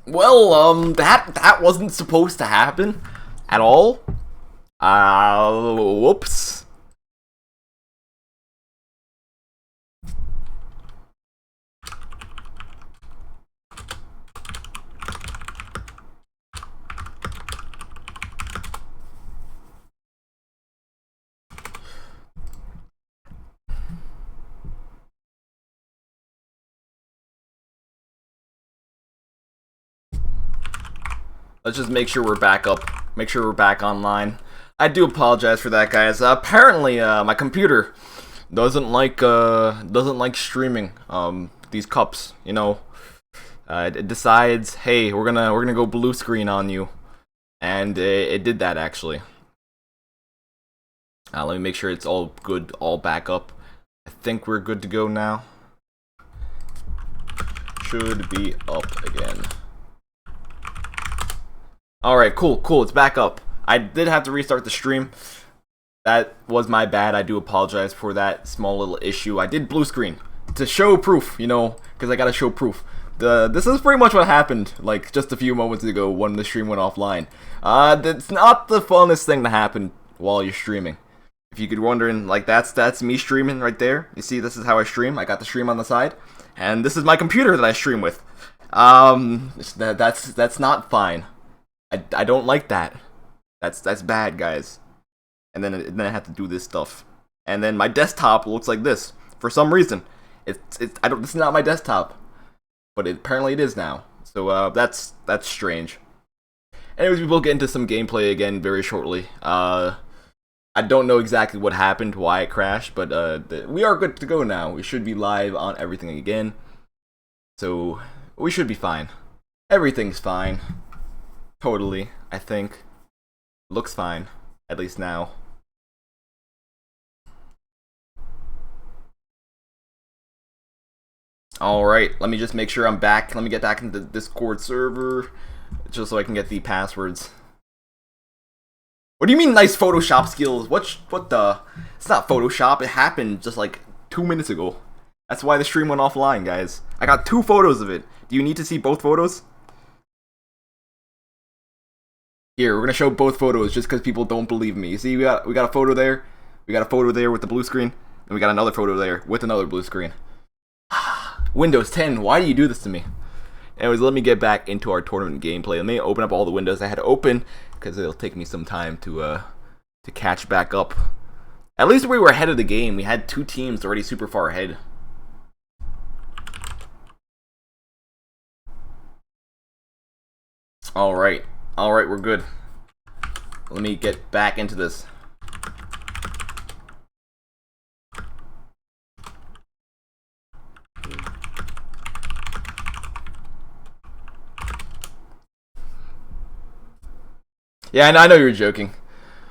Well, that wasn't supposed to happen at all. Whoops. Let's just make sure we're back up. Make sure we're back online. I do apologize for that, guys. Apparently, my computer doesn't like streaming these cups. It decides, hey, we're gonna go blue screen on you, and it did that actually. Let me make sure it's all good, all back up. I think we're good to go now. Should be up again. Alright, cool, it's back up. I did have to restart the stream. That was my bad. I do apologize for that small little issue. I did blue screen to show proof, because I gotta show proof. This is pretty much what happened, like, just a few moments ago when the stream went offline. That's not the funnest thing to happen while you're streaming. If you could wondering, like, that's me streaming right there. You see, this is how I stream. I got the stream on the side, and this is my computer that I stream with. That's not fine. I don't like that. That's bad, guys. And then I have to do this stuff. And then my desktop looks like this for some reason. This is not my desktop, but apparently it is now. So that's strange. Anyways, we will get into some gameplay again very shortly. I don't know exactly what happened, why it crashed, but we are good to go now. We should be live on everything again, so we should be fine. Everything's fine. Totally, I think. Looks fine, at least now. Alright, let me just make sure I'm back. Let me get back into the Discord server, just so I can get the passwords. What do you mean nice Photoshop skills? What the? It's not Photoshop, it happened just like 2 minutes ago. That's why the stream went offline, guys. I got 2 photos of it. Do you need to see both photos? Here, we're gonna show both photos just because people don't believe me. You see, we got a photo there. We got a photo there with the blue screen. And we got another photo there with another blue screen. Windows 10, why do you do this to me? Anyways, let me get back into our tournament gameplay. Let me open up all the windows I had to open because it'll take me some time to catch back up. At least we were ahead of the game. We had 2 teams already super far ahead. Alright, we're good. Let me get back into this. Yeah, I know you were joking.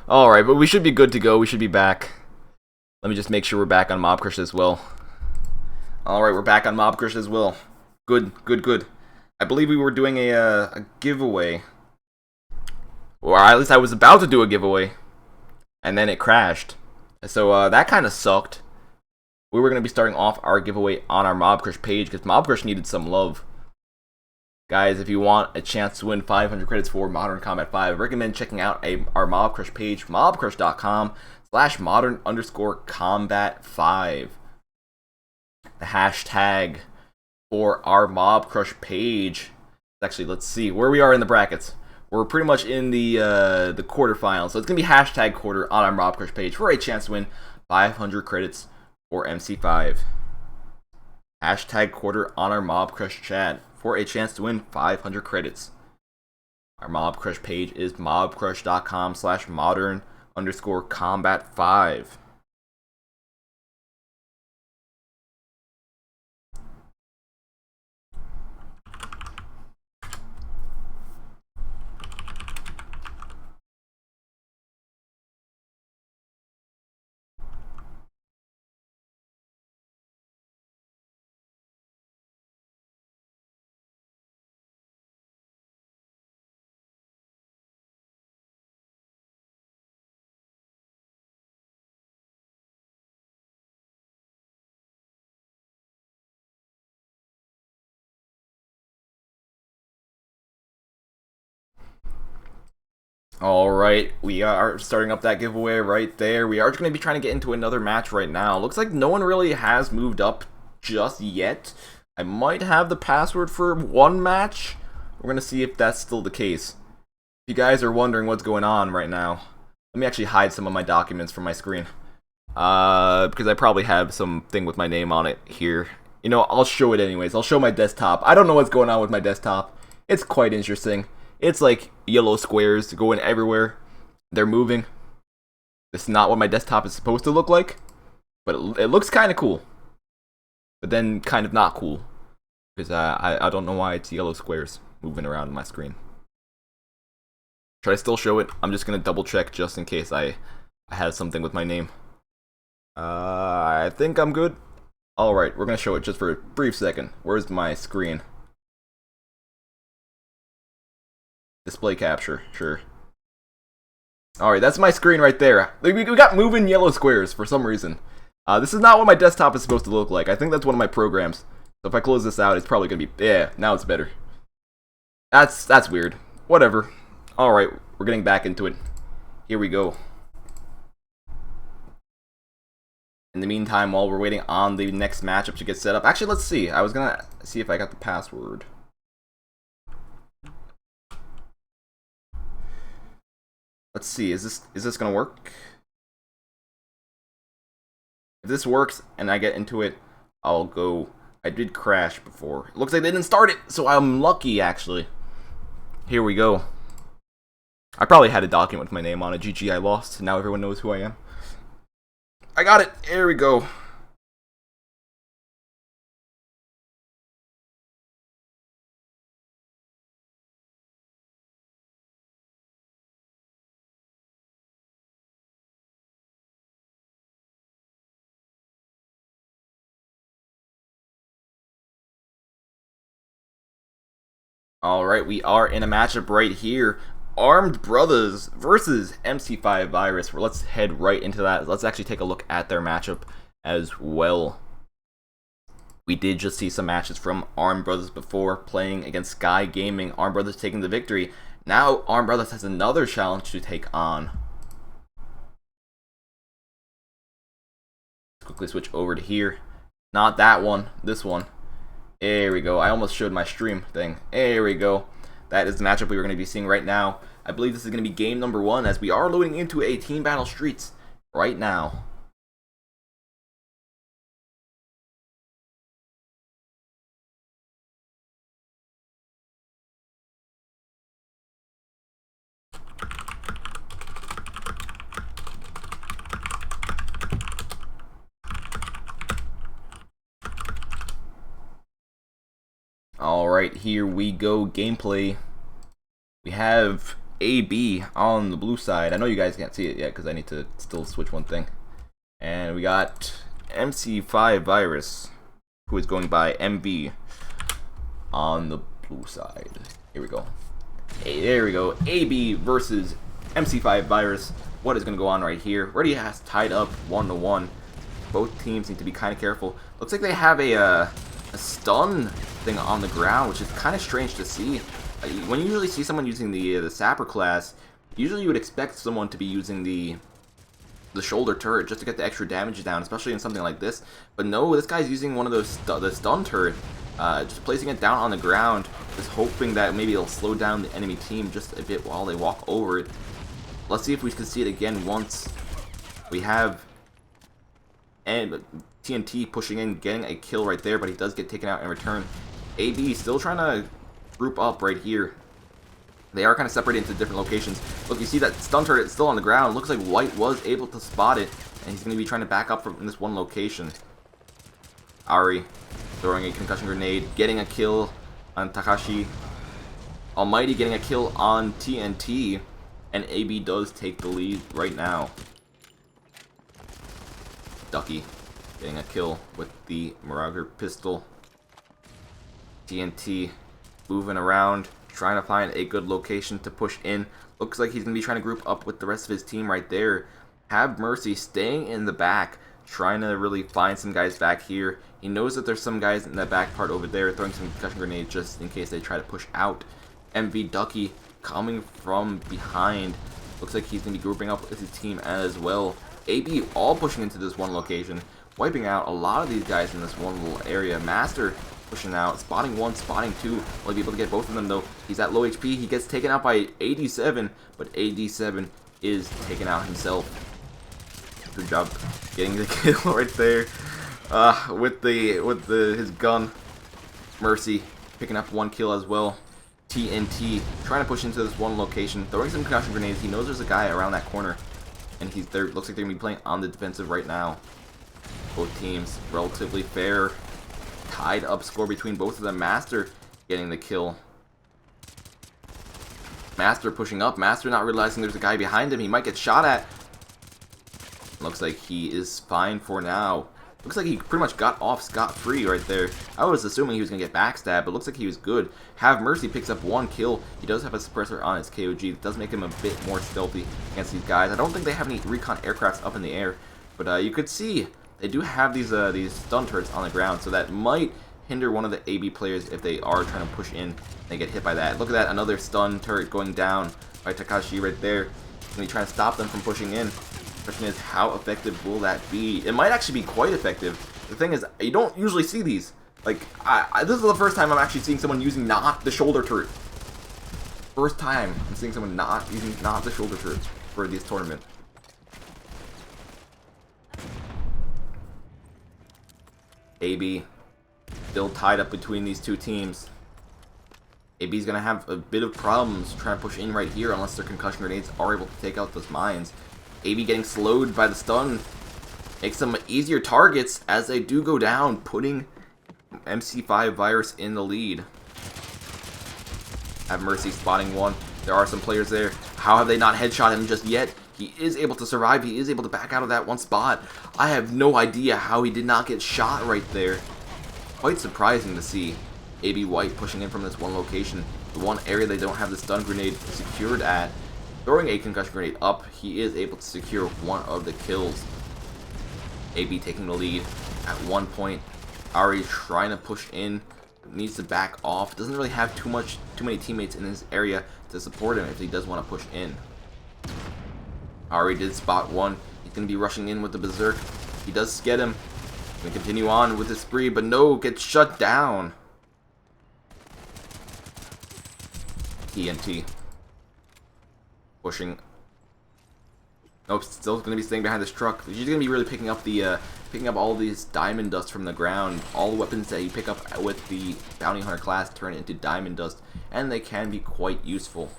Alright, but we should be good to go. We should be back. Let me just make sure we're back on Mob Crush as well. Alright, we're back on Mob Crush as well. Good. I believe we were doing a giveaway. Or at least I was about to do a giveaway. And then it crashed. So that kind of sucked. We were going to be starting off our giveaway on our Mob Crush page because Mob Crush needed some love. Guys, if you want a chance to win 500 credits for Modern Combat 5, I recommend checking out our Mob Crush page, mobcrush.com/modern_combat5. The hashtag for our Mob Crush page. Actually, let's see where we are in the brackets. We're pretty much in the quarterfinals, so it's gonna be hashtag quarter on our Mob Crush page for a chance to win 500 credits for MC5. Hashtag quarter on our Mob Crush chat for a chance to win 500 credits. Our Mob Crush page is mobcrush.com/modern_combat5. Alright, we are starting up that giveaway right there. We are going to be trying to get into another match right now. Looks like no one really has moved up just yet. I might have the password for one match. We're going to see if that's still the case. If you guys are wondering what's going on right now, let me actually hide some of my documents from my screen. Because I probably have something with my name on it here. You know, I'll show it anyways. I'll show my desktop. I don't know what's going on with my desktop. It's quite interesting. It's like yellow squares going everywhere. They're moving. It's not what my desktop is supposed to look like, but it looks kind of cool. But then kind of not cool. Because I don't know why it's yellow squares moving around on my screen. Should I still show it? I'm just going to double check just in case I have something with my name. I think I'm good. Alright, we're going to show it just for a brief second. Where's my screen? Display capture, sure. Alright, that's my screen right there. We got moving yellow squares for some reason. This is not what my desktop is supposed to look like. I think that's one of my programs. So if I close this out, it's probably going to be... Yeah, now it's better. That's weird. Whatever. Alright, we're getting back into it. Here we go. In the meantime, while we're waiting on the next matchup to get set up... Actually, let's see. I was going to see if I got the password. Let's see, is this gonna work? If this works and I get into it, I'll go. I did crash before. It looks like they didn't start it, so I'm lucky actually. Here we go. I probably had a document with my name on it. GG, I lost. Now everyone knows who I am. I got it. Here we go. Alright, we are in a matchup right here. Armed Brothers versus MC5 Virus. Let's head right into that. Let's actually take a look at their matchup as well. We did just see some matches from Armed Brothers before, playing against Sky Gaming. Armed Brothers taking the victory. Now Armed Brothers has another challenge to take on. Let's quickly switch over to here. Not that one, this one. There we go. I almost showed my stream thing. There we go. That is the matchup we were going to be seeing right now. I believe this is going to be game number 1 as we are loading into a Team Battle Streets right now. Alright, here we go. Gameplay. We have AB on the blue side. I know you guys can't see it yet because I need to still switch one thing. And we got MC5 Virus, who is going by MB on the blue side. Here we go. Hey, there we go. AB versus MC5 Virus. What is going to go on right here? Already has tied up 1-1. Both teams need to be kind of careful. Looks like they have a stun thing on the ground, which is kind of strange to see. When you usually see someone using the sapper class, usually you would expect someone to be using the shoulder turret just to get the extra damage down, especially in something like this. But no, this guy's using one of those the stun turret, just placing it down on the ground, just hoping that maybe it'll slow down the enemy team just a bit while they walk over it. Let's see if we can see it again once. We have TNT pushing in, getting a kill right there, but he does get taken out in return. AB still trying to group up right here. They are kind of separated into different locations. Look, you see that stun turret still on the ground. Looks like White was able to spot it, and he's going to be trying to back up from this one location. Ari throwing a concussion grenade, getting a kill on Takashi. Almighty getting a kill on TNT, and AB does take the lead right now. Ducky getting a kill with the Marauder pistol. TNT moving around, trying to find a good location to push in. Looks like he's going to be trying to group up with the rest of his team right there. Have Mercy staying in the back, trying to really find some guys back here. He knows that there's some guys in that back part over there throwing some concussion grenades just in case they try to push out. MV Ducky coming from behind. Looks like he's going to be grouping up with his team as well. AB all pushing into this one location, wiping out a lot of these guys in this one little area. Master pushing out, spotting one, spotting two. Will he be able to get both of them though? He's at low HP. He gets taken out by 87, but 87 is taken out himself. Good job getting the kill right there. With his gun. Mercy picking up one kill as well. TNT trying to push into this one location, throwing some concussion grenades. He knows there's a guy around that corner, and he's there. Looks like they're gonna be playing on the defensive right now. Both teams relatively fair, tied up score between both of them. Master getting the kill. Master pushing up. Master not realizing there's a guy behind him. He might get shot at. Looks like he is fine for now. Looks like he pretty much got off scot-free right there. I was assuming he was going to get backstabbed, but looks like he was good. Have Mercy picks up one kill. He does have a suppressor on his KOG. It does make him a bit more stealthy against these guys. I don't think they have any recon aircrafts up in the air, but you could see they do have these stun turrets on the ground, so that might hinder one of the AB players if they are trying to push in. They get hit by that. Look at that, another stun turret going down by Takashi right there. And he's trying to stop them from pushing in. Question is, how effective will that be? It might actually be quite effective. The thing is, you don't usually see these. Like, this is the first time I'm actually seeing someone using not the shoulder turret. First time I'm seeing someone not using not the shoulder turret for this tournament. AB still tied up between these two teams. AB's gonna have a bit of problems trying to push in right here unless their concussion grenades are able to take out those mines. AB getting slowed by the stun makes them easier targets as they do go down, putting MC5 Virus in the lead. Have Mercy spotting one. There are some players there. How have they not headshot him just yet? He is able to survive. He is able to back out of that one spot. I have no idea how he did not get shot right there. Quite surprising to see AB White pushing in from this one location. The one area they don't have the stun grenade secured at. Throwing a concussion grenade up, he is able to secure one of the kills. AB taking the lead at one point. Ari trying to push in, needs to back off. Doesn't really have too many teammates in this area to support him if he does want to push in. Ari did spot one. He's going to be rushing in with the Berserk. He does get him. Going to continue on with his spree, but no, gets shut down. TNT. Pushing. Nope, still going to be staying behind this truck. He's going to be really picking up all these diamond dust from the ground. All the weapons that you pick up with the bounty hunter class turn into diamond dust, and they can be quite useful.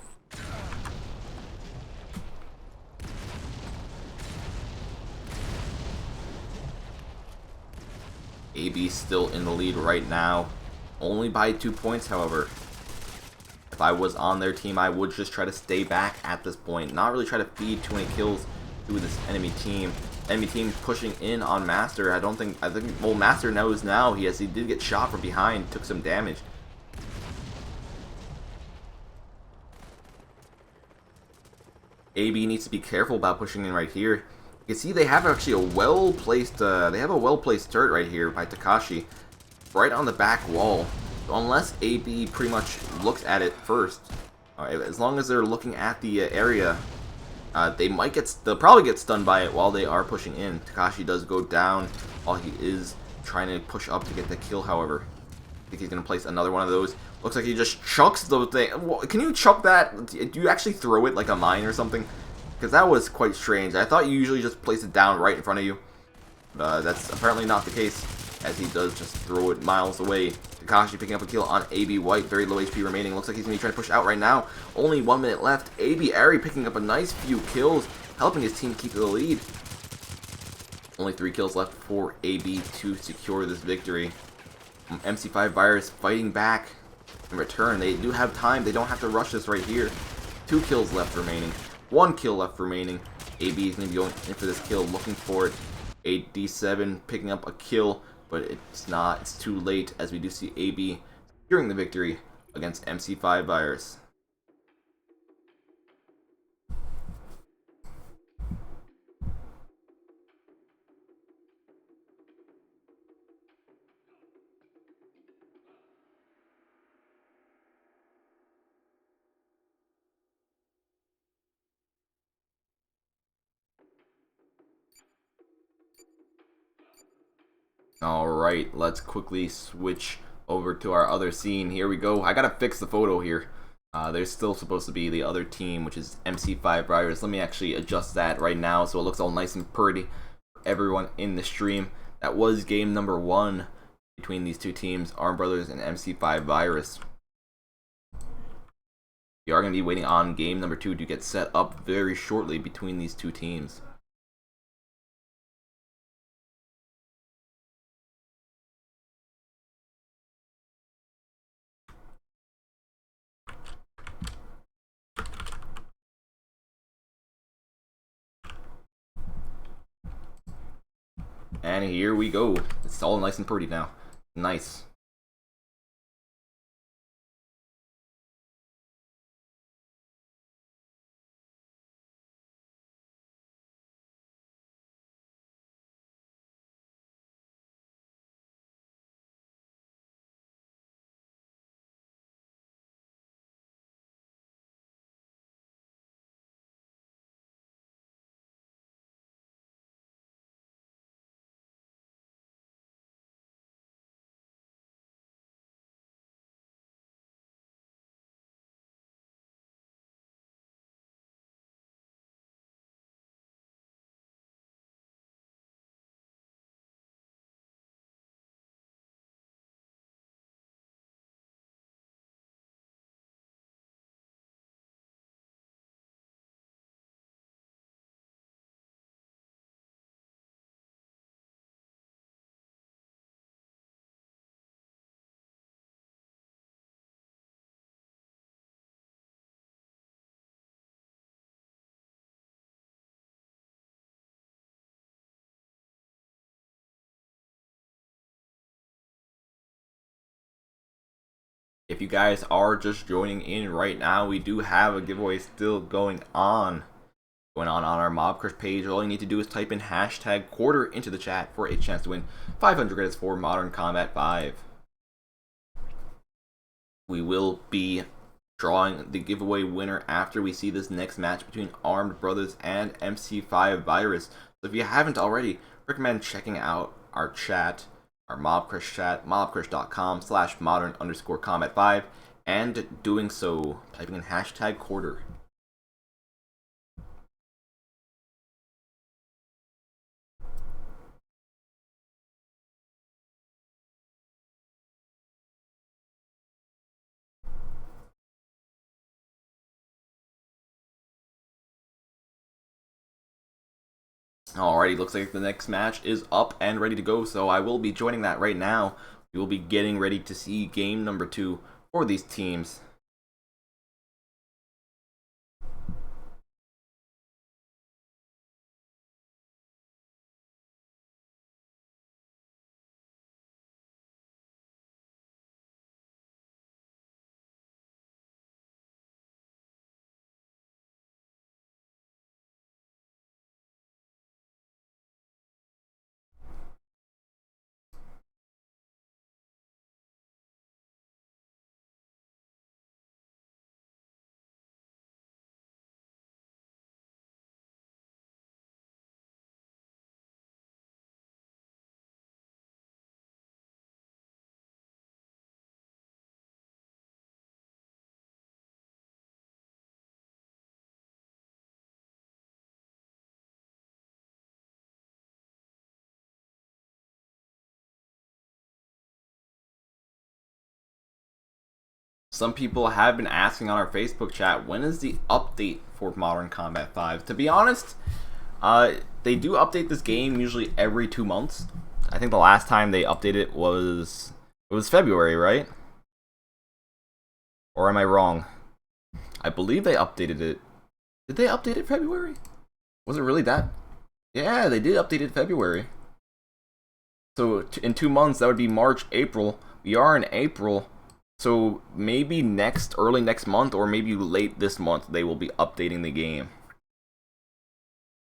AB still in the lead right now, only by 2 points, however. If I was on their team, I would just try to stay back at this point, not really try to feed too many kills to this enemy team. Enemy team pushing in on Master. I think well, Master knows now. He did get shot from behind, took some damage. AB needs to be careful about pushing in right here. You can see they have actually a well-placed turret right here by Takashi, right on the back wall. So unless AB pretty much looks at it first, as long as they're looking at the area, they'll probably get stunned by it while they are pushing in. Takashi does go down while he is trying to push up to get the kill, however. I think he's going to place another one of those. Looks like he just chucks the thing. Can you chuck that? Do you actually throw it like a mine or something? Because that was quite strange. I thought you usually just place it down right in front of you. That's apparently not the case, as he does just throw it miles away. Takashi picking up a kill on AB White, very low HP remaining. Looks like he's going to be trying to push out right now. Only 1 minute left. AB Ari picking up a nice few kills, helping his team keep the lead. Only 3 kills left for AB to secure this victory. MC5 Virus fighting back in return. They do have time. They don't have to rush this right here. 2 kills left remaining. 1 kill left remaining. AB is going to be going in for this kill, looking for it. 8D7 picking up a kill, but it's not. It's too late, as we do see AB securing the victory against MC5 Virus. Alright, let's quickly switch over to our other scene. Here we go. I gotta fix the photo here. There's still supposed to be the other team, which is MC5 Riders. Let me actually adjust that right now so it looks all nice and pretty for everyone in the stream. That was game number 1 between these two teams, Arm Brothers and MC5 Virus. We are going to be waiting on game number 2 to get set up very shortly between these two teams. And here we go. It's all nice and pretty now. Nice. If you guys are just joining in right now, we do have a giveaway still going on our Mob Crush page. All you need to do is type in hashtag quarter into the chat for a chance to win 500 credits for Modern Combat 5. We will be drawing the giveaway winner after we see this next match between Armed Brothers and MC5 Virus. So if you haven't already, recommend checking out our chat, our Mob Crush chat, mobcrush.com/modern_combat5, and doing so, typing in hashtag quarter. Alrighty, looks like the next match is up and ready to go, so I will be joining that right now. We will be getting ready to see game number 2 for these teams. Some people have been asking on our Facebook chat, when is the update for Modern Combat 5? To be honest, they do update this game usually every 2 months. I think the last time they updated it was February, right? Or am I wrong? I believe they updated it. Did they update it February? Was it really that? Yeah, they did update it February. So in 2 months, that would be March, April. We are in April. So maybe early next month, or maybe late this month, they will be updating the game.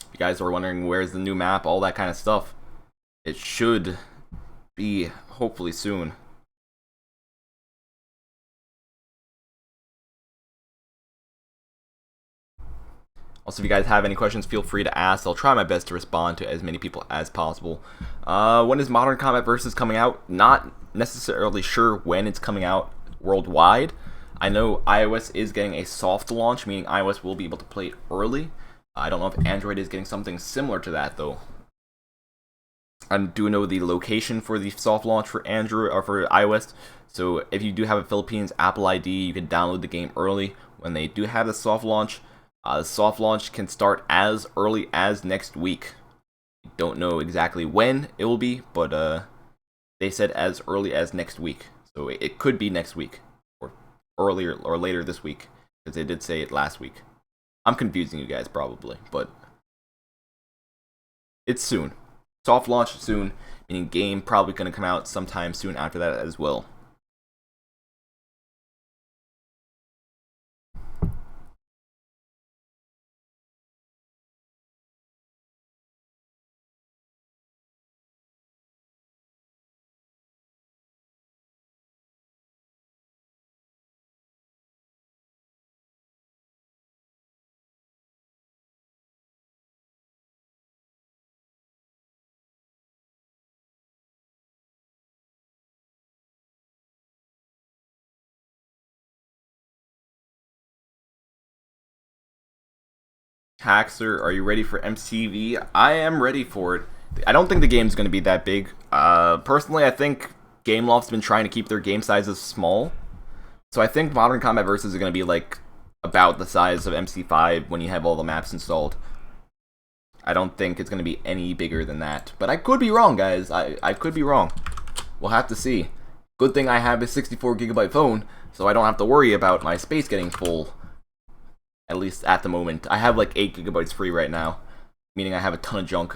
If you guys are wondering where's the new map, all that kind of stuff, it should be hopefully soon. Also, if you guys have any questions, feel free to ask. I'll try my best to respond to as many people as possible. When is Modern Combat Versus coming out? Not necessarily sure when it's coming out worldwide. I know iOS is getting a soft launch, meaning iOS will be able to play it early. I don't know if Android is getting something similar to that, though. I do know the location for the soft launch for Android or for iOS. So if you do have a Philippines Apple ID, you can download the game early when they do have the soft launch. The soft launch can start as early as next week. Don't know exactly when it will be, but they said as early as next week. So it could be next week or earlier or later this week, because they did say it last week. I'm confusing you guys probably, but it's soon. Soft launch soon, meaning game probably going to come out sometime soon after that as well. Haxer, are you ready for MCV? I am ready for it. I don't think the game's going to be that big. Personally, I think Gameloft's been trying to keep their game sizes small. So I think Modern Combat Versus is going to be like about the size of MC5 when you have all the maps installed. I don't think it's going to be any bigger than that. But I could be wrong, guys. I could be wrong. We'll have to see. Good thing I have a 64GB phone, so I don't have to worry about my space getting full. At least at the moment. I have like 8GB free right now, meaning I have a ton of junk.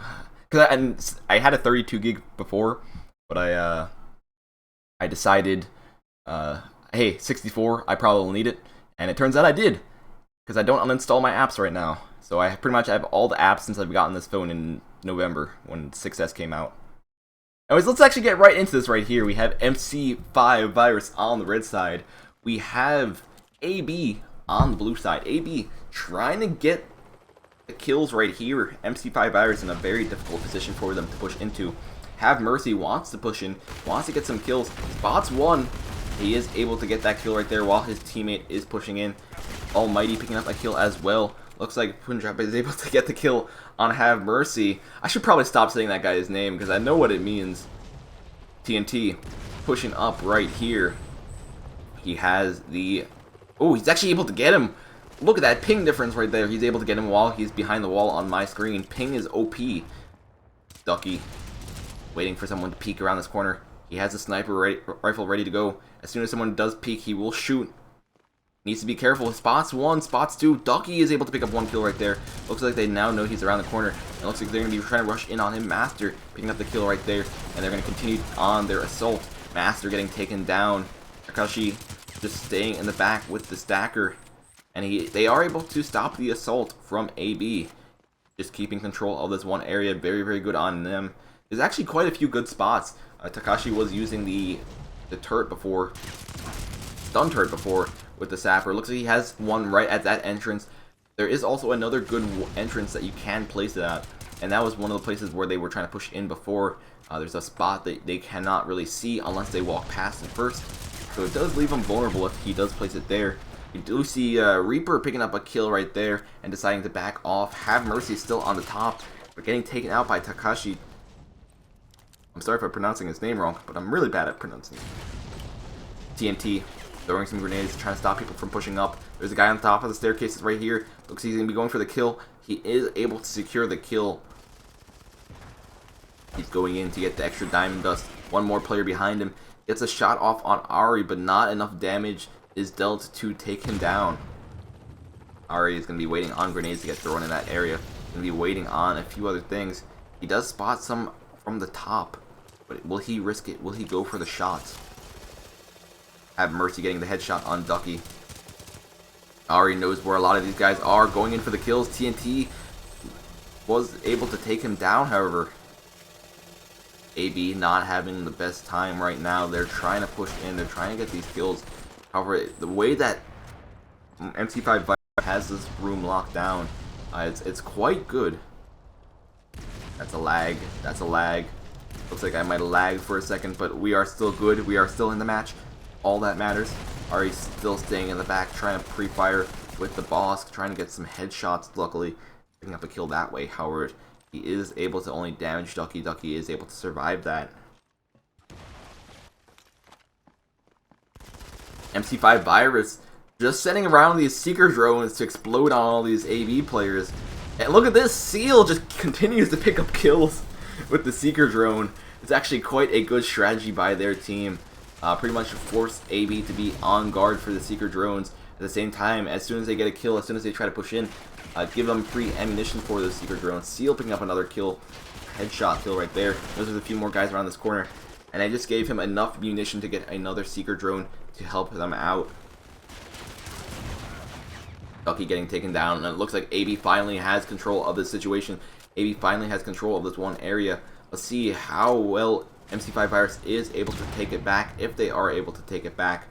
Cause I had a 32GB before, but I decided, hey, 64, I probably will need it, and it turns out I did, because I don't uninstall my apps right now. So I pretty much have all the apps since I've gotten this phone in November when 6S came out. Anyways, let's actually get right into this right here. We have MC5 Virus on the red side. We have AB on the blue side. AB trying to get the kills right here. MC5 Virus in a very difficult position for them to push into. Have Mercy wants to push in, wants to get some kills. Spots one. He is able to get that kill right there while his teammate is pushing in. Almighty picking up a kill as well. Looks like Punjab is able to get the kill on Have Mercy. I should probably stop saying that guy's name because I know what it means. TNT pushing up right here. He has the... Oh, he's actually able to get him. Look at that ping difference right there. He's able to get him while he's behind the wall on my screen. Ping is OP. Ducky waiting for someone to peek around this corner. He has a sniper rifle ready to go. As soon as someone does peek, he will shoot. Needs to be careful. Spots one, spots two. Ducky is able to pick up one kill right there. Looks like they now know he's around the corner. It looks like they're going to be trying to rush in on him. Master picking up the kill right there. And they're going to continue on their assault. Master getting taken down. Takashi just staying in the back with the stacker, and they are able to stop the assault from AB. Just keeping control of this one area, very, very good on them. There's actually quite a few good spots. Takashi was using the turret before, stun turret before with the sapper. Looks like he has one right at that entrance. There is also another good entrance that you can place it at, and that was one of the places where they were trying to push in before. There's a spot that they cannot really see unless they walk past it first. So it does leave him vulnerable if he does place it there. We do see Reaper picking up a kill right there and deciding to back off. Have Mercy still on the top, but getting taken out by Takashi. I'm sorry if I'm pronouncing his name wrong, but I'm really bad at pronouncing it. TNT throwing some grenades, trying to stop people from pushing up. There's a guy on top of the staircases right here. Looks like he's going to be going for the kill. He is able to secure the kill. He's going in to get the extra diamond dust. One more player behind him. Gets a shot off on Ari, but not enough damage is dealt to take him down. Ari is going to be waiting on grenades to get thrown in that area. Going to be waiting on a few other things. He does spot some from the top, but will he risk it? Will he go for the shots? Have Mercy getting the headshot on Ducky. Ari knows where a lot of these guys are, going in for the kills. TNT was able to take him down, however. AB not having the best time right now. They're trying to push in. They're trying to get these kills. However, the way that MC5 has this room locked down, It's quite good. That's a lag. That's a lag. Looks like I might have lagged for a second, but we are still good. We are still in the match. All that matters. Ari's still staying in the back, trying to pre-fire with the boss, trying to get some headshots, luckily picking up a kill that way. However, he is able to only damage Ducky. Ducky is able to survive that. MC5 Virus just sending around these Seeker drones to explode on all these AV players. And look at this, Seal just continues to pick up kills with the Seeker drone. It's actually quite a good strategy by their team. Pretty much force AB to be on guard for the Seeker drones. At the same time, as soon as they get a kill, as soon as they try to push in, give them free ammunition for those Seeker drones. Seal picking up another kill. Headshot kill right there. There's a few more guys around this corner. And I just gave him enough munition to get another Seeker drone to help them out. Ducky getting taken down, and it looks like AB finally has control of this situation. AB finally has control of this one area. Let's see how well MC5 Virus is able to take it back, if they are able to take it back.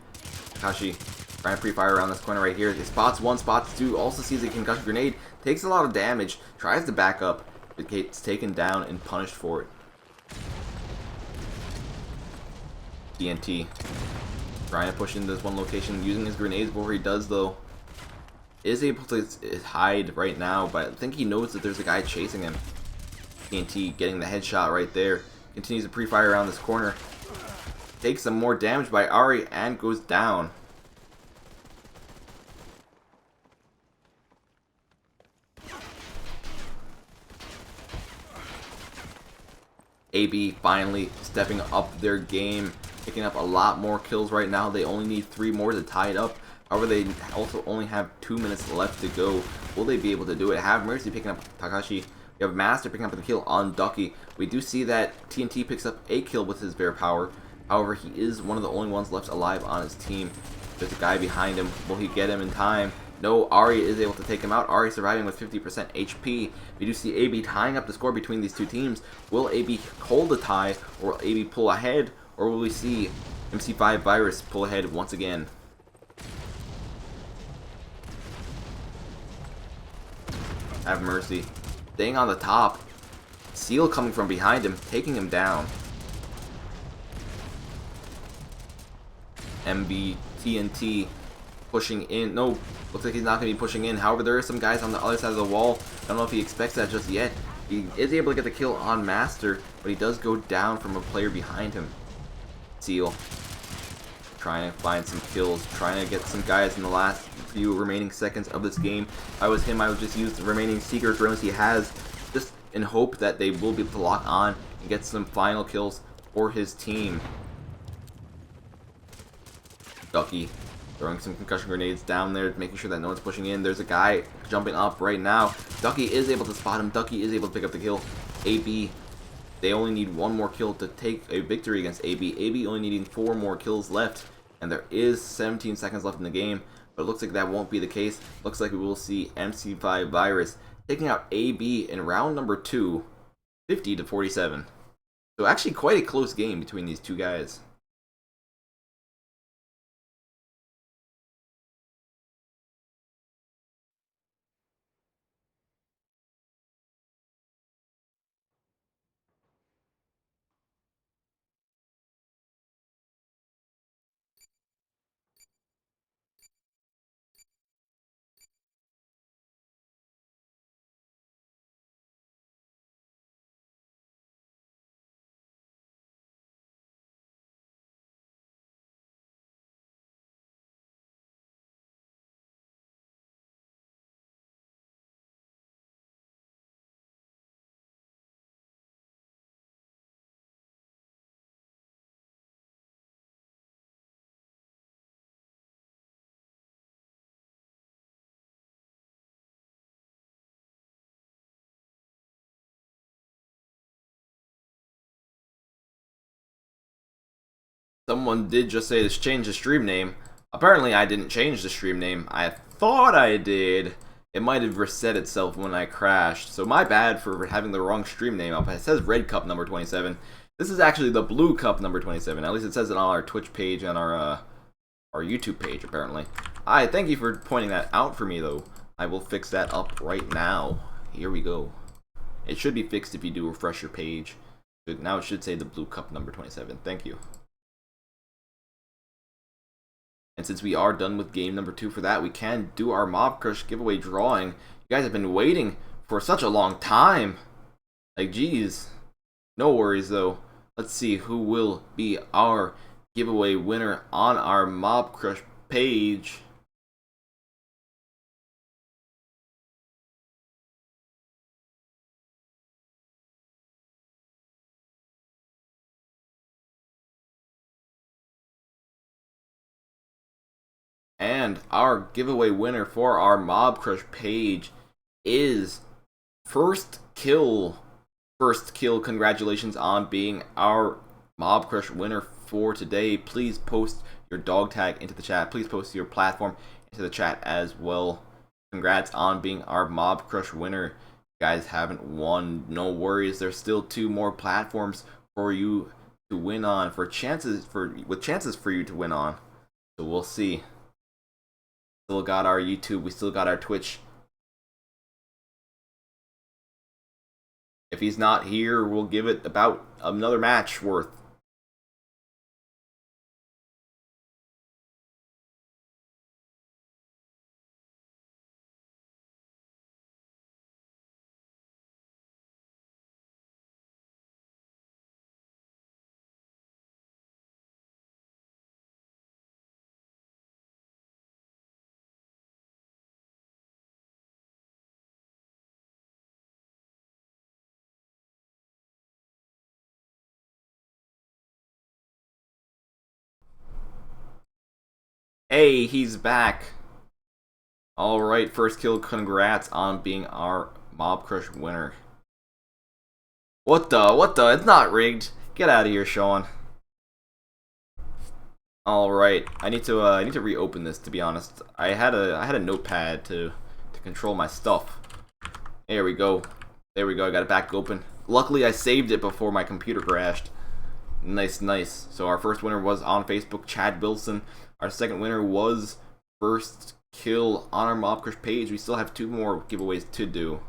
Takashi trying to pre-fire around this corner right here. He spots one, spots two, also sees a concussion grenade, takes a lot of damage, tries to back up, but gets taken down and punished for it. TNT trying to push into this one location, using his grenades before he does though. Is able to hide right now, but I think he knows that there's a guy chasing him. TNT getting the headshot right there. Continues to pre-fire around this corner. Takes some more damage by Ari and goes down. AB finally stepping up their game, picking up a lot more kills right now. They only need 3 more to tie it up. However, they also only have 2 minutes left to go. Will they be able to do it? Have Mercy picking up Takashi. We have Master picking up the kill on Ducky. We do see that TNT picks up a kill with his bear power. However, he is one of the only ones left alive on his team. There's a guy behind him. Will he get him in time? No, Ari is able to take him out. Ari surviving with 50% HP. We do see AB tying up the score between these two teams. Will AB hold the tie, or will AB pull ahead? Or will we see MC5 Virus pull ahead once again? Have Mercy staying on the top. Seal coming from behind him, taking him down. MB TNT pushing in. No, looks like he's not going to be pushing in. However, there are some guys on the other side of the wall. I don't know if he expects that just yet. He is able to get the kill on Master, but he does go down from a player behind him. Seal trying to find some kills, trying to get some guys in the last few remaining seconds of this game. If I was him, I would just use the remaining Seeker drones he has, just in hope that they will be able to lock on and get some final kills for his team. Ducky throwing some concussion grenades down there, making sure that no one's pushing in. There's a guy jumping up right now. Ducky is able to spot him. Ducky is able to pick up the kill. AB, they only need 1 more kill to take a victory against AB. AB only needing 4 more kills left, and there is 17 seconds left in the game. But it looks like that won't be the case. Looks like we will see MC5 Virus taking out AB in round number 2, 50-47. So actually quite a close game between these two guys. Someone did just say to change the stream name. Apparently I didn't change the stream name. I thought I did. It might have reset itself when I crashed. So my bad for having the wrong stream name up. It says Red Cup number 27. This is actually the Blue Cup number 27. At least it says it on our Twitch page and our YouTube page apparently. Thank you for pointing that out for me though. I will fix that up right now. Here we go. It should be fixed if you do refresh your page. But now it should say the Blue Cup number 27. Thank you. And since we are done with game number 2 for that, we can do our Mob Crush giveaway drawing. You guys have been waiting for such a long time. Like, geez. No worries, though. Let's see who will be our giveaway winner on our Mob Crush page. And our giveaway winner for our Mob Crush page is First Kill. First Kill, congratulations on being our Mob Crush winner for today. Please post your dog tag into the chat. Please post your platform into the chat as well. Congrats on being our Mob Crush winner. You guys haven't won, no worries. There's still 2 more platforms for you to win on, with chances for you to win on. So we'll see. Still got our YouTube, we still got our Twitch. If he's not here, we'll give it about another match worth. Hey, he's back. Alright, First Kill, congrats on being our Mob Crush winner. What the? It's not rigged. Get out of here, Sean. Alright, I need to reopen this, to be honest. I had a notepad to control my stuff. There we go. There we go, I got it back open. Luckily I saved it before my computer crashed. Nice, nice. So our first winner was on Facebook, Chad Wilson. Our second winner was First Kill on our Mob Crush page. We still have 2 more giveaways to do.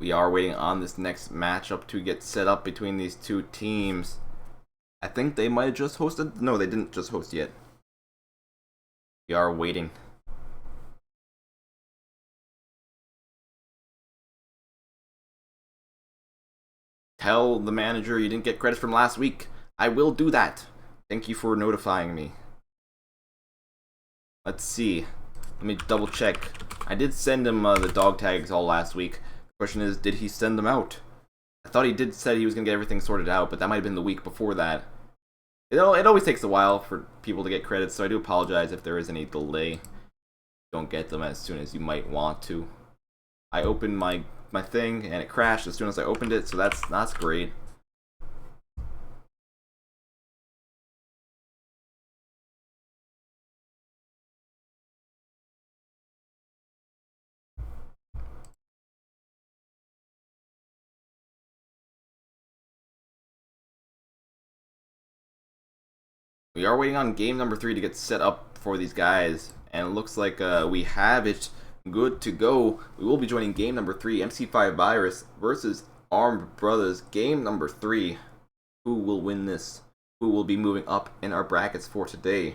We are waiting on this next matchup to get set up between these 2 teams. I think they might have just hosted. No, they didn't just host yet. We are waiting. Tell the manager you didn't get credits from last week. I will do that. Thank you for notifying me. Let's see. Let me double check. I did send him the dog tags all last week. The question is, did he send them out? I thought he did said he was going to get everything sorted out, but that might have been the week before that. It always takes a while for people to get credits, so I do apologize if there is any delay. Don't get them as soon as you might want to. I opened my thing and it crashed as soon as I opened it, so that's great. We are waiting on game number 3 to get set up for these guys, and it looks like we have it good to go. We will be joining game number 3, MC5 Virus versus Armed Brothers. Game number 3. Who will win this? Who will be moving up in our brackets for today?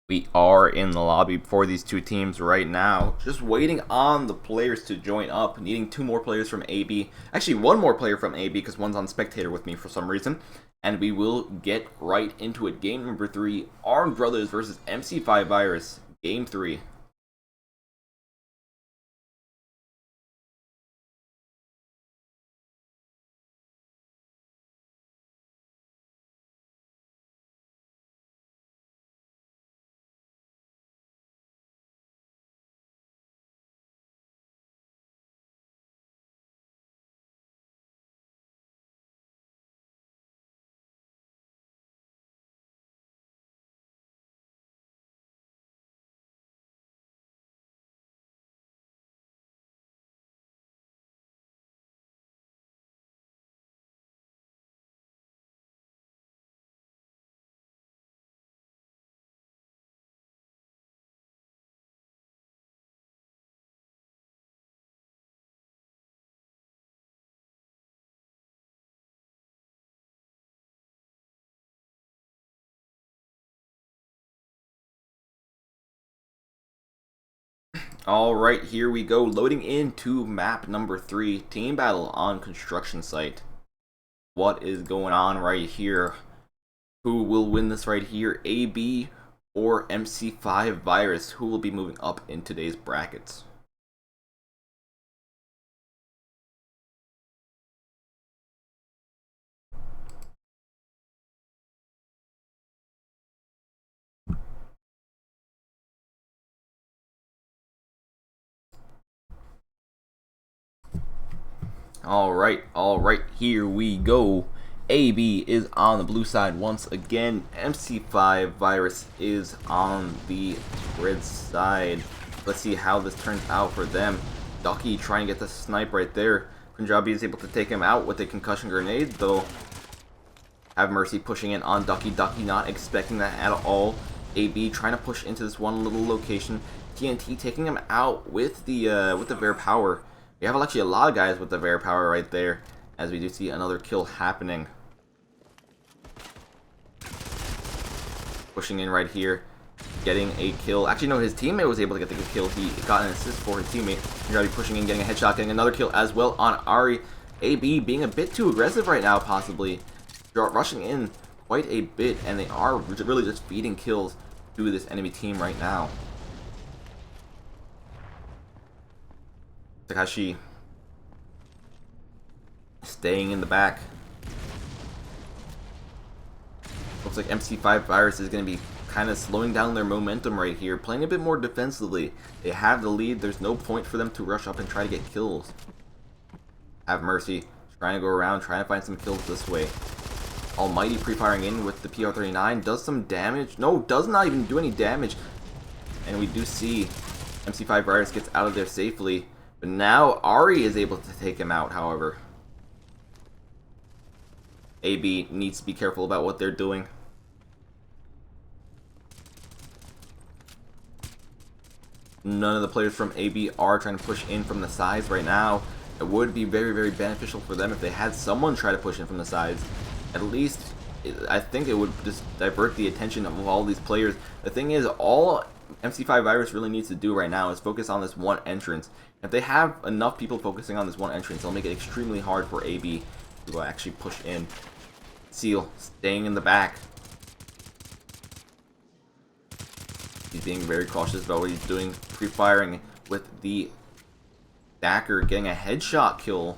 We are in the lobby for these two teams right now, just waiting on the players to join up, needing 2 more players from AB, actually 1 more player from AB because one's on spectator with me for some reason, and we will get right into it. Game number 3, Armed Brothers versus MC5 Virus, Game 3. Alright, here we go, loading into map number 3, team battle on construction site. What is going on right here? Who will win this right here, AB or MC5 Virus? Who will be moving up in today's brackets? Alright, here we go. AB is on the blue side once again. MC5 Virus is on the red side. Let's see how this turns out for them. Ducky trying to get the snipe right there. Punjabi is able to take him out with a concussion grenade, though. Have Mercy pushing in on Ducky. Ducky not expecting that at all. AB trying to push into this one little location. TNT taking him out with the Bear Power. We have actually a lot of guys with the Bear Power right there, as we do see another kill happening. Pushing in right here, getting a kill. Actually, no, his teammate was able to get the kill. He got an assist for his teammate. Punjabi pushing in, getting a headshot, getting another kill as well on Ari. AB being a bit too aggressive right now, possibly. Rushing in quite a bit, and they are really just feeding kills to this enemy team right now. Takashi staying in the back. Looks like MC5 Virus is going to be kind of slowing down their momentum right here, playing a bit more defensively. They have the lead. There's no point for them to rush up and try to get kills. Have Mercy trying to go around, trying to find some kills this way. Almighty pre-firing in with the PR39, does some damage. No, does not even do any damage. And we do see MC5 Virus gets out of there safely. But now Ari is able to take him out, however. AB needs to be careful about what they're doing. None of the players from AB are trying to push in from the sides right now. It would be very, very beneficial for them if they had someone try to push in from the sides. At least, I think it would just divert the attention of all these players. The thing is, all MC5 Virus really needs to do right now is focus on this one entrance. If they have enough people focusing on this one entrance, it'll make it extremely hard for AB to actually push in. Seal staying in the back. He's being very cautious about what he's doing. Pre-firing with the Dacker, getting a headshot kill.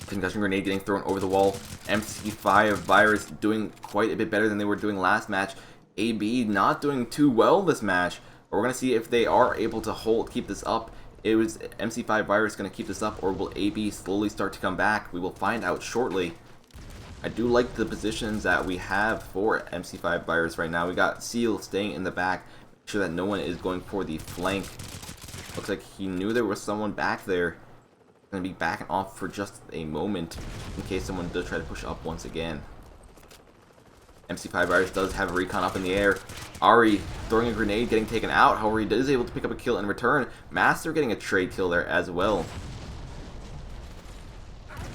Concussion grenade getting thrown over the wall. MC5 Virus doing quite a bit better than they were doing last match. AB not doing too well this match. But we're going to see if they are able to keep this up. It was MC5 Virus going to keep this up, or will AB slowly start to come back? We will find out shortly. I do like the positions that we have for MC5 Virus right now. We got Seal staying in the back, make sure that no one is going for the flank. Looks like he knew there was someone back there. Going to be backing off for just a moment in case someone does try to push up once again. MC5 Virus does have a recon up in the air. Ari throwing a grenade, getting taken out. However, he is able to pick up a kill in return. Master getting a trade kill there as well.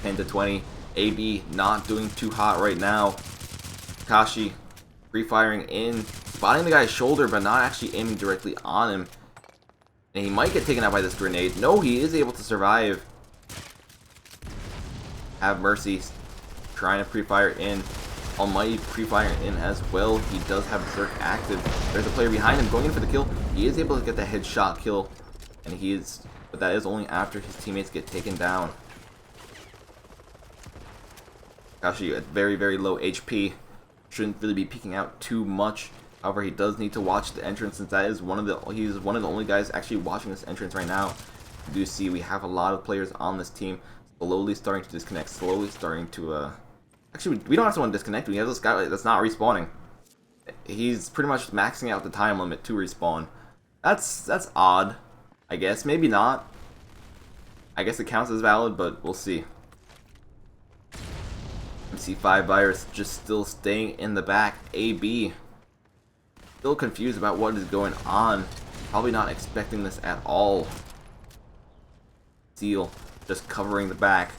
10 to 20. AB not doing too hot right now. Kashi Pre-firing in, spotting the guy's shoulder, but not actually aiming directly on him. And he might get taken out by this grenade. No, he is able to survive. Have Mercy trying to pre-fire in. Almighty pre-firing in as well. He does have Berserk active. There's a player behind him going in for the kill. He is able to get the headshot kill. And but that is only after his teammates get taken down. Kakashi at very, very low HP. Shouldn't really be peeking out too much. However, he does need to watch the entrance, since that is he's one of the only guys actually watching this entrance right now. You do see we have a lot of players on this team slowly starting to disconnect, slowly starting to actually, we don't have someone disconnect. We have this guy that's not respawning. He's pretty much maxing out the time limit to respawn. That's odd, I guess. Maybe not. I guess it counts as valid, but we'll see. MC5 Virus just still staying in the back. AB still confused about what is going on. Probably not expecting this at all. Seal just covering the back.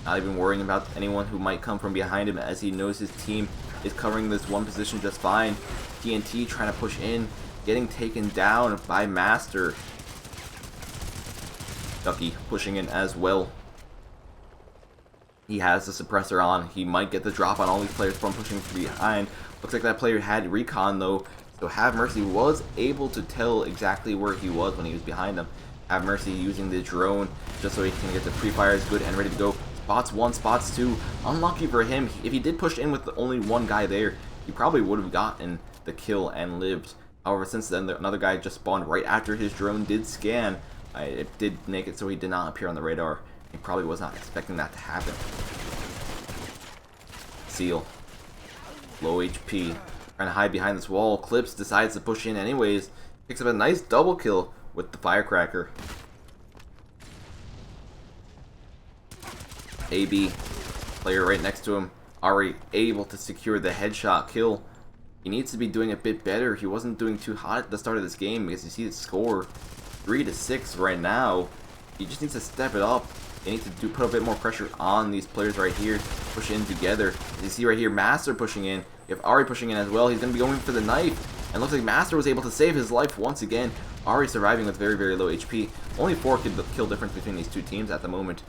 Not even worrying about anyone who might come from behind him, as he knows his team is covering this one position just fine. TNT trying to push in, getting taken down by Master. Ducky pushing in as well. He has the suppressor on. He might get the drop on all these players from pushing from behind. Looks like that player had recon though, so Have Mercy was able to tell exactly where he was when he was behind them. Have Mercy using the drone just so he can get the pre-fires good and ready to go. Spots one, spots two. Unlucky for him. If he did push in with only one guy there, he probably would have gotten the kill and lived. However, since then, another guy just spawned right after his drone did scan. It did make it so he did not appear on the radar. He probably was not expecting that to happen. Seal. Low HP. Trying to hide behind this wall. Clips decides to push in anyways. Picks up a nice double kill with the firecracker. AB. Player right next to him. Already able to secure the headshot kill. He needs to be doing a bit better. He wasn't doing too hot at the start of this game, because you see the score 3-6 right now. He just needs to step it up. They need to put a bit more pressure on these players right here. Push in together. You see right here, Master pushing in. You have Ari pushing in as well. He's going to be going for the knife. And looks like Master was able to save his life once again. Ari surviving with very, very low HP. Only 4 kill difference between these two teams at the moment.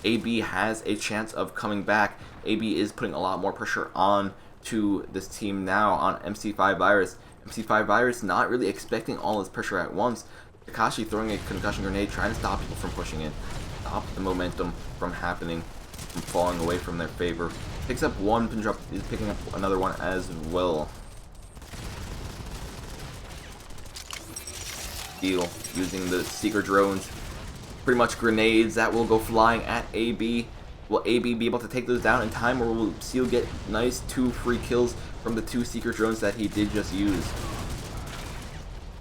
AB has a chance of coming back. AB is putting a lot more pressure on to this team now on MC5 Virus. MC5 Virus not really expecting all this pressure at once. Kakashi throwing a concussion grenade, trying to stop people from pushing in. Stop the momentum from happening, from falling away from their favor. Picks up one, is picking up another one as well. Steel using the seeker drones. Pretty much grenades that will go flying at AB. Will AB be able to take those down in time, or will Seal get nice 2 free kills from the 2 seeker drones that he did just use?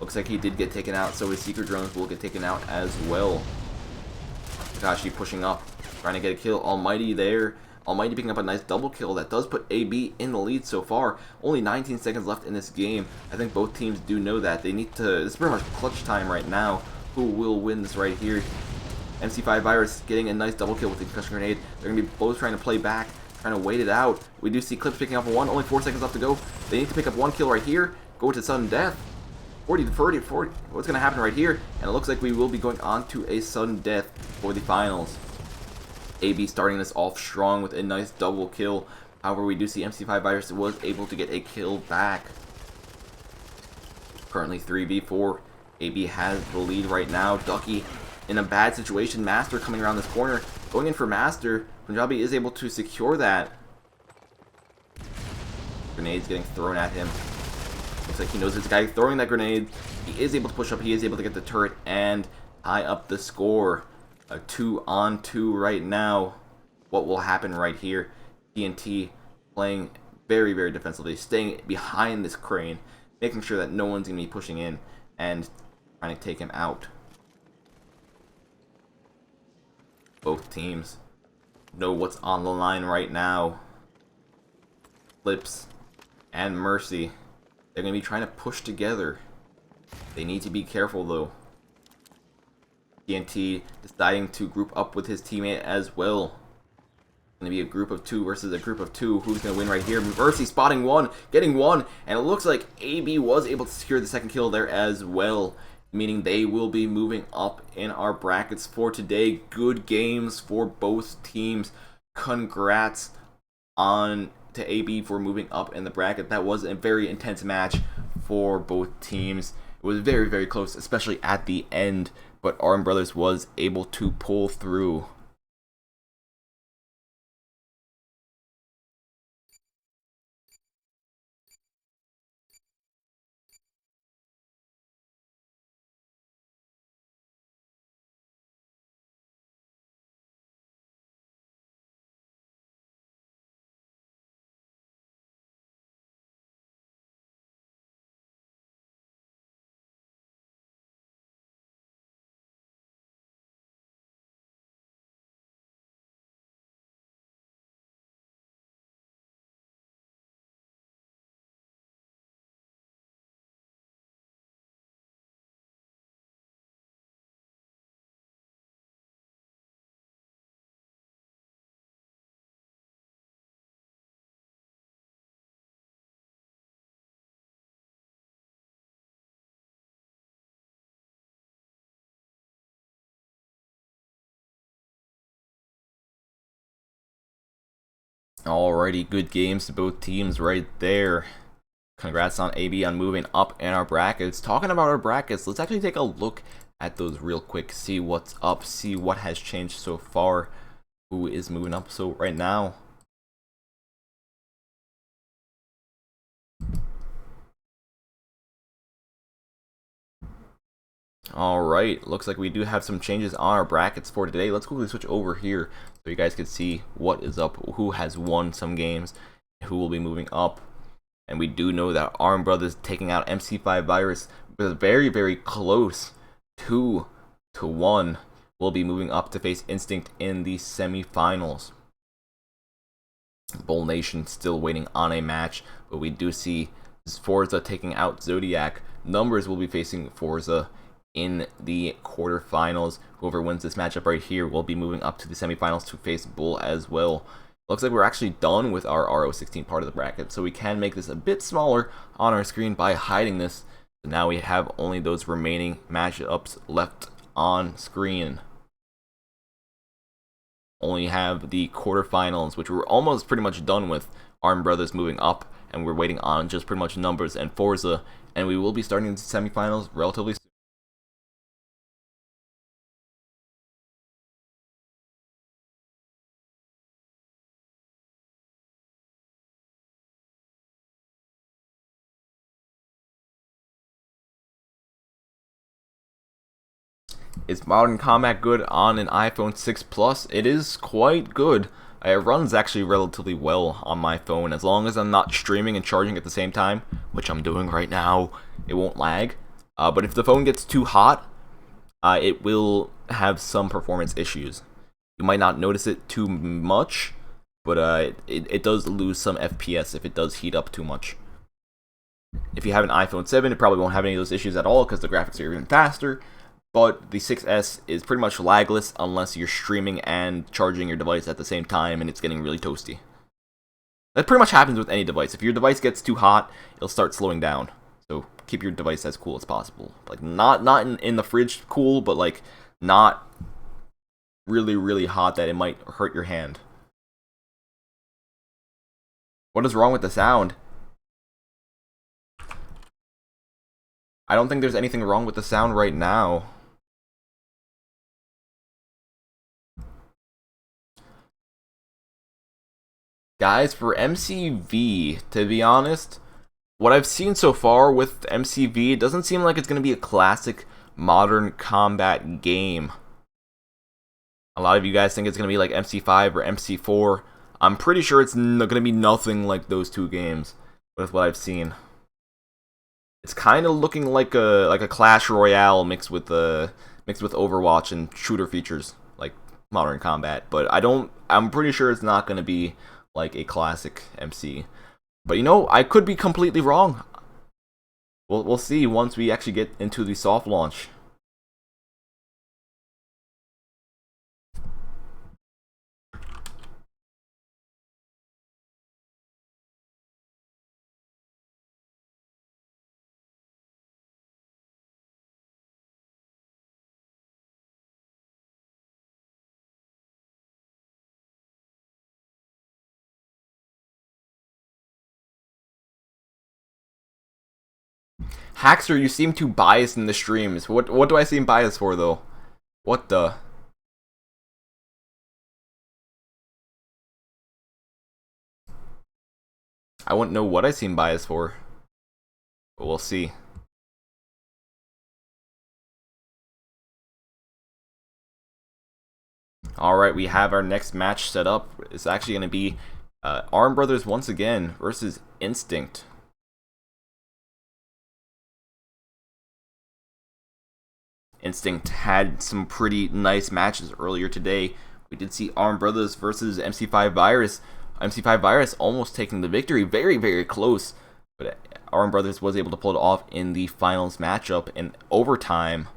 Looks like he did get taken out, so his seeker drones will get taken out as well. Kakashi pushing up, trying to get a kill. Almighty there. Almighty picking up a nice double kill that does put AB in the lead so far. Only 19 seconds left in this game. I think both teams do know that. They need to, this is pretty much clutch time right now. Who will win this right here? MC5 Virus getting a nice double kill with the concussion grenade. They're going to be both trying to play back, trying to wait it out. We do see Clips picking up one. Only 4 seconds left to go. They need to pick up 1 kill right here. Go to sudden death. 40 to 30, 40. What's going to happen right here? And it looks like we will be going on to a sudden death for the finals. AB starting this off strong with a nice double kill. However, we do see MC5 Virus was able to get a kill back. Currently 3v4. AB has the lead right now. Ducky in a bad situation. Master coming around this corner. Going in for Master. Punjabi is able to secure that. Grenades getting thrown at him. Looks like he knows this guy throwing that grenade. He is able to push up. He is able to get the turret and tie up the score. A 2-on-2 right now. What will happen right here? TNT playing very, very defensively. Staying behind this crane. Making sure that no one's going to be pushing in and trying to take him out. Both teams know what's on the line right now. Flips and Mercy. They're going to be trying to push together. They need to be careful though. TNT deciding to group up with his teammate as well. Going to be a group of 2 versus a group of 2. Who's going to win right here? Mercy spotting one, getting one, and it looks like AB was able to secure the second kill there as well, meaning they will be moving up in our brackets for today. Good games for both teams. Congrats on to AB for moving up in the bracket. That was a very intense match for both teams. It was very, very close, especially at the end, but Arm Brothers was able to pull through. Alrighty, good games to both teams right there. Congrats on AB on moving up in our brackets. Talking about our brackets, let's actually take a look at those real quick, see what's up, see what has changed so far, who is moving up. So right now, alright, looks like we do have some changes on our brackets for today. Let's quickly switch over here so you guys can see what is up, who has won some games, who will be moving up. And we do know that Arm Brothers taking out MC5 Virus was very, very close. 2-1 will be moving up to face Instinct in the semifinals. Bull Nation still waiting on a match, but we do see Forza taking out Zodiac. Numbers will be facing Forza in the quarterfinals. Whoever wins this matchup right here will be moving up to the semifinals to face Bull as well. Looks like we're actually done with our RO16 part of the bracket, so we can make this a bit smaller on our screen by hiding this. So now we have only those remaining matchups left on screen. Only have the quarterfinals, which we're almost pretty much done with. Arm Brothers moving up, and we're waiting on just pretty much Numbers and Forza, and we will be starting the semifinals relatively soon. Is Modern Combat good on an iPhone 6 Plus? It is quite good. It runs actually relatively well on my phone. As long as I'm not streaming and charging at the same time, which I'm doing right now, it won't lag. But if the phone gets too hot, it will have some performance issues. You might not notice it too much, but it does lose some FPS if it does heat up too much. If you have an iPhone 7, it probably won't have any of those issues at all because the graphics are even faster. But the 6S is pretty much lagless unless you're streaming and charging your device at the same time and it's getting really toasty. That pretty much happens with any device. If your device gets too hot, it'll start slowing down. So keep your device as cool as possible. Like not in the fridge cool, but like not really, really hot that it might hurt your hand. What is wrong with the sound? I don't think there's anything wrong with the sound right now. Guys, for MCV, to be honest, what I've seen so far with MCV, it doesn't seem like it's going to be a classic Modern Combat game. A lot of you guys think it's going to be like MC5 or MC4. I'm pretty sure it's going to be nothing like those two games, with what I've seen. It's kind of looking like a Clash Royale mixed with Overwatch and shooter features like Modern Combat, but I'm pretty sure it's not going to be like a classic MC. But you know, I could be completely wrong. We'll see once we actually get into the soft launch. Haxer, you seem too biased in the streams. What do I seem biased for, though? What the? I wouldn't know what I seem biased for. But we'll see. Alright, we have our next match set up. It's actually going to be Arm Brothers once again versus Instinct. Instinct had some pretty nice matches earlier today. We did see Arm Brothers versus MC5 Virus. MC5 Virus almost taking the victory, very, very close. But Arm Brothers was able to pull it off in the finals matchup in overtime.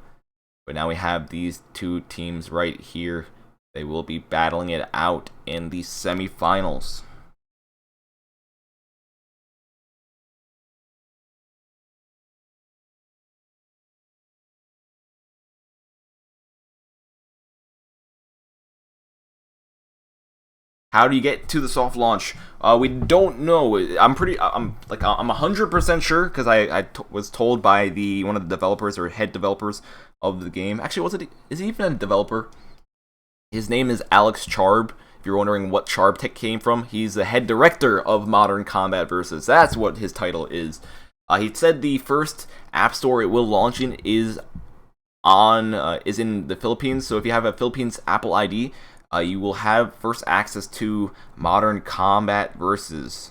But now we have these two teams right here. They will be battling it out in the semifinals. How do you get to the soft launch? We don't know. I'm 100% sure because I was told by one of the developers or head developers of the game. Actually, is he even a developer? His name is Alex Charb. If you're wondering what Charb Tech came from, he's the head director of Modern Combat Versus. That's what his title is. He said the first app store it will launch in is in the Philippines. So if you have a Philippines Apple ID, you will have first access to Modern Combat Versus.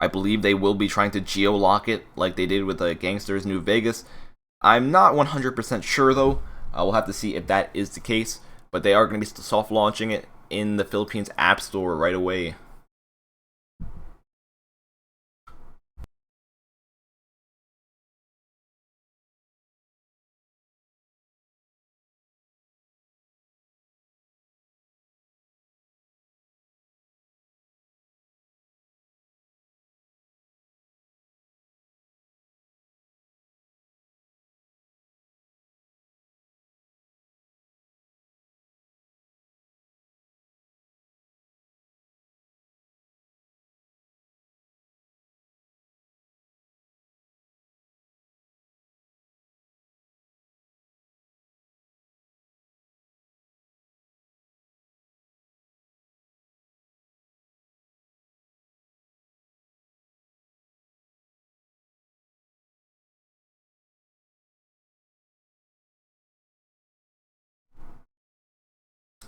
I believe they will be trying to geo-lock it like they did with Gangsters New Vegas. I'm not 100% sure though. We'll have to see if that is the case. But they are going to be soft launching it in the Philippines App Store right away.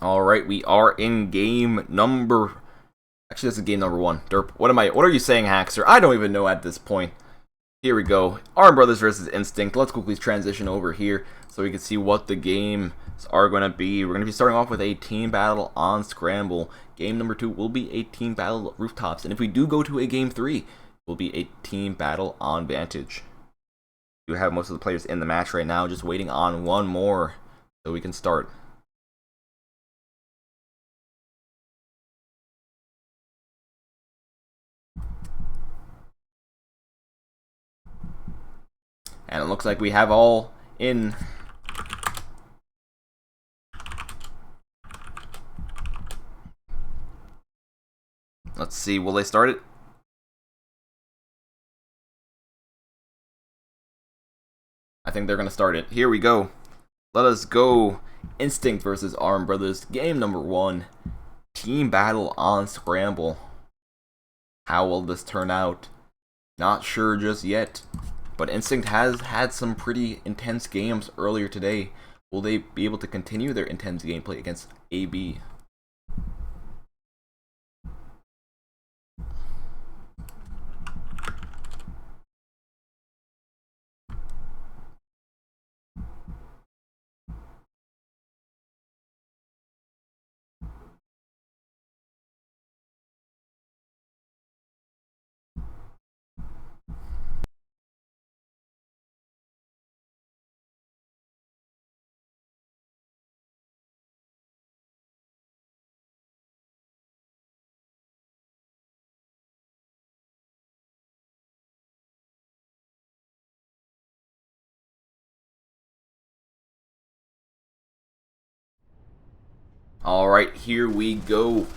Alright, we are in game number... Actually, this is game number 1. Derp, what are you saying, Haxer? I don't even know at this point. Here we go. Arm Brothers versus Instinct. Let's quickly transition over here so we can see what the games are going to be. We're going to be starting off with a team battle on Scramble. Game number 2 will be a team battle Rooftops. And if we do go to a game 3, it will be a team battle on Vantage. We have most of the players in the match right now, just waiting on one more so we can start. And it looks like we have all in. Let's see, will they start it? I think they're going to start it. Here we go. Let us go. Instinct versus Arm Brothers. Game number 1. Team battle on Scramble. How will this turn out? Not sure just yet. But Instinct has had some pretty intense games earlier today. Will they be able to continue their intense gameplay against AB? Alright, here we go.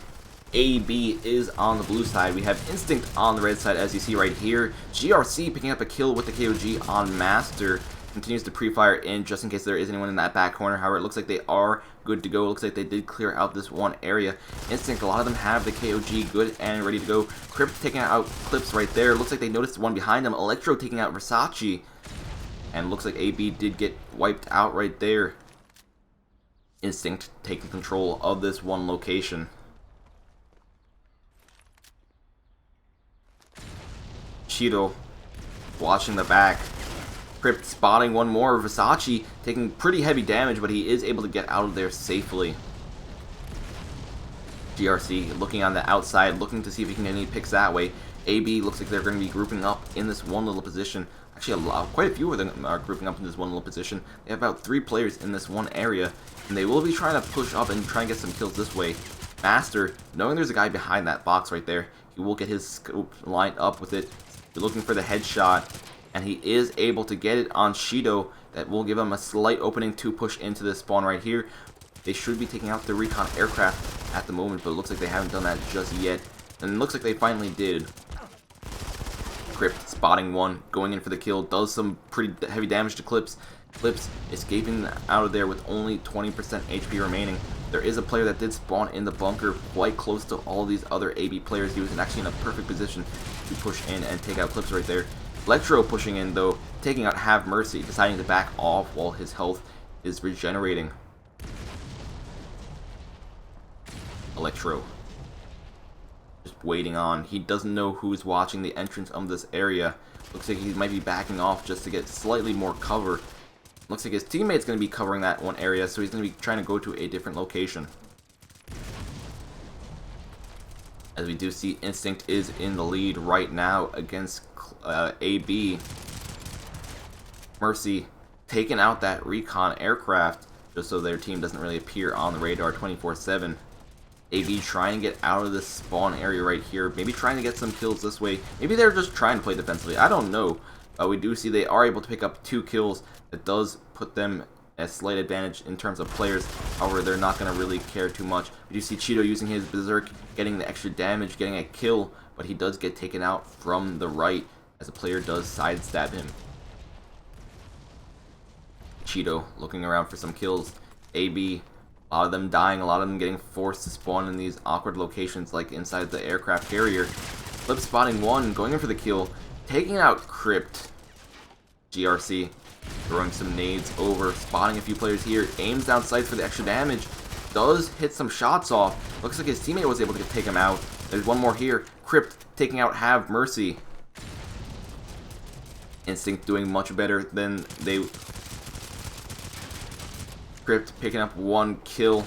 AB is on the blue side. We have Instinct on the red side, as you see right here. GRC picking up a kill with the KOG on Master. Continues to pre-fire in just in case there is anyone in that back corner. However, it looks like they are good to go. It looks like they did clear out this one area. Instinct, a lot of them have the KOG good and ready to go. Crypt taking out Clips right there. Looks like they noticed the one behind them. Electro taking out Versace. And looks like AB did get wiped out right there. Instinct taking control of this one location. Cheeto watching the back. Crypt spotting one more. Versace taking pretty heavy damage, but he is able to get out of there safely. GRC looking on the outside, looking to see if he can get any picks that way. AB looks like they're going to be grouping up in this one little position. Actually, quite a few of them are grouping up in this one little position. They have about 3 players in this one area, and they will be trying to push up and try and get some kills this way. Master, knowing there's a guy behind that box right there, he will get his scope lined up with it. You're looking for the headshot, and he is able to get it on Shido. That will give him a slight opening to push into this spawn right here. They should be taking out the recon aircraft at the moment, but it looks like they haven't done that just yet. And it looks like they finally did. Crypt spotting one, going in for the kill, does some pretty heavy damage to Clips. Clips escaping out of there with only 20% HP remaining. There is a player that did spawn in the bunker quite close to all these other AB players. He was actually in a perfect position to push in and take out Clips right there. Electro pushing in though, taking out Have Mercy, deciding to back off while his health is regenerating. Electro just waiting on. He doesn't know who's watching the entrance of this area. Looks like he might be backing off just to get slightly more cover. Looks like his teammate's going to be covering that one area, so he's going to be trying to go to a different location. As we do see, Instinct is in the lead right now against AB. Mercy taking out that recon aircraft just so their team doesn't really appear on the radar 24/7. AB trying to get out of this spawn area right here. Maybe trying to get some kills this way. Maybe they're just trying to play defensively. I don't know. We do see they are able to pick up 2 kills. That does put them at a slight advantage in terms of players. However, they're not going to really care too much. We do see Cheeto using his Berserk, getting the extra damage, getting a kill. But he does get taken out from the right as a player does sidestab him. Cheeto looking around for some kills. AB, a lot of them dying, a lot of them getting forced to spawn in these awkward locations like inside the aircraft carrier. Flip spotting one, going in for the kill, taking out Crypt. GRC throwing some nades over, spotting a few players here, aims down sights for the extra damage, does hit some shots off. Looks like his teammate was able to take him out. There's one more here. Crypt taking out Have Mercy. Instinct doing much better than they... Crypt picking up 1 kill.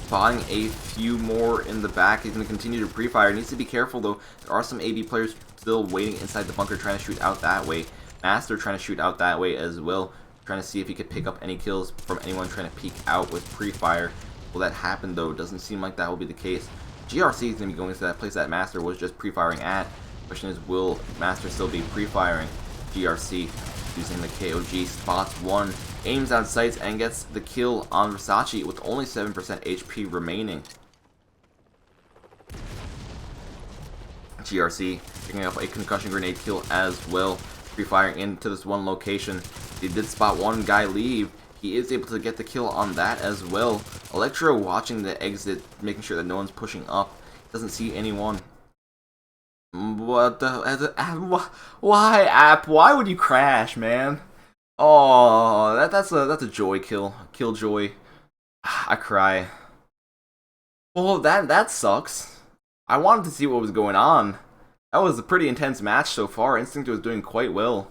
Spotting a few more in the back. He's going to continue to pre-fire. Needs to be careful though. There are some AB players still waiting inside the bunker trying to shoot out that way. Master trying to shoot out that way as well. Trying to see if he could pick up any kills from anyone trying to peek out with pre-fire. Will that happen though? Doesn't seem like that will be the case. GRC is going to be going to that place that Master was just pre-firing at. Question is, will Master still be pre-firing? GRC using the KOG, spots one, aims on sights, and gets the kill on Versace with only 7% HP remaining. GRC picking up a concussion grenade kill as well, pre-firing into this one location. He did spot one guy leave. He is able to get the kill on that as well. Electro watching the exit, making sure that no one's pushing up. Doesn't see anyone. What the? Why, app? Why would you crash, man? Oh, that's a joy kill. Killjoy. I cry. Well, that sucks. I wanted to see what was going on. That was a pretty intense match so far. Instinct was doing quite well.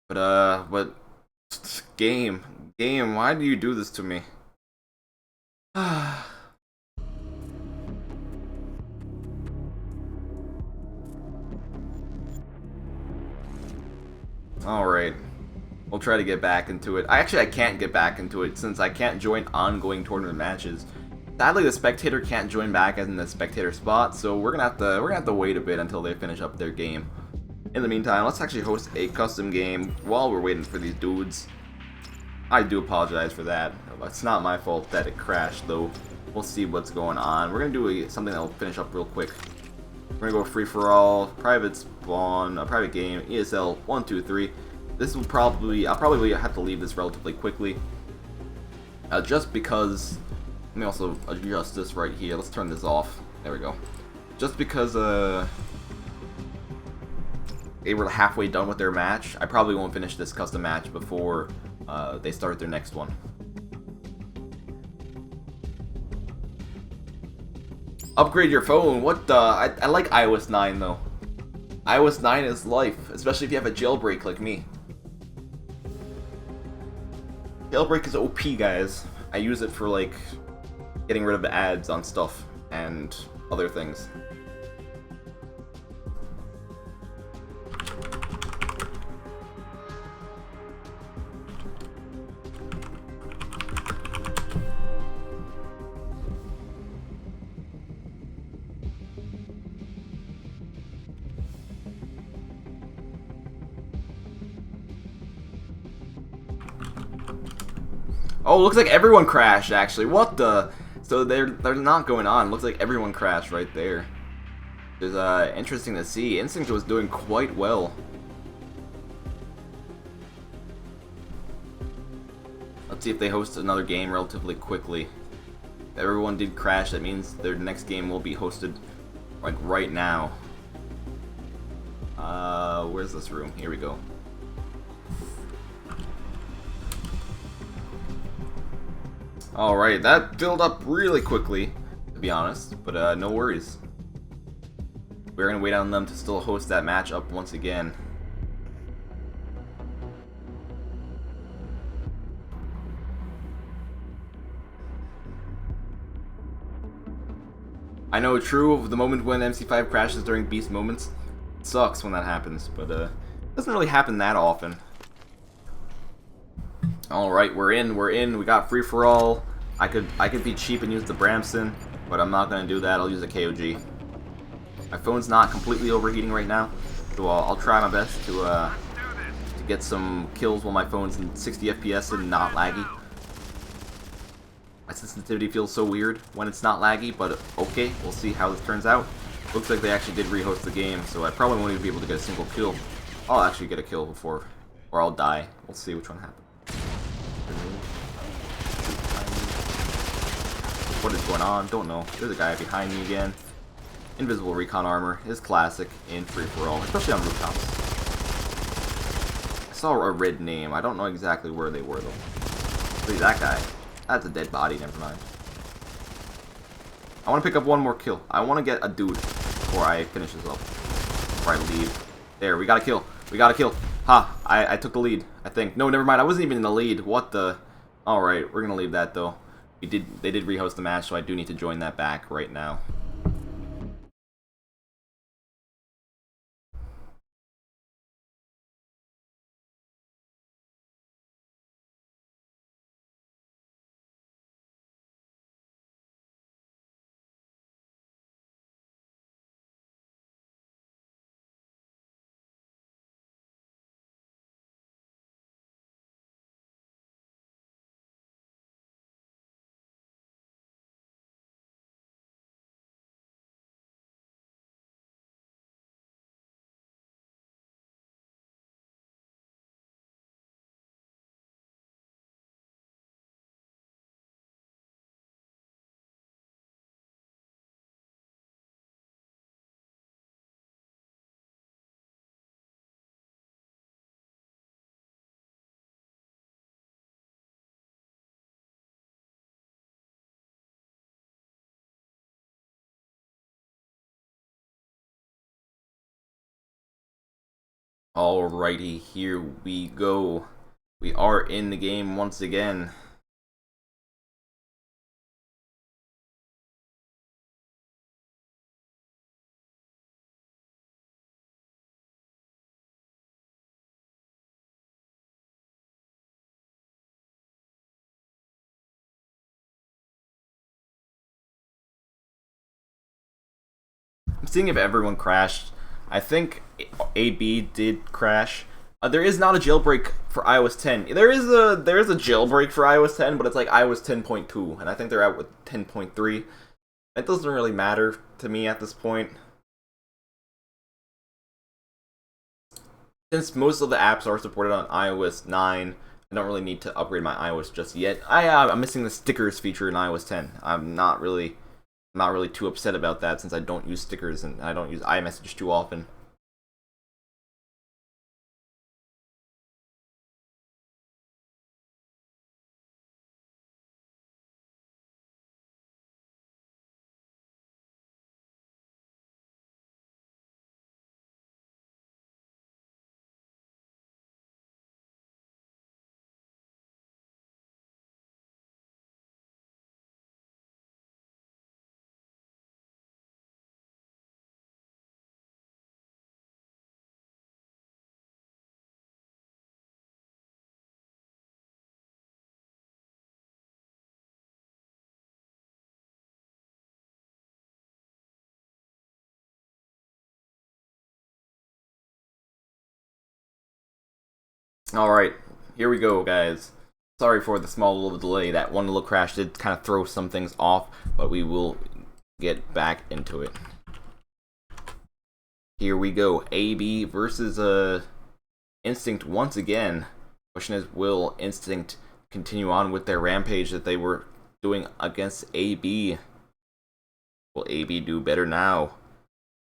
But game, why do you do this to me? Alright, we'll try to get back into it. I can't get back into it since I can't join ongoing tournament matches. Sadly, the spectator can't join back in the spectator spot, so we're gonna have to wait a bit until they finish up their game. In the meantime, let's actually host a custom game while we're waiting for these dudes. I do apologize for that. It's not my fault that it crashed, though. We'll see what's going on. We're gonna do something that will finish up real quick. We're gonna go free for all, private spawn, a private game, ESL 1, 2, 3. This will I'll probably have to leave this relatively quickly. Just because, let me also adjust this right here. Let's turn this off. There we go. Just because they were halfway done with their match, I probably won't finish this custom match before they start their next one. Upgrade your phone? What the? I like iOS 9 though. iOS 9 is life, especially if you have a jailbreak like me. Jailbreak is OP, guys. I use it for like getting rid of the ads on stuff and other things. Oh, looks like everyone crashed, actually. What the? So they're not going on. Looks like everyone crashed right there. It's interesting to see. Instinct was doing quite well. Let's see if they host another game relatively quickly. If everyone did crash, that means their next game will be hosted like right now. Where's this room? Here we go. Alright, that filled up really quickly, to be honest, but no worries. We're gonna wait on them to still host that matchup once again. I know, true, of the moment when MC5 crashes during beast moments, it sucks when that happens, but it doesn't really happen that often. Alright, we're in, we got free for all. I could be cheap and use the Bramson, but I'm not gonna do that. I'll use a KOG. My phone's not completely overheating right now, so I'll try my best to get some kills while my phone's in 60 FPS and not laggy. My sensitivity feels so weird when it's not laggy, but okay, we'll see how this turns out. Looks like they actually did rehost the game, so I probably won't even be able to get a single kill. I'll actually get a kill before, or I'll die. We'll see which one happens. What is going on? Don't know. There's a guy behind me again. Invisible recon armor is classic in free-for-all, especially on rooftops. I saw a red name. I don't know exactly where they were, though. See, that guy. That's a dead body. Never mind. I want to pick up one more kill. I want to get a dude before I finish this up. Before I leave. There, we got a kill. We got a kill. Ha! I took the lead, I think. No, never mind. I wasn't even in the lead. What the? Alright, we're going to leave that, though. They did rehost the match, so I do need to join that back right now. Alrighty, here we go. We are in the game once again. I'm seeing if everyone crashed. I think AB did crash. There is not a jailbreak for iOS 10. There is a jailbreak for iOS 10, but it's like iOS 10.2, and I think they're out with 10.3. It doesn't really matter to me at this point, since most of the apps are supported on iOS 9. I don't really need to upgrade my iOS just yet. I'm missing the stickers feature in iOS 10. I'm not really too upset about that, since I don't use stickers and I don't use iMessage too often. Alright, here we go, guys. Sorry for the small little delay. That one little crash did kind of throw some things off, but we will get back into it. Here we go. AB versus Instinct once again. Question is, will Instinct continue on with their rampage that they were doing against AB? Will AB do better now?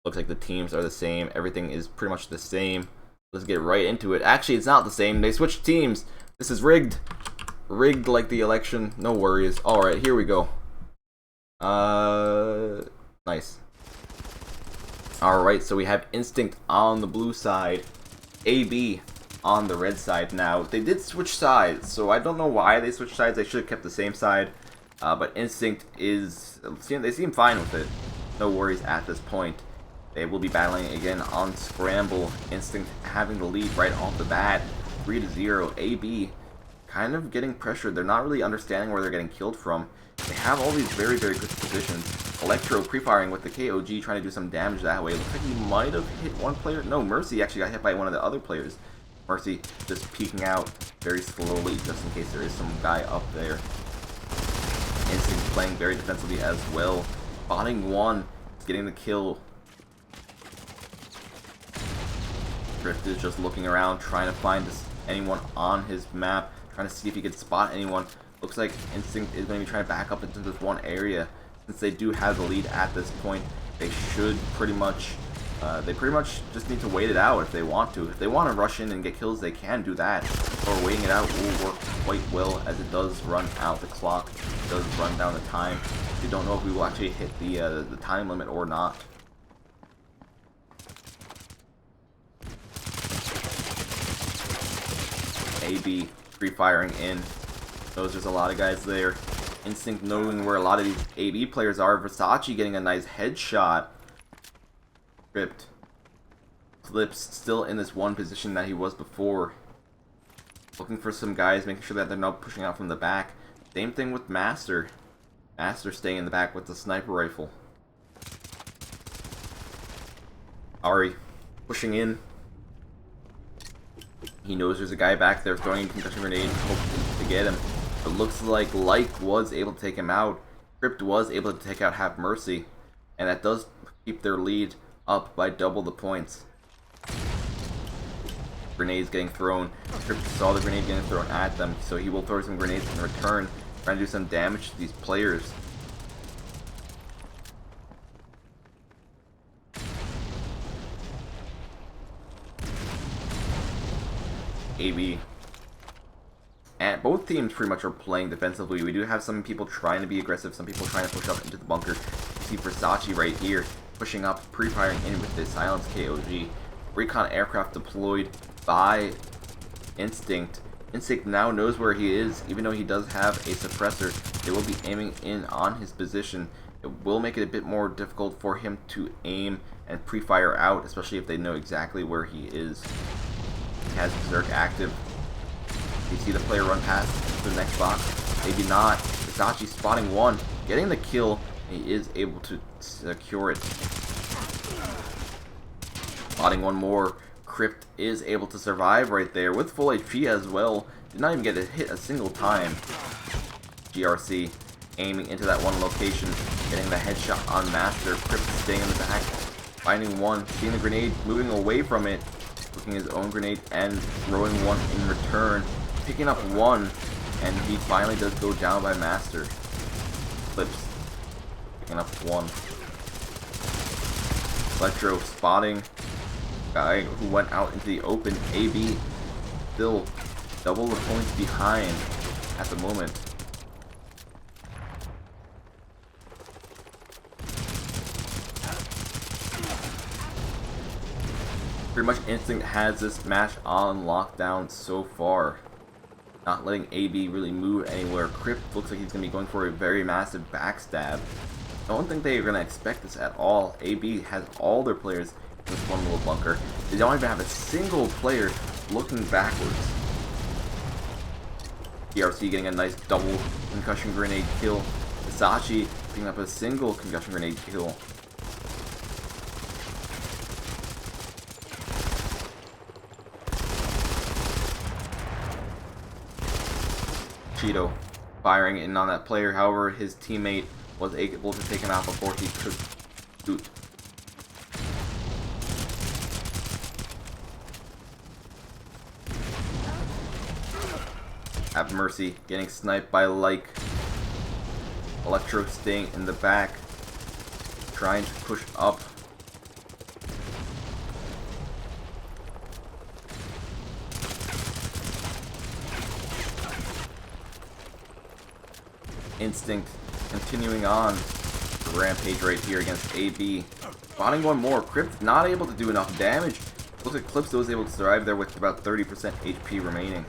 Looks like the teams are the same. Everything is pretty much the same. Let's get right into it. Actually, it's not the same. They switched teams. This is rigged. Rigged like the election. No worries. Alright, here we go. Nice. Alright, so we have Instinct on the blue side. AB on the red side now. They did switch sides, so I don't know why they switched sides. They should have kept the same side. But Instinct is... They seem fine with it. No worries at this point. They will be battling again on Scramble. Instinct having the lead right off the bat. 3-0. AB kind of getting pressured. They're not really understanding where they're getting killed from. They have all these very, very good positions. Electro pre-firing with the KOG, trying to do some damage that way. Looks like he might have hit one player. No, Mercy actually got hit by one of the other players. Mercy just peeking out very slowly, just in case there is some guy up there. Instinct playing very defensively as well. Spotting one, getting the kill. Drift is just looking around, trying to find anyone on his map, trying to see if he can spot anyone. Looks like Instinct is going to be trying to back up into this one area. Since they do have the lead at this point, they should pretty much just need to wait it out if they want to. If they want to rush in and get kills, they can do that. Or waiting it out will work quite well, as it does run out the clock. It does run down the time. We don't know if we will actually hit the time limit or not. AB free-firing in. Knows there's a lot of guys there. Instinct knowing where a lot of these AB players are. Versace getting a nice headshot. Ripped. Flips still in this one position that he was before. Looking for some guys, making sure that they're not pushing out from the back. Same thing with Master. Master staying in the back with the sniper rifle. Ari pushing in. He knows there's a guy back there throwing a concussion grenade, hoping to get him. It looks like was able to take him out. Crypt was able to take out Have Mercy, and that does keep their lead up by double the points. Grenades getting thrown. Crypt saw the grenade getting thrown at them, so he will throw some grenades in return, trying to do some damage to these players. AB. And both teams pretty much are playing defensively. We do have some people trying to be aggressive, some people trying to push up into the bunker. You see Versace right here, pushing up, pre-firing in with the Silence KOG. Recon aircraft deployed by Instinct. Instinct now knows where he is, even though he does have a suppressor. They will be aiming in on his position. It will make it a bit more difficult for him to aim and pre-fire out, especially if they know exactly where he is. He has Berserk active. You see the player run past to the next box. Maybe not. Versace spotting one, getting the kill. He is able to secure it. Spotting one more. Crypt is able to survive right there with full HP as well. Did not even get to hit a single time. GRC aiming into that one location, getting the headshot on Master. Crypt staying in the back, finding one, seeing the grenade, moving away from it, looking his own grenade and throwing one in return, picking up one, and he finally does go down by Master. Flips, picking up one. Electro spotting guy who went out into the open. AB still double the points behind at the moment. Pretty much Instinct has this match on lockdown so far. Not letting AB really move anywhere. Crypt looks like he's going to be going for a very massive backstab. I don't think they're going to expect this at all. AB has all their players in this one little bunker. They don't even have a single player looking backwards. DRC getting a nice double concussion grenade kill. Hisashi picking up a single concussion grenade kill. Cheeto firing in on that player, however his teammate was able to take him out before he could shoot. Have Mercy getting sniped by Like. Electro staying in the back, trying to push up. Instinct continuing on the rampage right here against AB. Spotting one more. Crypt not able to do enough damage. Looks like Clips was able to survive there with about 30% HP remaining.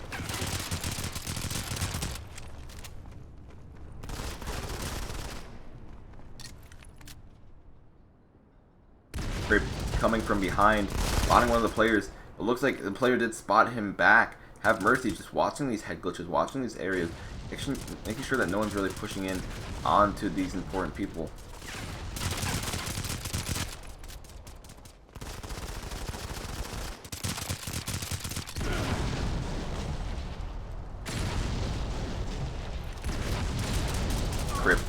Crypt coming from behind, spotting one of the players. It looks like the player did spot him back. Have Mercy just watching these head glitches, watching these areas, making sure that no one's really pushing in onto these important people. Crypt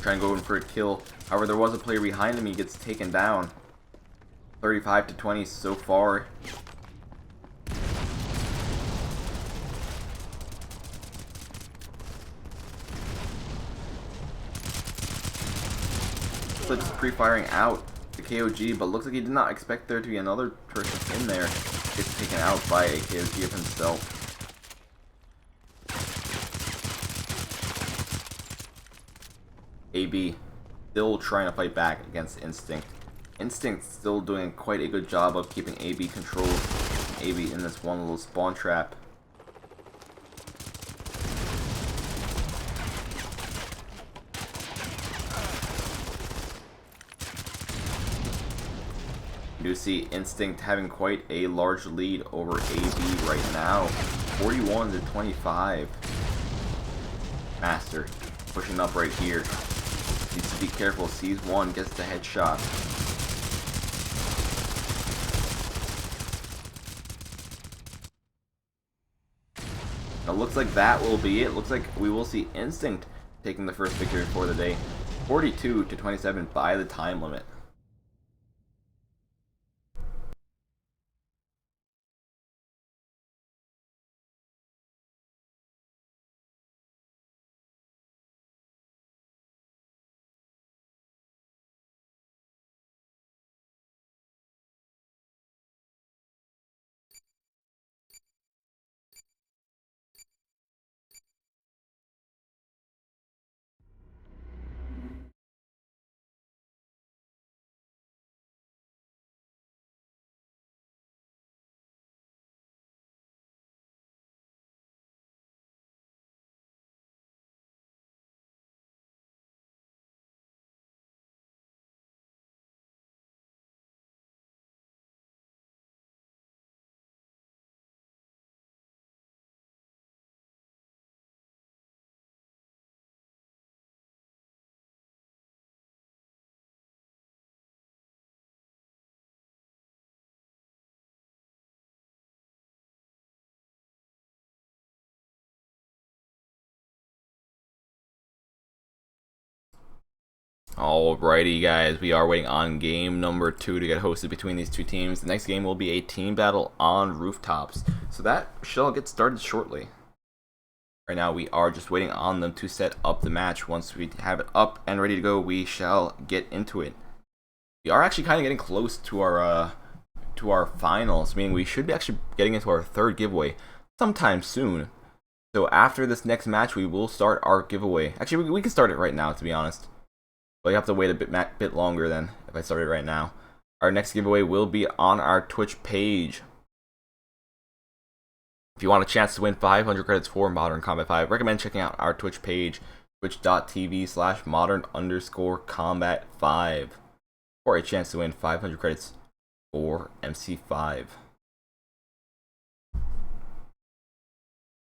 trying to go in for a kill. However, there was a player behind him. He gets taken down. 35 to 20 so far. Clips pre-firing out the KOG, but looks like he did not expect there to be another person in there. Gets taken out by a KOG of himself. AB still trying to fight back against Instinct. Instinct still doing quite a good job of keeping AB controlled. AB in this one little spawn trap. You do see Instinct having quite a large lead over AB right now. 41 to 25. Master pushing up right here. Needs to be careful. Sees one, gets the headshot. It looks like that will be it. Looks like we will see Instinct taking the first victory for the day. 42 to 27 by the time limit. Alrighty, guys, we are waiting on game number 2 to get hosted between these two teams. The next game will be a team battle on rooftops, so that shall get started shortly. Right now, we are just waiting on them to set up the match. Once we have it up and ready to go, we shall get into it. We are actually kind of getting close to our finals, meaning we should be actually getting into our third giveaway sometime soon. So after this next match, we will start our giveaway. Actually, we can start it right now, to be honest. But you have to wait a bit longer than if I started right now. Our next giveaway will be on our Twitch page. If you want a chance to win 500 credits for Modern Combat 5, recommend checking out our Twitch page, twitch.tv/modern_combat5, for a chance to win 500 credits for MC5.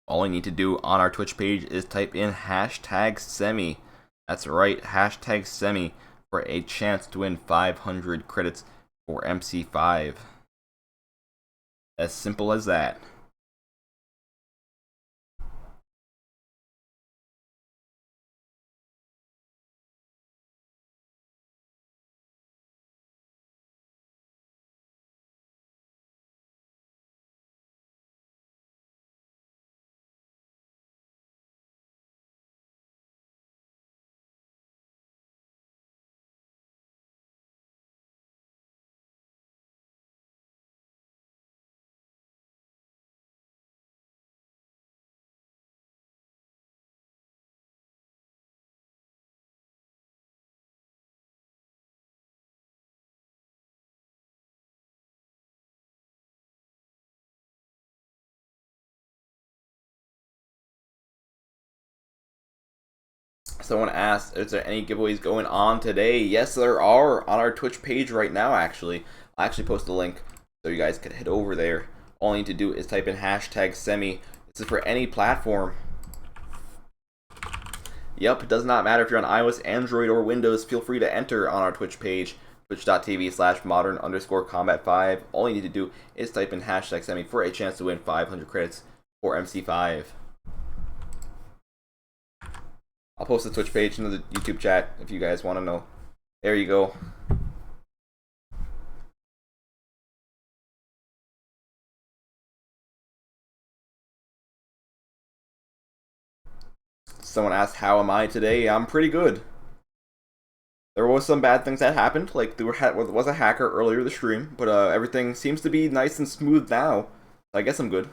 All you need to do on our Twitch page is type in #semi. That's right, #semi for a chance to win 500 credits for MC5. As simple as that. Someone asked, is there any giveaways going on today? Yes, there are on our Twitch page right now, actually. I'll actually post a link so you guys can head over there. All you need to do is type in #semi. This is for any platform. Yep, it does not matter if you're on iOS, Android, or Windows. Feel free to enter on our Twitch page, twitch.tv/modern_combat5. All you need to do is type in #semi for a chance to win 500 credits for MC5. I'll post the Twitch page in the YouTube chat if you guys want to know. There you go. Someone asked, how am I today? I'm pretty good. There was some bad things that happened, like there was a hacker earlier this stream, but everything seems to be nice and smooth now. I guess I'm good.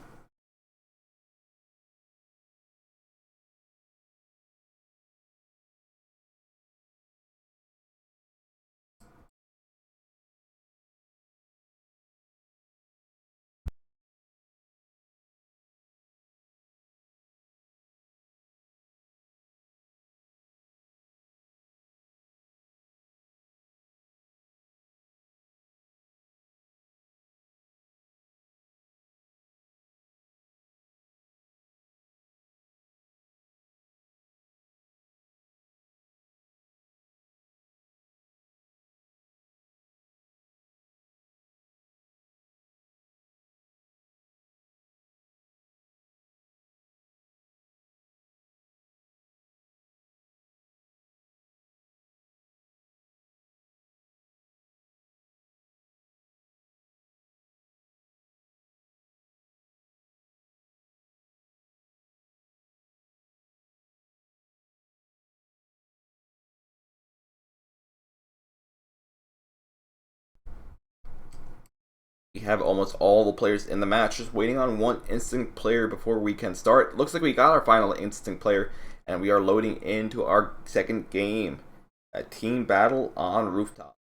We have almost all the players in the match, just waiting on one instinct player before we can start. Looks like we got our final instinct player, and we are loading into our second game, a team battle on rooftop.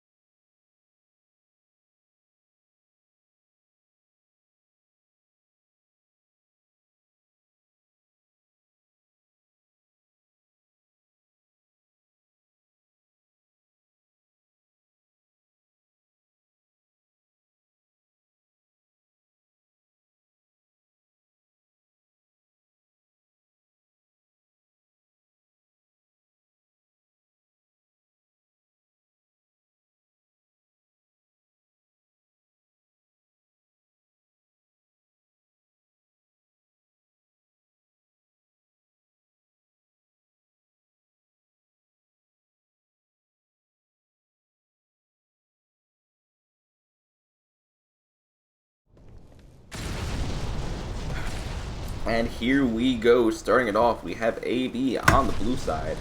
And here we go, starting it off, we have AB on the blue side.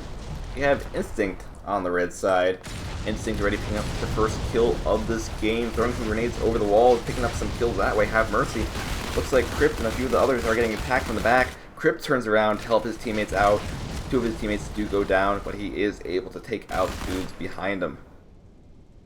We have Instinct on the red side. Instinct already picking up the first kill of this game, throwing some grenades over the wall, picking up some kills that way. Have Mercy. Looks like Crypt and a few of the others are getting attacked from the back. Crypt turns around to help his teammates out. Two of his teammates do go down, but he is able to take out dudes behind him.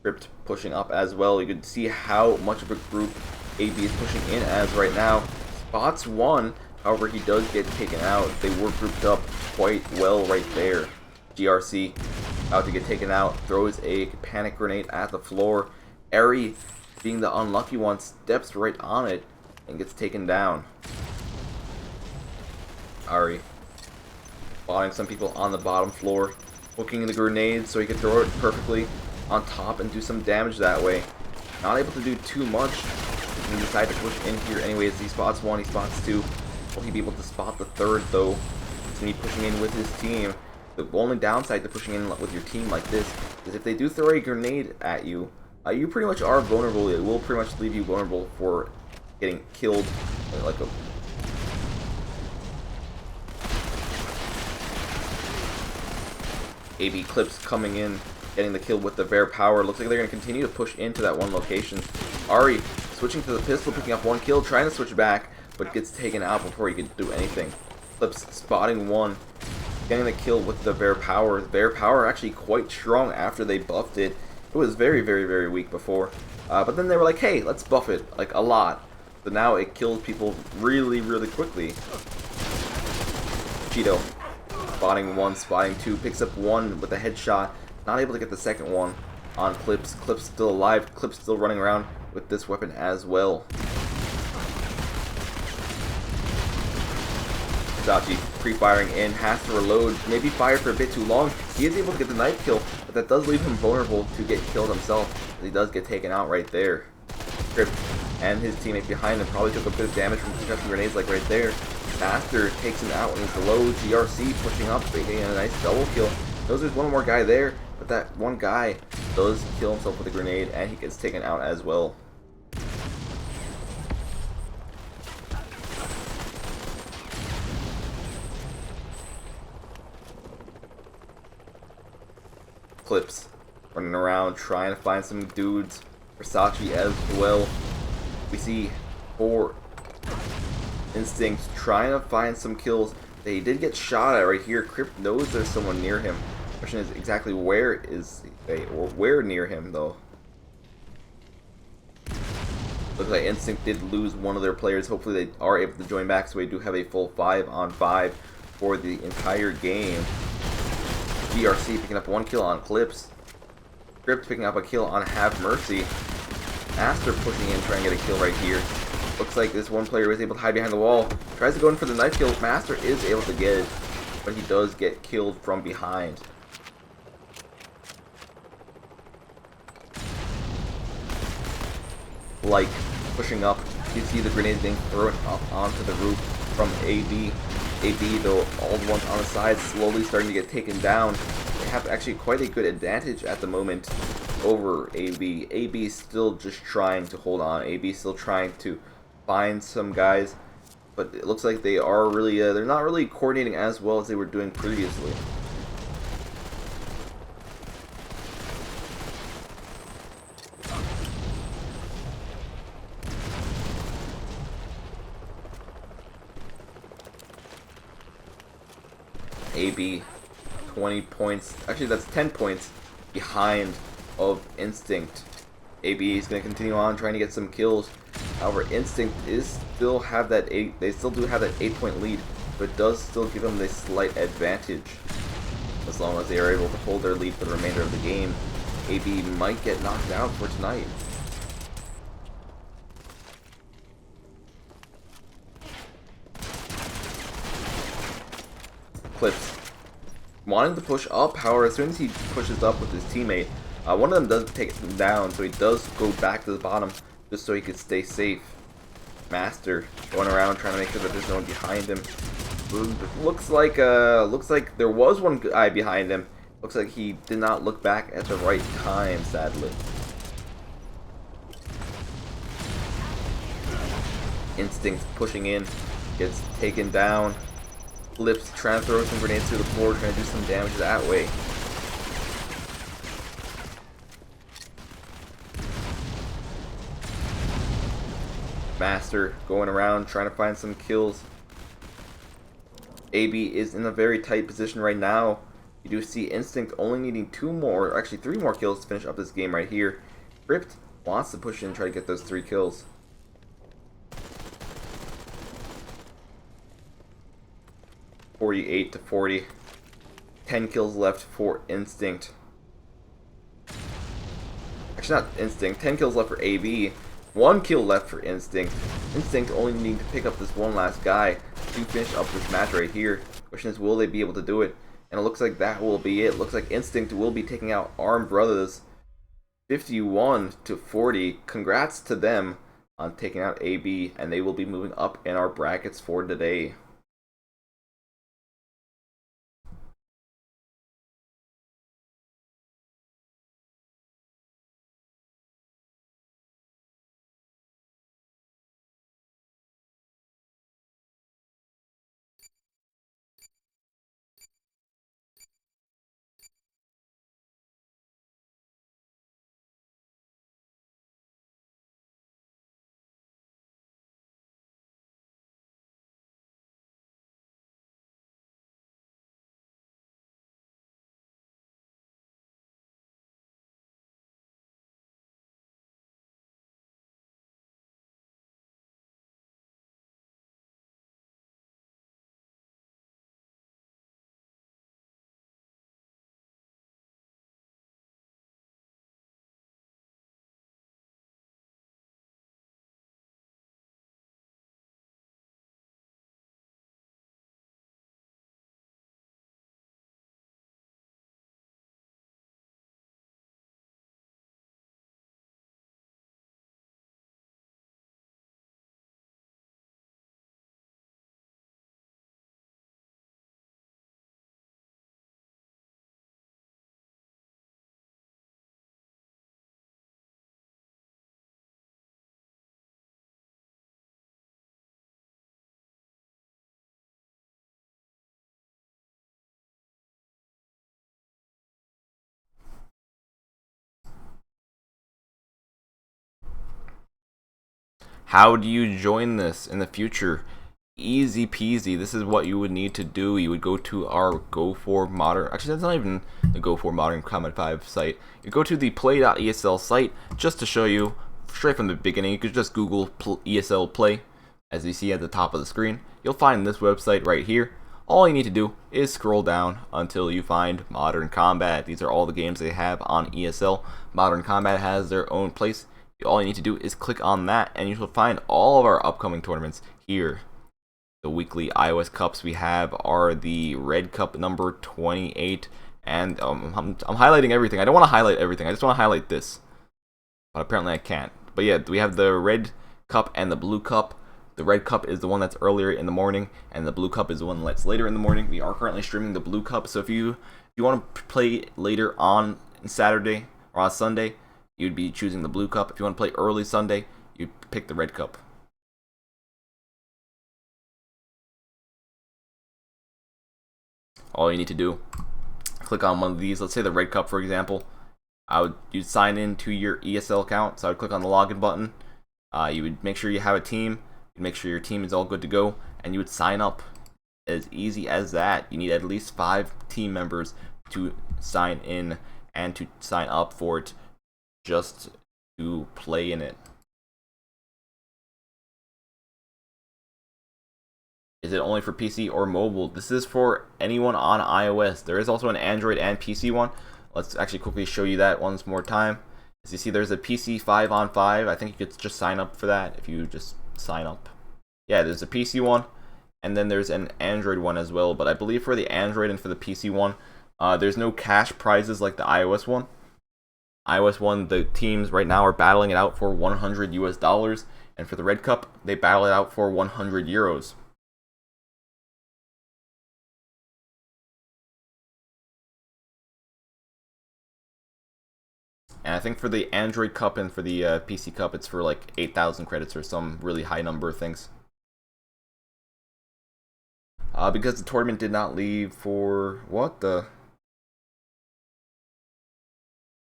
Crypt pushing up as well. You can see how much of a group AB is pushing in as right now. Spots one, however he does get taken out. They were grouped up quite well right there. GRC about to get taken out, throws a panic grenade at the floor. Eri, being the unlucky one, steps right on it and gets taken down. Ari spotting some people on the bottom floor, hooking the grenade so he can throw it perfectly on top and do some damage that way. Not able to do too much. He can decide to push in here anyways. He spots one, he spots two. Will he be able to spot the third though? He's going to be pushing in with his team. The only downside to pushing in with your team like this is if they do throw a grenade at you, you pretty much are vulnerable. It will pretty much leave you vulnerable for getting killed like a AB Clips coming in, getting the kill with the Bear Power. Looks like they're going to continue to push into that one location. Ari switching to the pistol, picking up one kill, trying to switch back, but gets taken out before he can do anything. Clips spotting one, getting the kill with the Bear Power. The Bear Power actually quite strong after they buffed it. It was very, very, very weak before. But then they were like, hey, let's buff it, like, a lot. So now it kills people really, really quickly. Cheeto spotting one, spotting two, picks up one with a headshot. Not able to get the second one on Clips. Clips still alive. Clips still running around with this weapon as well. Sachi pre-firing in, has to reload, maybe fire for a bit too long. He is able to get the knife kill, but that does leave him vulnerable to get killed himself. He does get taken out right there. Crypt and his teammate behind him probably took a bit of damage from construction grenades like right there. Master takes him out when he's low. GRC pushing up, getting a nice double kill. Knows there's one more guy there, but that one guy does kill himself with a grenade and he gets taken out as well. Clips running around trying to find some dudes. Versace as well. We see 4 Instinct trying to find some kills. They did get shot at right here. Crypt knows there's someone near him. The question is exactly where is they, or where near him though. Looks like Instinct did lose one of their players. Hopefully they are able to join back so we do have a full 5-on-5 for the entire game. GRC picking up one kill on Clips. Crypt picking up a kill on Have Mercy. Master pushing in, trying to get a kill right here. Looks like this one player is able to hide behind the wall. Tries to go in for the knife kill. Master is able to get it, but he does get killed from behind. Like, pushing up. You see the grenades being thrown up onto the roof from AB. AB, though, all the ones on the side slowly starting to get taken down. They have actually quite a good advantage at the moment over AB. AB is still just trying to hold on. AB is still trying to find some guys, but it looks like they are really, they're not really coordinating as well as they were doing previously. AB 20 points, actually that's 10 points behind of Instinct. AB is going to continue on trying to get some kills. However, Instinct is still have that they still do have that 8-point lead, but it does still give them this slight advantage. As long as they are able to hold their lead for the remainder of the game, AB might get knocked out for tonight. Clips wanting to push up, however, as soon as he pushes up with his teammate, one of them does take him down, so he does go back to the bottom just so he could stay safe. Master going around trying to make sure that there's no one behind him. Looks like there was one guy behind him. Looks like he did not look back at the right time, sadly. Instinct pushing in, Gets taken down. Flips, trying to throw some grenades to the floor, trying to do some damage that way. Master going around trying to find some kills. AB is in a very tight position right now. You do see Instinct only needing 2 more, or actually 3 more kills to finish up this game right here. Crypt wants to push in and try to get those 3 kills. (48 to 40). 10 kills left for Instinct. Actually, not Instinct. 10 kills left for AB. 1 kill left for Instinct. Instinct only needing to pick up this one last guy to finish up this match right here. Question is, will they be able to do it? And it looks like that will be it. Looks like Instinct will be taking out Armed Brothers 51 to 40. Congrats to them on taking out AB, and they will be moving up in our brackets for today. How do you join this in the future? Easy peasy. This is what you would need to do. You would go to our GO4 Modern. Actually, that's not even the GO4 Modern Combat 5 site. You go to the play.esl site just to show you straight from the beginning. You could just Google ESL Play, as you see at the top of the screen. You'll find this website right here. All you need to do is scroll down until you find Modern Combat. These are all the games they have on ESL. Modern Combat has their own place. All you need to do is click on that, and you will find all of our upcoming tournaments here. The weekly iOS Cups we have are the Red Cup number 28, and I'm highlighting everything. I don't want to highlight everything. I just want to highlight this, but apparently I can't. But yeah, we have the Red Cup and the Blue Cup. The Red Cup is the one that's earlier in the morning, and the Blue Cup is the one that's later in the morning. We are currently streaming the Blue Cup, so if you want to play later on Saturday or on Sunday, you'd be choosing the Blue Cup. If you want to play early Sunday, you'd pick the Red Cup. All you need to do, click on one of these. Let's say the Red Cup, for example. You'd sign in to your ESL account. So I would click on the login button. You would make sure you have a team. You'd make sure your team is all good to go, and you would sign up. As easy as that. You need at least 5 team members to sign in and to sign up for it, just to play in it. Is it only for PC or mobile? This is for anyone on iOS. There is also an Android and PC one. Let's actually quickly show you that once more time. As you see, there's a PC 5-on-5. I think you could just sign up for that if you just sign up. Yeah, there's a PC one, and then there's an Android one as well. But I believe for the Android and for the PC one, there's no cash prizes like the iOS one. iOS one, the teams right now are battling it out for $100 US, and for the Red Cup, they battle it out for 100 euros. And I think for the Android Cup and for the PC Cup, it's for like 8,000 credits or some really high number of things. Because the tournament did not leave for what the.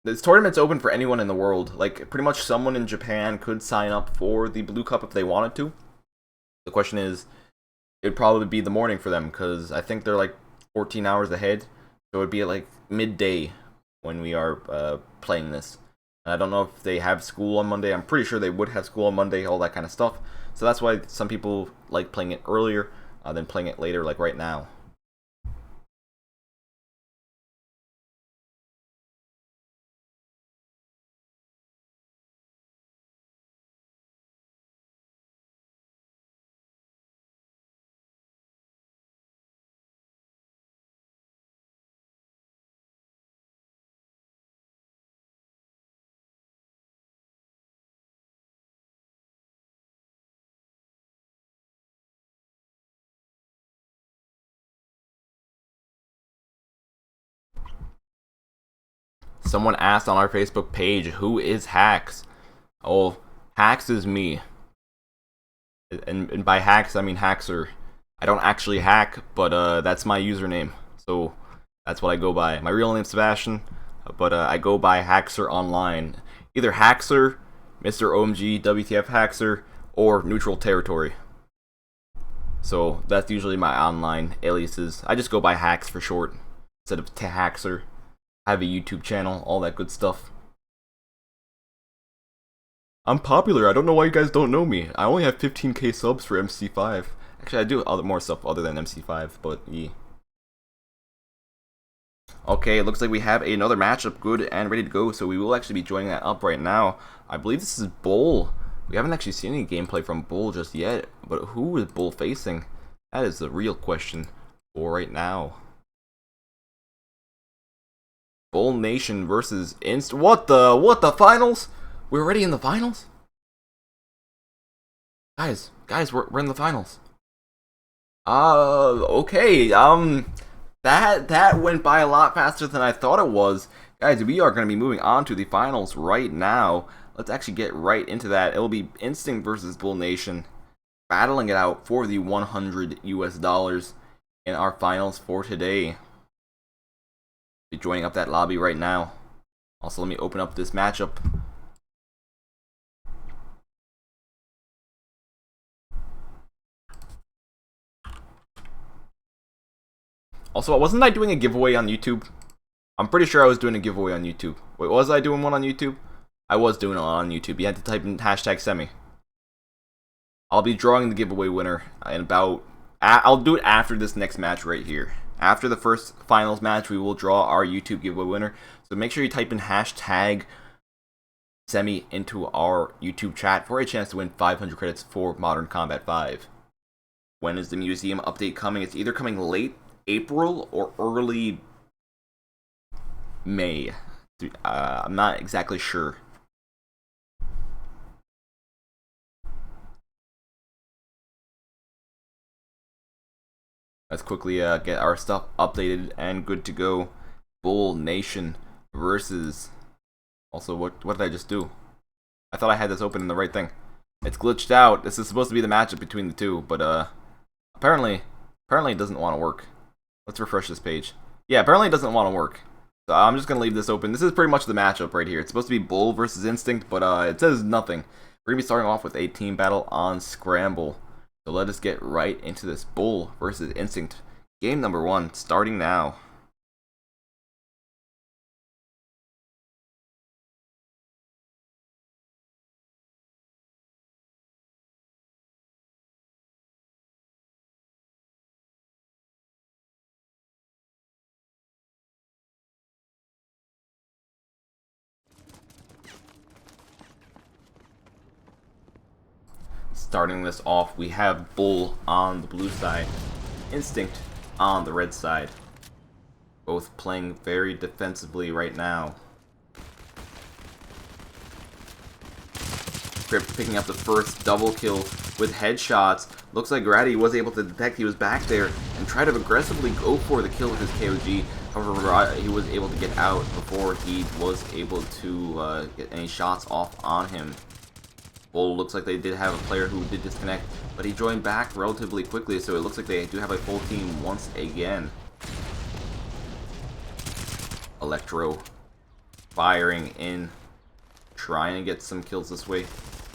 This tournament's open for anyone in the world. Like, pretty much someone in Japan could sign up for the Blue Cup if they wanted to. The question is, it would probably be the morning for them, because I think they're like 14 hours ahead. So it would be at like midday when we are playing this. And I don't know if they have school on Monday. I'm pretty sure they would have school on Monday, all that kind of stuff. So that's why some people like playing it earlier than playing it later, like right now. Someone asked on our Facebook page, who is Hacks? Oh, Hacks is me. And by Hacks, I mean Hackser. I don't actually hack, but that's my username. So that's what I go by. My real name's Sebastian, but I go by Hackser online. Either Hackser, Mr. OMG, WTF Hackser, or Neutral Territory. So that's usually my online aliases. I just go by Hacks for short, instead of Hackser. I have a YouTube channel, all that good stuff. I'm popular, I don't know why you guys don't know me. I only have 15k subs for MC5. Actually, I do other more stuff other than MC5, but yeah. Okay, it looks like we have another matchup good and ready to go, so we will actually be joining that up right now. I believe this is Bull. We haven't actually seen any gameplay from Bull just yet, but who is Bull facing? That is the real question for right now. Bull Nation versus What the finals? We're already in the finals? Guys, we're in the finals. Okay, that went by a lot faster than I thought it was. Guys, we are going to be moving on to the finals right now. Let's actually get right into that. It'll be Instinct versus Bull Nation, battling it out for the $100 US in our finals for today. Be joining up that lobby right now. Also, let me open up this matchup. Also, wasn't I doing a giveaway on YouTube? I'm pretty sure I was doing a giveaway on YouTube. Wait, was I doing one on YouTube? I was doing it on YouTube. You had to type in #semi. I'll be drawing the giveaway winner in about... I'll do it after this next match right here. After the first finals match, we will draw our YouTube giveaway winner. So make sure you type in #semi into our YouTube chat for a chance to win 500 credits for Modern Combat 5. When is the museum update coming? It's either coming late April or early May. I'm not exactly sure. Let's quickly get our stuff updated and good to go. Bull Nation versus... Also, what did I just do? I thought I had this open in the right thing. It's glitched out. This is supposed to be the matchup between the two, but apparently it doesn't want to work. Let's refresh this page. Yeah, apparently it doesn't want to work. So I'm just going to leave this open. This is pretty much the matchup right here. It's supposed to be Bull versus Instinct, but it says nothing. We're going to be starting off with a team battle on Scramble. So let us get right into this. Bull versus Instinct. Game number 1, starting now. Starting this off, we have Bull on the blue side, Instinct on the red side. Both playing very defensively right now. Grip picking up the first double kill with headshots. Looks like Grady was able to detect he was back there and try to aggressively go for the kill with his KOG. However, he was able to get out before he was able to get any shots off on him. Well, looks like they did have a player who did disconnect, but he joined back relatively quickly, so it looks like they do have a full team once again. Electro firing in, trying to get some kills this way,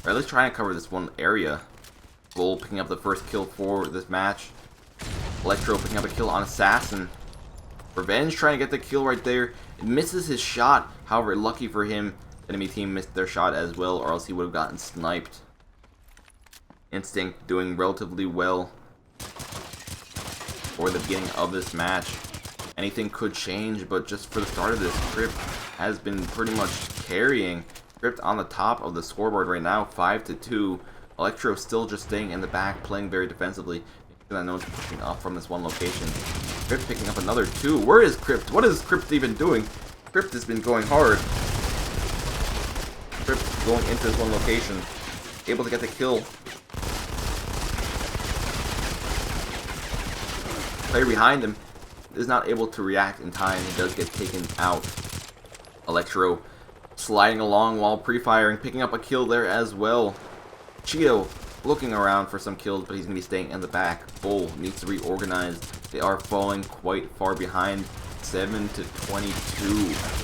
or at least trying to cover this one area. Bull picking up the first kill for this match. Electro picking up a kill on Assassin. Revenge trying to get the kill right there. It misses his shot. However, lucky for him, the enemy team missed their shot as well, or else he would have gotten sniped. Instinct doing relatively well for the beginning of this match. Anything could change, but just for the start of this, Crypt has been pretty much carrying. Crypt on the top of the scoreboard right now, 5-2. Electro still just staying in the back, playing very defensively. I know it's pushing up from this one location. Crypt picking up another 2. Where is Crypt? What is Crypt even doing? Crypt has been going hard. Crypt going into this one location, able to get the kill. Player behind him is not able to react in time. He does get taken out. Electro sliding along while pre-firing, picking up a kill there as well. Chio looking around for some kills, but he's going to be staying in the back. Bull needs to reorganize. They are falling quite far behind, 7-22.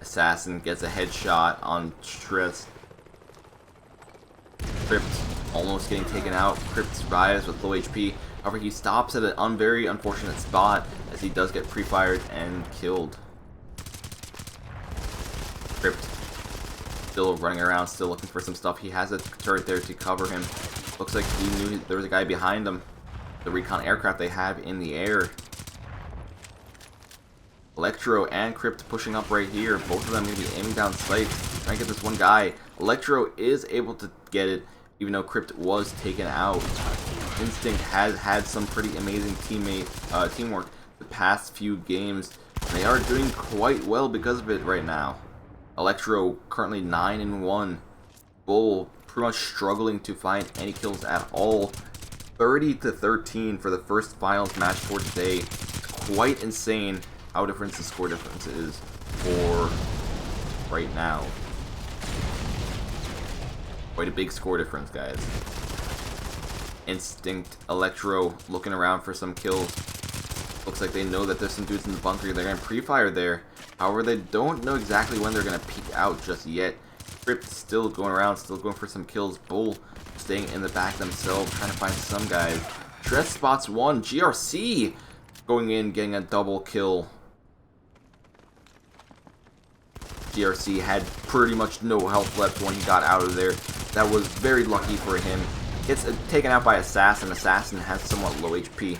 Assassin gets a headshot on Stress. Crypt almost getting taken out. Crypt survives with low HP. However, he stops at a very unfortunate spot as he does get pre-fired and killed. Crypt still running around, still looking for some stuff. He has a turret there to cover him. Looks like he knew there was a guy behind him. The recon aircraft they have in the air. Electro and Crypt pushing up right here. Both of them going to be aiming down sights, trying to get this one guy. Electro is able to get it, even though Crypt was taken out. Instinct has had some pretty amazing teamwork the past few games. They are doing quite well because of it right now. Electro currently 9-1. Bull pretty much struggling to find any kills at all. 30-13 for the first finals match for today. It's quite insane how different the score difference is for right now. Quite a big score difference, guys. Instinct, Electro looking around for some kills. Looks like they know that there's some dudes in the bunker. They're going to pre-fire there. However, they don't know exactly when they're going to peek out just yet. Crypt still going around, still going for some kills. Bull staying in the back themselves, trying to find some guys. Dress spots one. GRC going in, getting a double kill. GRC had pretty much no health left when he got out of there. That was very lucky for him. Gets taken out by Assassin. Assassin has somewhat low HP.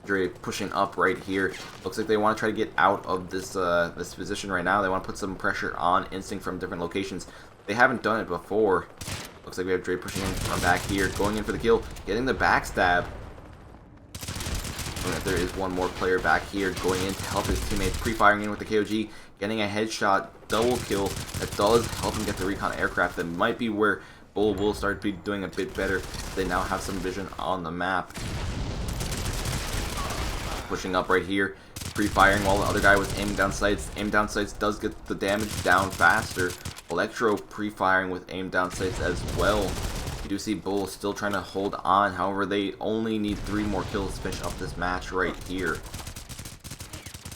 Dre pushing up right here. Looks like they want to try to get out of this this position right now. They want to put some pressure on Instinct from different locations. They haven't done it before. Looks like we have Dre pushing in from back here, going in for the kill, getting the backstab. There is one more player back here going in to help his teammates, pre-firing in with the KOG, getting a headshot, double kill. That does help him get the recon aircraft. That might be where Bull will start doing a bit better. They now have some vision on the map. Pushing up right here, pre-firing while the other guy was aiming down sights. Aim down sights does get the damage down faster. Electro pre-firing with aim down sights as well. You do see Bull still trying to hold on. However, they only need 3 more kills to finish up this match right here.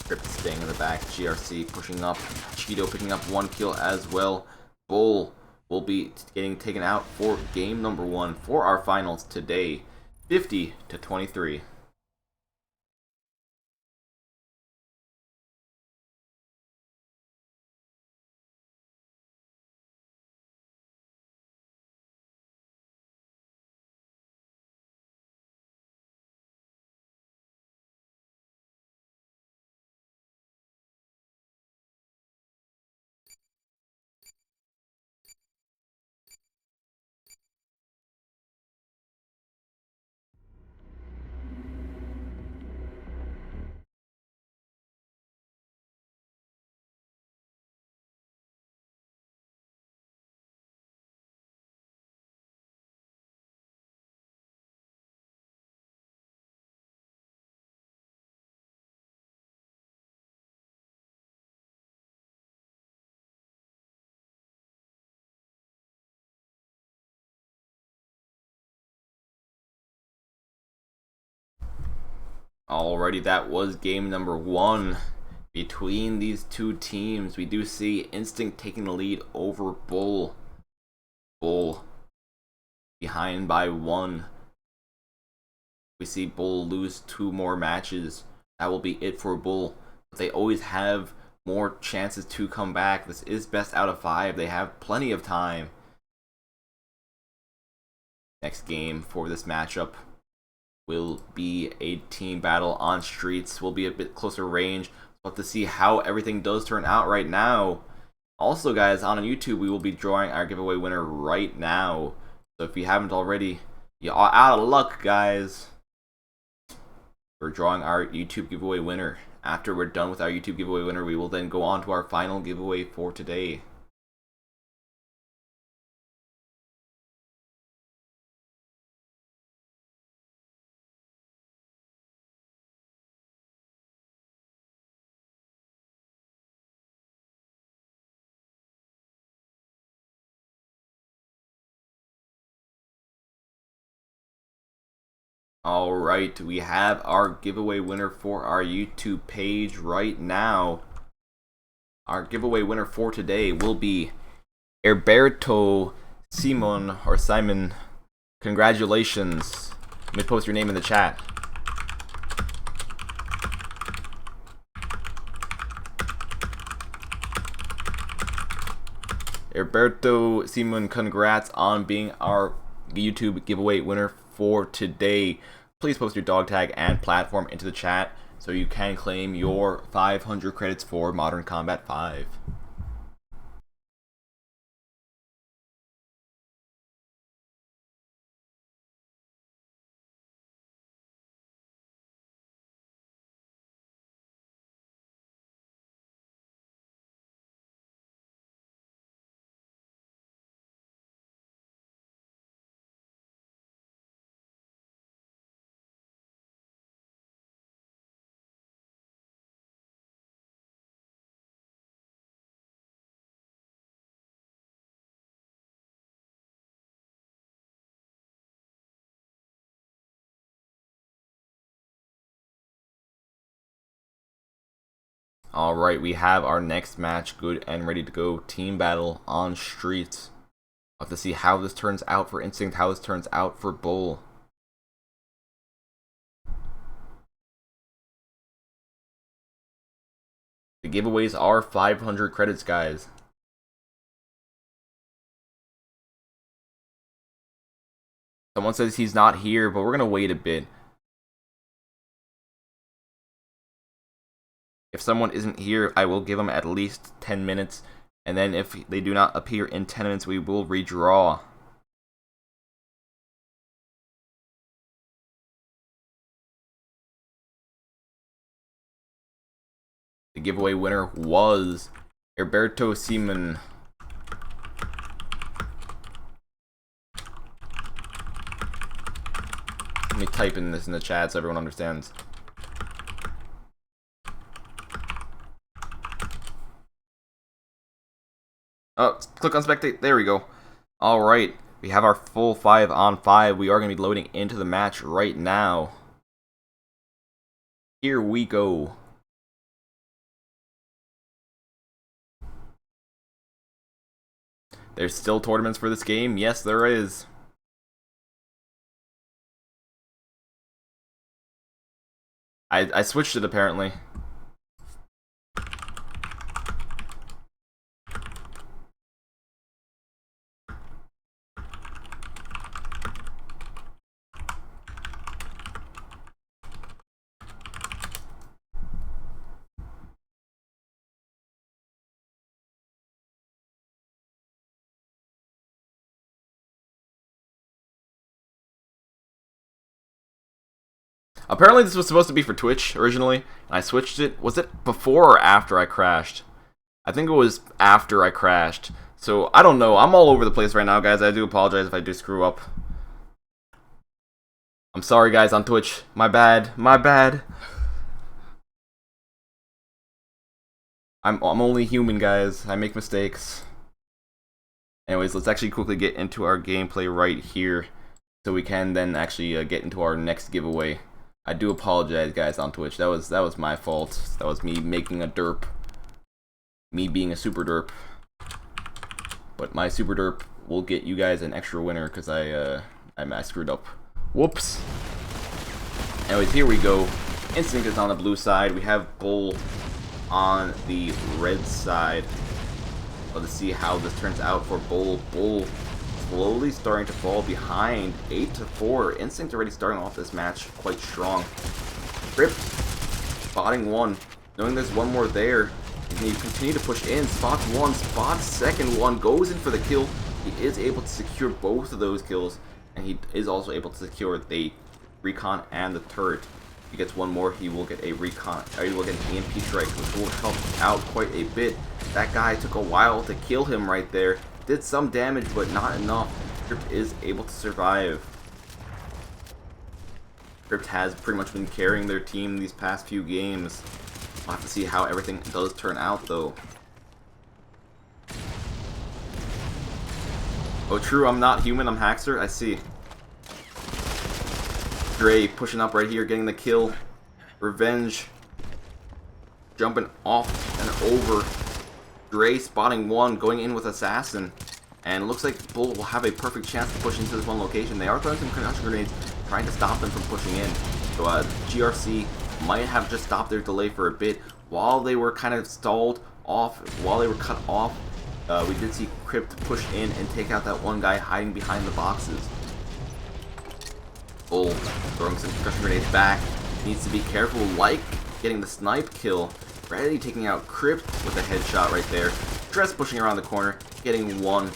Crypt staying in the back. GRC pushing up. Cheeto picking up 1 kill as well. Bull will be getting taken out for game number 1 for our finals today. 50-23. Alrighty, that was game number 1 between these two teams. We do see Instinct taking the lead over Bull. Bull behind by 1. We see Bull lose 2 more matches. That will be it for Bull. But they always have more chances to come back. This is best out of 5. They have plenty of time. Next game for this matchup will be a team battle on streets. Will be a bit closer range. We'll have to see how everything does turn out right now. Also, guys, on YouTube, we will be drawing our giveaway winner right now. So if you haven't already, you are out of luck, guys. We're drawing our YouTube giveaway winner. After we're done with our YouTube giveaway winner, we will then go on to our final giveaway for today. Alright, we have our giveaway winner for our YouTube page right now. Our giveaway winner for today will be Herberto Simon. Congratulations. Let me post your name in the chat. Herberto Simon, congrats on being our YouTube giveaway winner for today. Please post your dog tag and platform into the chat so you can claim your 500 credits for Modern Combat 5. Alright, we have our next match good and ready to go. Team battle on streets. We'll have to see how this turns out for Instinct, how this turns out for Bull. The giveaways are 500 credits, guys. Someone says he's not here, but we're going to wait a bit. If someone isn't here, I will give them at least 10 minutes. And then if they do not appear in 10 minutes, we will redraw. The giveaway winner was Herberto Simon. Let me type in this in the chat so everyone understands. Oh, click on spectate. There we go. Alright, we have our full 5-on-5. We are going to be loading into the match right now. Here we go. There's still tournaments for this game? Yes, there is. I switched it apparently. Apparently this was supposed to be for Twitch originally, and I switched it. Was it before or after I crashed? I think it was after I crashed. So, I don't know. I'm all over the place right now, guys. I do apologize if I do screw up. I'm sorry, guys, on Twitch. My bad. My bad. I'm only human, guys. I make mistakes. Anyways, let's actually quickly get into our gameplay right here, so we can then actually get into our next giveaway. I do apologize, guys, on Twitch. That was my fault. That was me making a derp. Me being a super derp. But my super derp will get you guys an extra winner because I screwed up. Whoops. Anyways, here we go. Instinct is on the blue side. We have Bull on the red side. Let's see how this turns out for Bull. Bull slowly starting to fall behind 8-4. Instinct already starting off this match quite strong. Crypt spotting one. Knowing there's one more there. And he continue to push in. Spots one, spots second one. Goes in for the kill. He is able to secure both of those kills. And he is also able to secure the recon and the turret. If he gets one more, he will get a recon, or he will get an EMP strike, which will help out quite a bit. That guy took a while to kill him right there. Did some damage, but not enough. Crypt is able to survive. Crypt has pretty much been carrying their team these past few games. We'll have to see how everything does turn out, though. Oh, true, I'm not human, I'm Hackster. I see. Dre pushing up right here, getting the kill. Revenge jumping off and over. Dre spotting one, going in with Assassin. And it looks like Bull will have a perfect chance to push into this one location. They are throwing some concussion grenades, trying to stop them from pushing in. So GRC might have just stopped their delay for a bit. While they were kind of stalled off, while they were cut off, we did see Crypt push in and take out that one guy hiding behind the boxes. Bull throwing some concussion grenades back. Needs to be careful, like getting the snipe kill. Ready taking out Crypt with a headshot right there. Dress pushing around the corner, getting one.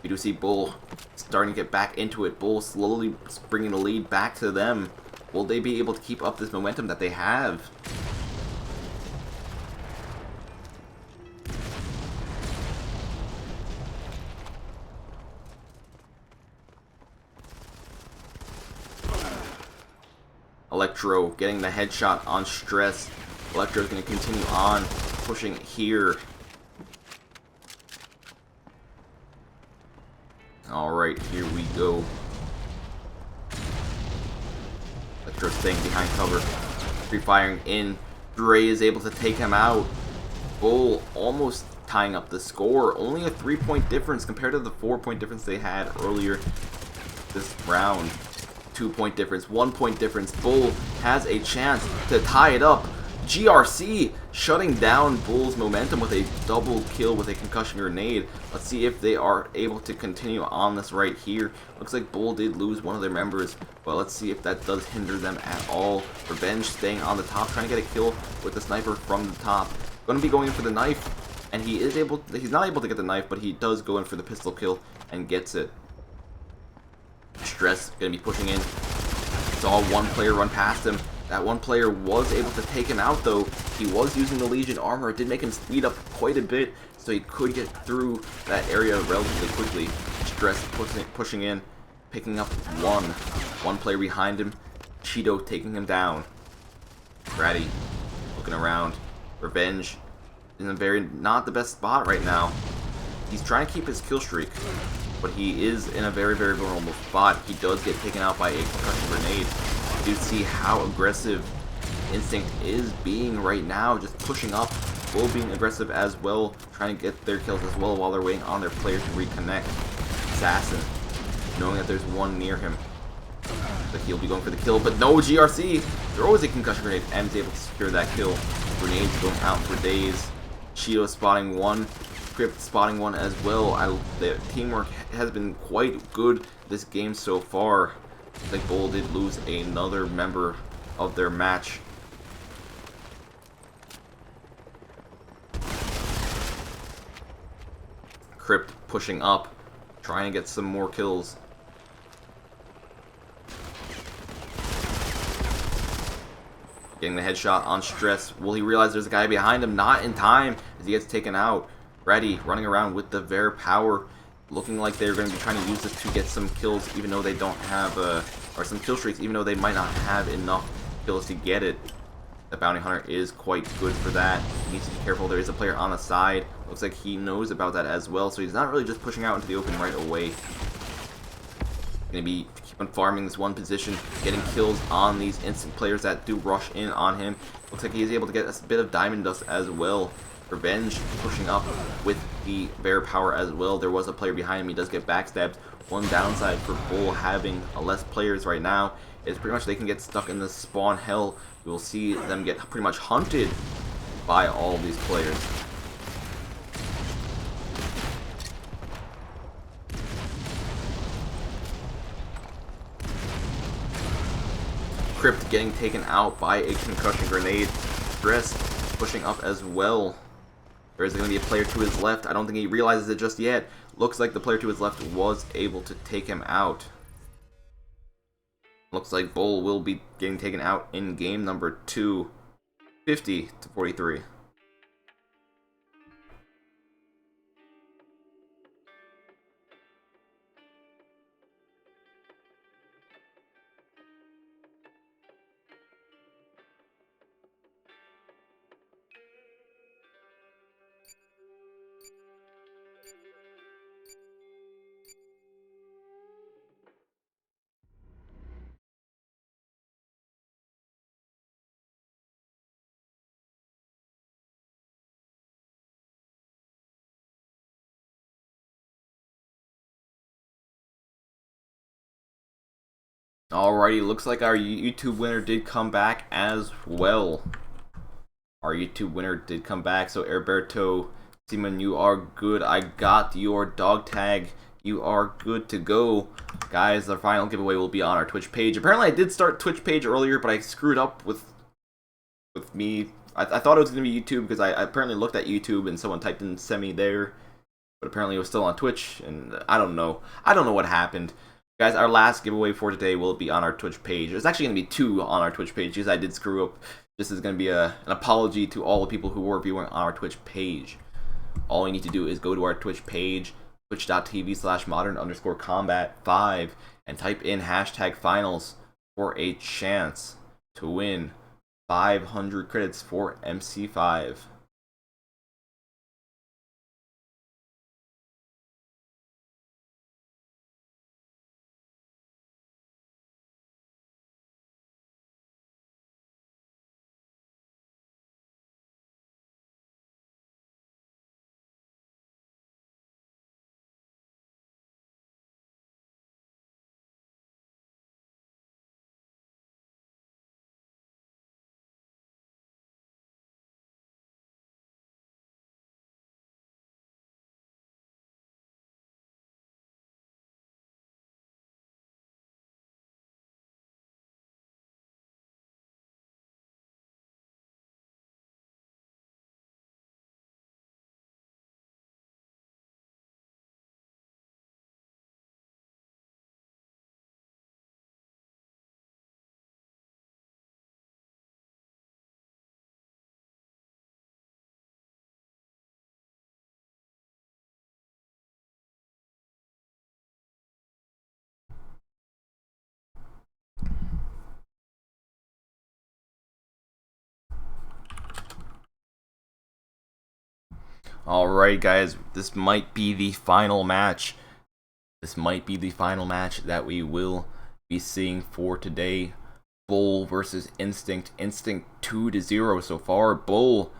We do see Bull starting to get back into it. Bull slowly bringing the lead back to them. Will they be able to keep up this momentum that they have? Electro getting the headshot on Stress. Electro is going to continue on pushing here. Alright, here we go. Electro staying behind cover. Free firing in. Dre is able to take him out. Bull almost tying up the score. Only a 3-point difference compared to the 4-point difference they had earlier this round. 2-point difference, 1-point difference. Bull has a chance to tie it up. GRC shutting down Bull's momentum with a double kill with a concussion grenade. Let's see if they are able to continue on this right here. Looks like Bull did lose one of their members, but let's see if that does hinder them at all. Revenge staying on the top, trying to get a kill with the sniper from the top. Going to be going in for the knife, and he's not able to get the knife, but he does go in for the pistol kill and gets it. Stress going to be pushing in. Saw one player run past him. That one player was able to take him out, though. He was using the Legion armor. It did make him speed up quite a bit, so he could get through that area relatively quickly. Stress pushing in, picking up one. One player behind him. Cheeto taking him down. Bratty looking around. Revenge in a not the best spot right now. He's trying to keep his kill streak, but he is in a very vulnerable spot. He does get taken out by a concussion grenade. You see how aggressive Instinct is being right now, just pushing up. Bull being aggressive as well, trying to get their kills as well while they're waiting on their player to reconnect. Assassin, knowing that there's one near him. But he'll be going for the kill, but no, GRC throws a concussion grenade and is able to secure that kill. Grenades going out for days. Cheeto spotting one. Crypt spotting one as well. The teamwork has been quite good this game so far. I think Bull did lose another member of their match. Crypt pushing up, trying to get some more kills. Getting the headshot on Stress. Will he realize there's a guy behind him? Not in time as he gets taken out. Ready, running around with the Ver power. Looking like they're going to be trying to use this to get some kills, even though they don't have, or some kill streaks, even though they might not have enough kills to get it. The Bounty Hunter is quite good for that. He needs to be careful. There is a player on the side. Looks like he knows about that as well, so he's not really just pushing out into the open right away. Going to be keeping farming this one position, getting kills on these instant players that do rush in on him. Looks like he's able to get a bit of diamond dust as well. Revenge pushing up with the bear power as well. There was a player behind him. He does get backstabbed. One downside for Bull having less players right now is pretty much they can get stuck in the spawn hell. We will see them get pretty much hunted by all these players. Crypt getting taken out by a concussion grenade. Stress pushing up as well. There is going to be a player to his left. I don't think he realizes it just yet. Looks like the player to his left was able to take him out. Looks like Bull will be getting taken out in game number 2, 50-43. Alrighty, looks like our YouTube winner did come back as well. Our YouTube winner did come back, so Herberto Simon, you are good. I got your dog tag. You are good to go. Guys, the final giveaway will be on our Twitch page. Apparently, I did start Twitch page earlier, but I screwed up with me. I thought it was going to be YouTube because I apparently looked at YouTube and someone typed in semi there. But apparently it was still on Twitch, and I don't know. I don't know what happened. Guys, our last giveaway for today will be on our Twitch page. There's actually going to be 2 on our Twitch page because I did screw up. This is going to be an apology to all the people who were viewing on our Twitch page. All you need to do is go to our Twitch page, twitch.tv/modern_combat5, and type in #finals for a chance to win 500 credits for MC5. Alright guys, this might be the final match. This might be the final match that we will be seeing for today. Bull versus Instinct. Instinct 2-0 so far. Bull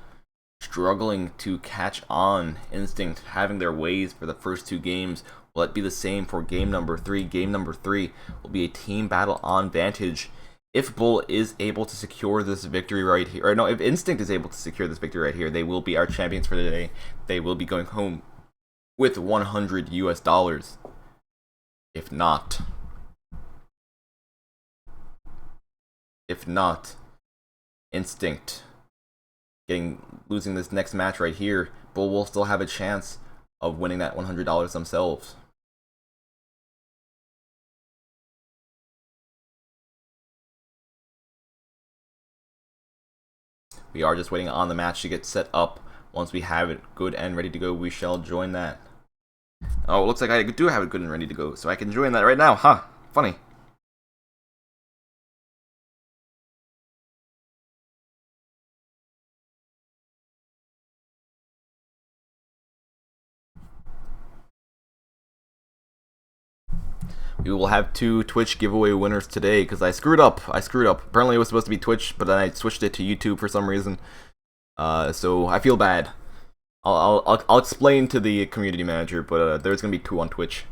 struggling to catch on. Instinct having their ways for the first 2 games. Will it be the same for game number 3? Game number 3 will be a team battle on Vantage. If Bull is able to secure this victory right here, or no, if Instinct is able to secure this victory right here, they will be our champions for today. They will be going home with $100 US. If not, Instinct losing this next match right here, Bull will still have a chance of winning that $100 themselves. We are just waiting on the match to get set up. Once we have it good and ready to go, we shall join that. Oh, it looks like I do have it good and ready to go, so I can join that right now. Huh, funny. We will have 2 Twitch giveaway winners today because I screwed up. Apparently it was supposed to be Twitch, but then I switched it to YouTube for some reason. So I feel bad. I'll explain to the community manager, but there's gonna be 2 on Twitch.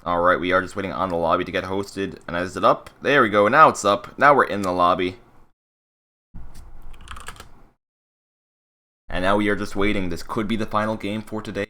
Alright, we are just waiting on the lobby to get hosted. And is it up? There we go. Now it's up. Now we're in the lobby. And now we are just waiting. This could be the final game for today.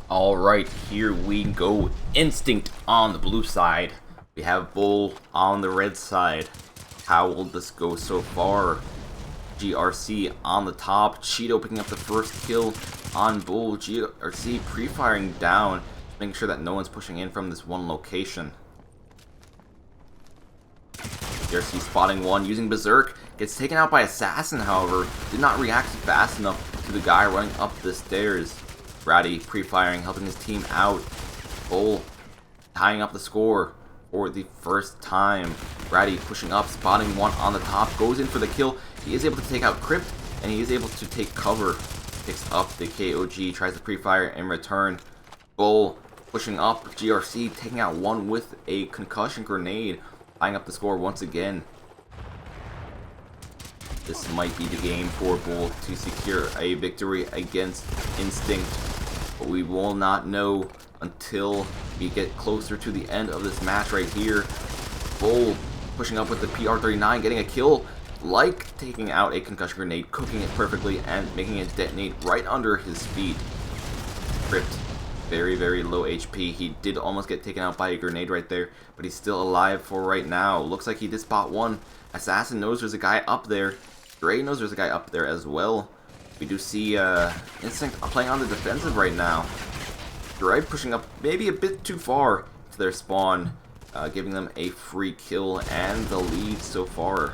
Alright, here we go. Instinct on the blue side. We have Bull on the red side. How will this go so far? GRC on the top. Cheeto picking up the first kill on Bull. GRC pre-firing down, making sure that no one's pushing in from this one location. GRC spotting one, using Berserk. Gets taken out by Assassin, however. Did not react fast enough to the guy running up the stairs. Ratty pre-firing, helping his team out. Bull tying up the score for the first time. Ratty pushing up, spotting one on the top, goes in for the kill. He is able to take out Crypt, and he is able to take cover. Picks up the KOG, tries to pre-fire in return. Bull pushing up, GRC taking out one with a concussion grenade, tying up the score once again. This might be the game for Bull to secure a victory against Instinct, but we will not know until we get closer to the end of this match right here. Bull pushing up with the PR-39, getting a kill, like taking out a concussion grenade, cooking it perfectly, and making it detonate right under his feet. Crypt, very, very low HP. He did almost get taken out by a grenade right there, but he's still alive for right now. Looks like he did spot one. Assassin knows there's a guy up there. Dre knows there's a guy up there as well. We do see Instinct playing on the defensive right now. Dre pushing up maybe a bit too far to their spawn, giving them a free kill and the lead so far.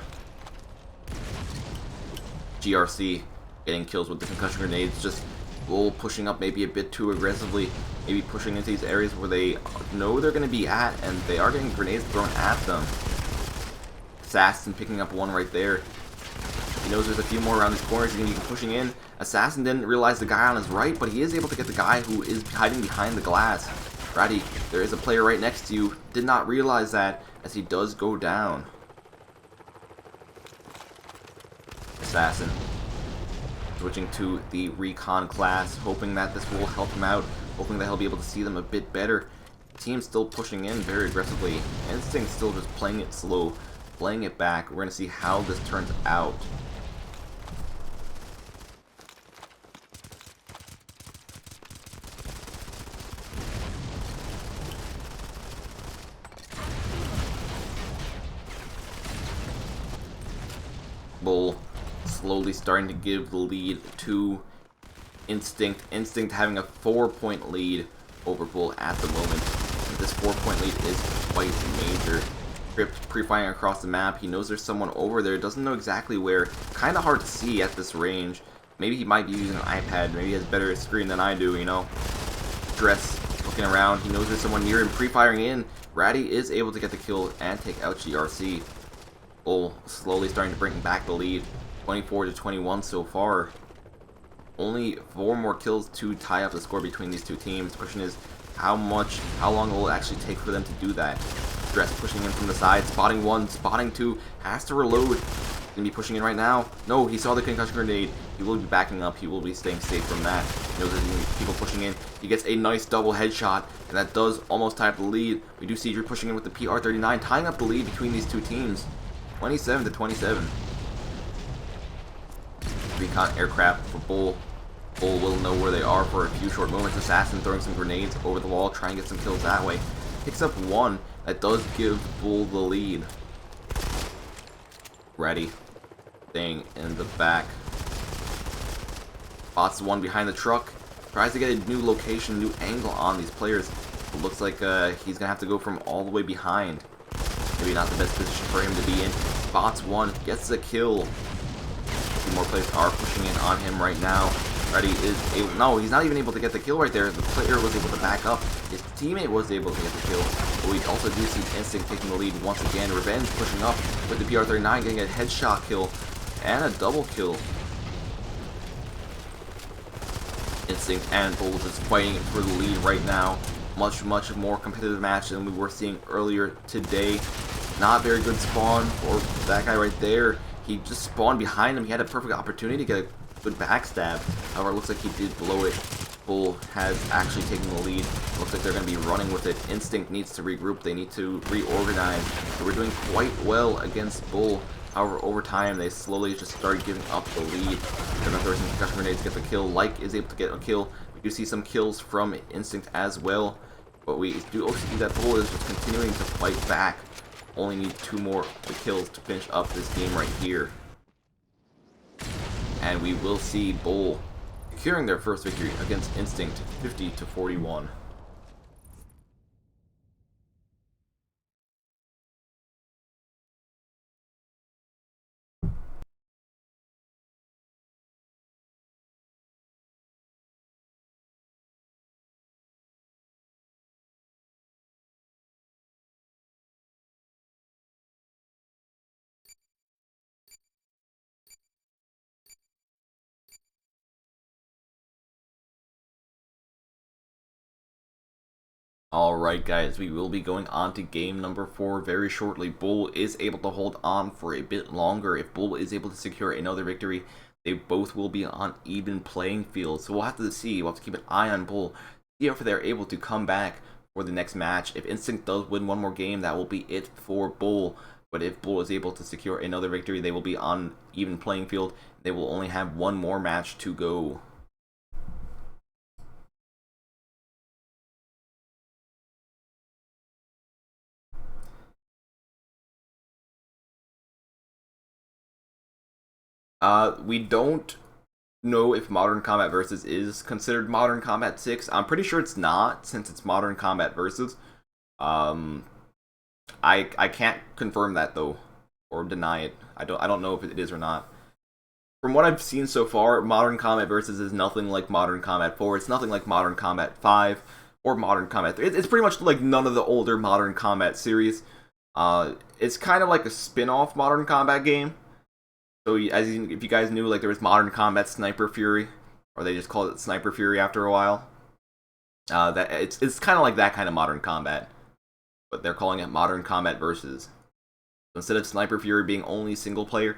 GRC getting kills with the concussion grenades, just Bull pushing up maybe a bit too aggressively, maybe pushing into these areas where they know they're going to be at, and they are getting grenades thrown at them. Assassin picking up one right there. He knows there's a few more around these corners. He's going to be pushing in. Assassin didn't realize the guy on his right, but he is able to get the guy who is hiding behind the glass. Ratty, there is a player right next to you. Did not realize that, as he does go down. Assassin switching to the recon class, hoping that this will help him out, hoping that he'll be able to see them a bit better. Team still pushing in very aggressively. Instinct still just playing it slow, playing it back. We're going to see how this turns out. Bull slowly starting to give the lead to Instinct. Instinct having a 4-point lead over Bull at the moment. And this 4-point lead is quite major. Crypt pre-firing across the map. He knows there's someone over there. Doesn't know exactly where. Kind of hard to see at this range. Maybe he might be using an iPad. Maybe he has better screen than I do, you know. Dress looking around. He knows there's someone near him. Pre-firing in. Ratty is able to get the kill and take out GRC. Bull slowly starting to bring back the lead. 24-21 so far. Only 4 more kills to tie up the score between these two teams. The question is, how long will it actually take for them to do that? Dress pushing in from the side, spotting 1, spotting 2, has to reload. He's gonna be pushing in right now. No, he saw the concussion grenade. He will be backing up. He will be staying safe from that. He knows there's people pushing in. He gets a nice double headshot, and that does almost tie up the lead. We do see Drew pushing in with the PR-39, tying up the lead between these two teams. 27-27. Recon aircraft for Bull. Bull will know where they are for a few short moments. Assassin throwing some grenades over the wall, trying to get some kills that way. Picks up 1. That does give Bull the lead. Ready. Staying in the back. Spots 1 behind the truck. Tries to get a new location, new angle on these players. It looks like he's going to have to go from all the way behind. Maybe not the best position for him to be in. Spots 1, gets the kill. 2 more players are pushing in on him right now. Ready is able, no, he's not even able to get the kill right there. The player was able to back up. His teammate was able to get the kill. But we also do see Instinct taking the lead once again. Revenge pushing up with the PR-39, getting a headshot kill and a double kill. Instinct and Bull just fighting for the lead right now. Much more competitive match than we were seeing earlier today. Not very good spawn for that guy right there. He just spawned behind him. He had a perfect opportunity to get a good backstab. However, it looks like he did blow it. Bull has actually taken the lead. Looks like they're going to be running with it. Instinct needs to regroup. They need to reorganize. So we're doing quite well against Bull. However, over time, they slowly just started giving up the lead. They're going to throw some concussion grenades to get the kill. Like is able to get a kill. We do see some kills from Instinct as well. But we do also see that Bull is just continuing to fight back. Only need 2 more kills to finish up this game right here. And we will see Bull securing their first victory against Instinct, 50-41. Alright guys, we will be going on to game number 4 very shortly. Bull is able to hold on for a bit longer. If Bull is able to secure another victory, they both will be on even playing field. So we'll have to see, we'll have to keep an eye on Bull, see if they're able to come back for the next match. If Instinct does win 1 more game, that will be it for Bull. But if Bull is able to secure another victory, they will be on even playing field. They will only have 1 more match to go. We don't know if Modern Combat Versus is considered Modern Combat 6. I'm pretty sure it's not, since it's Modern Combat Versus. I can't confirm that though, or deny it. I don't know if it is or not. From what I've seen so far, Modern Combat Versus is nothing like Modern Combat 4. It's nothing like Modern Combat 5 or Modern Combat 3. It's pretty much like none of the older Modern Combat series. It's kind of like a spin-off Modern Combat game. So, if you guys knew, like, there was Modern Combat Sniper Fury, or they just called it Sniper Fury after a while. It's kind of like that kind of Modern Combat, but they're calling it Modern Combat Versus. So instead of Sniper Fury being only single player,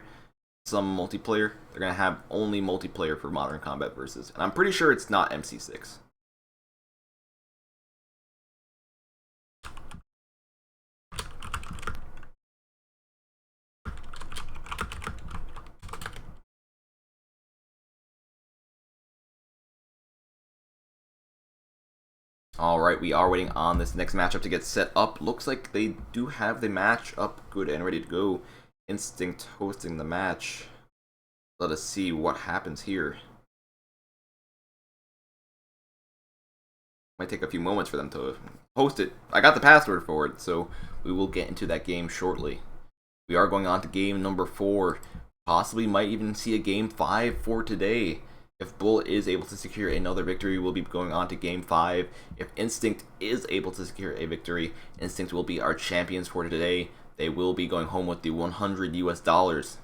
some multiplayer. They're gonna have only multiplayer for Modern Combat Versus, and I'm pretty sure it's not MC6. Alright, we are waiting on this next matchup to get set up. Looks like they do have the match up good and ready to go. Instinct hosting the match. Let us see what happens here. Might take a few moments for them to host it. I got the password for it, so we will get into that game shortly. We are going on to game number 4. Possibly might even see a game 5 for today. If Bull is able to secure another victory, we'll be going on to game 5. If Instinct is able to secure a victory, Instinct will be our champions for today. They will be going home with the $100 US.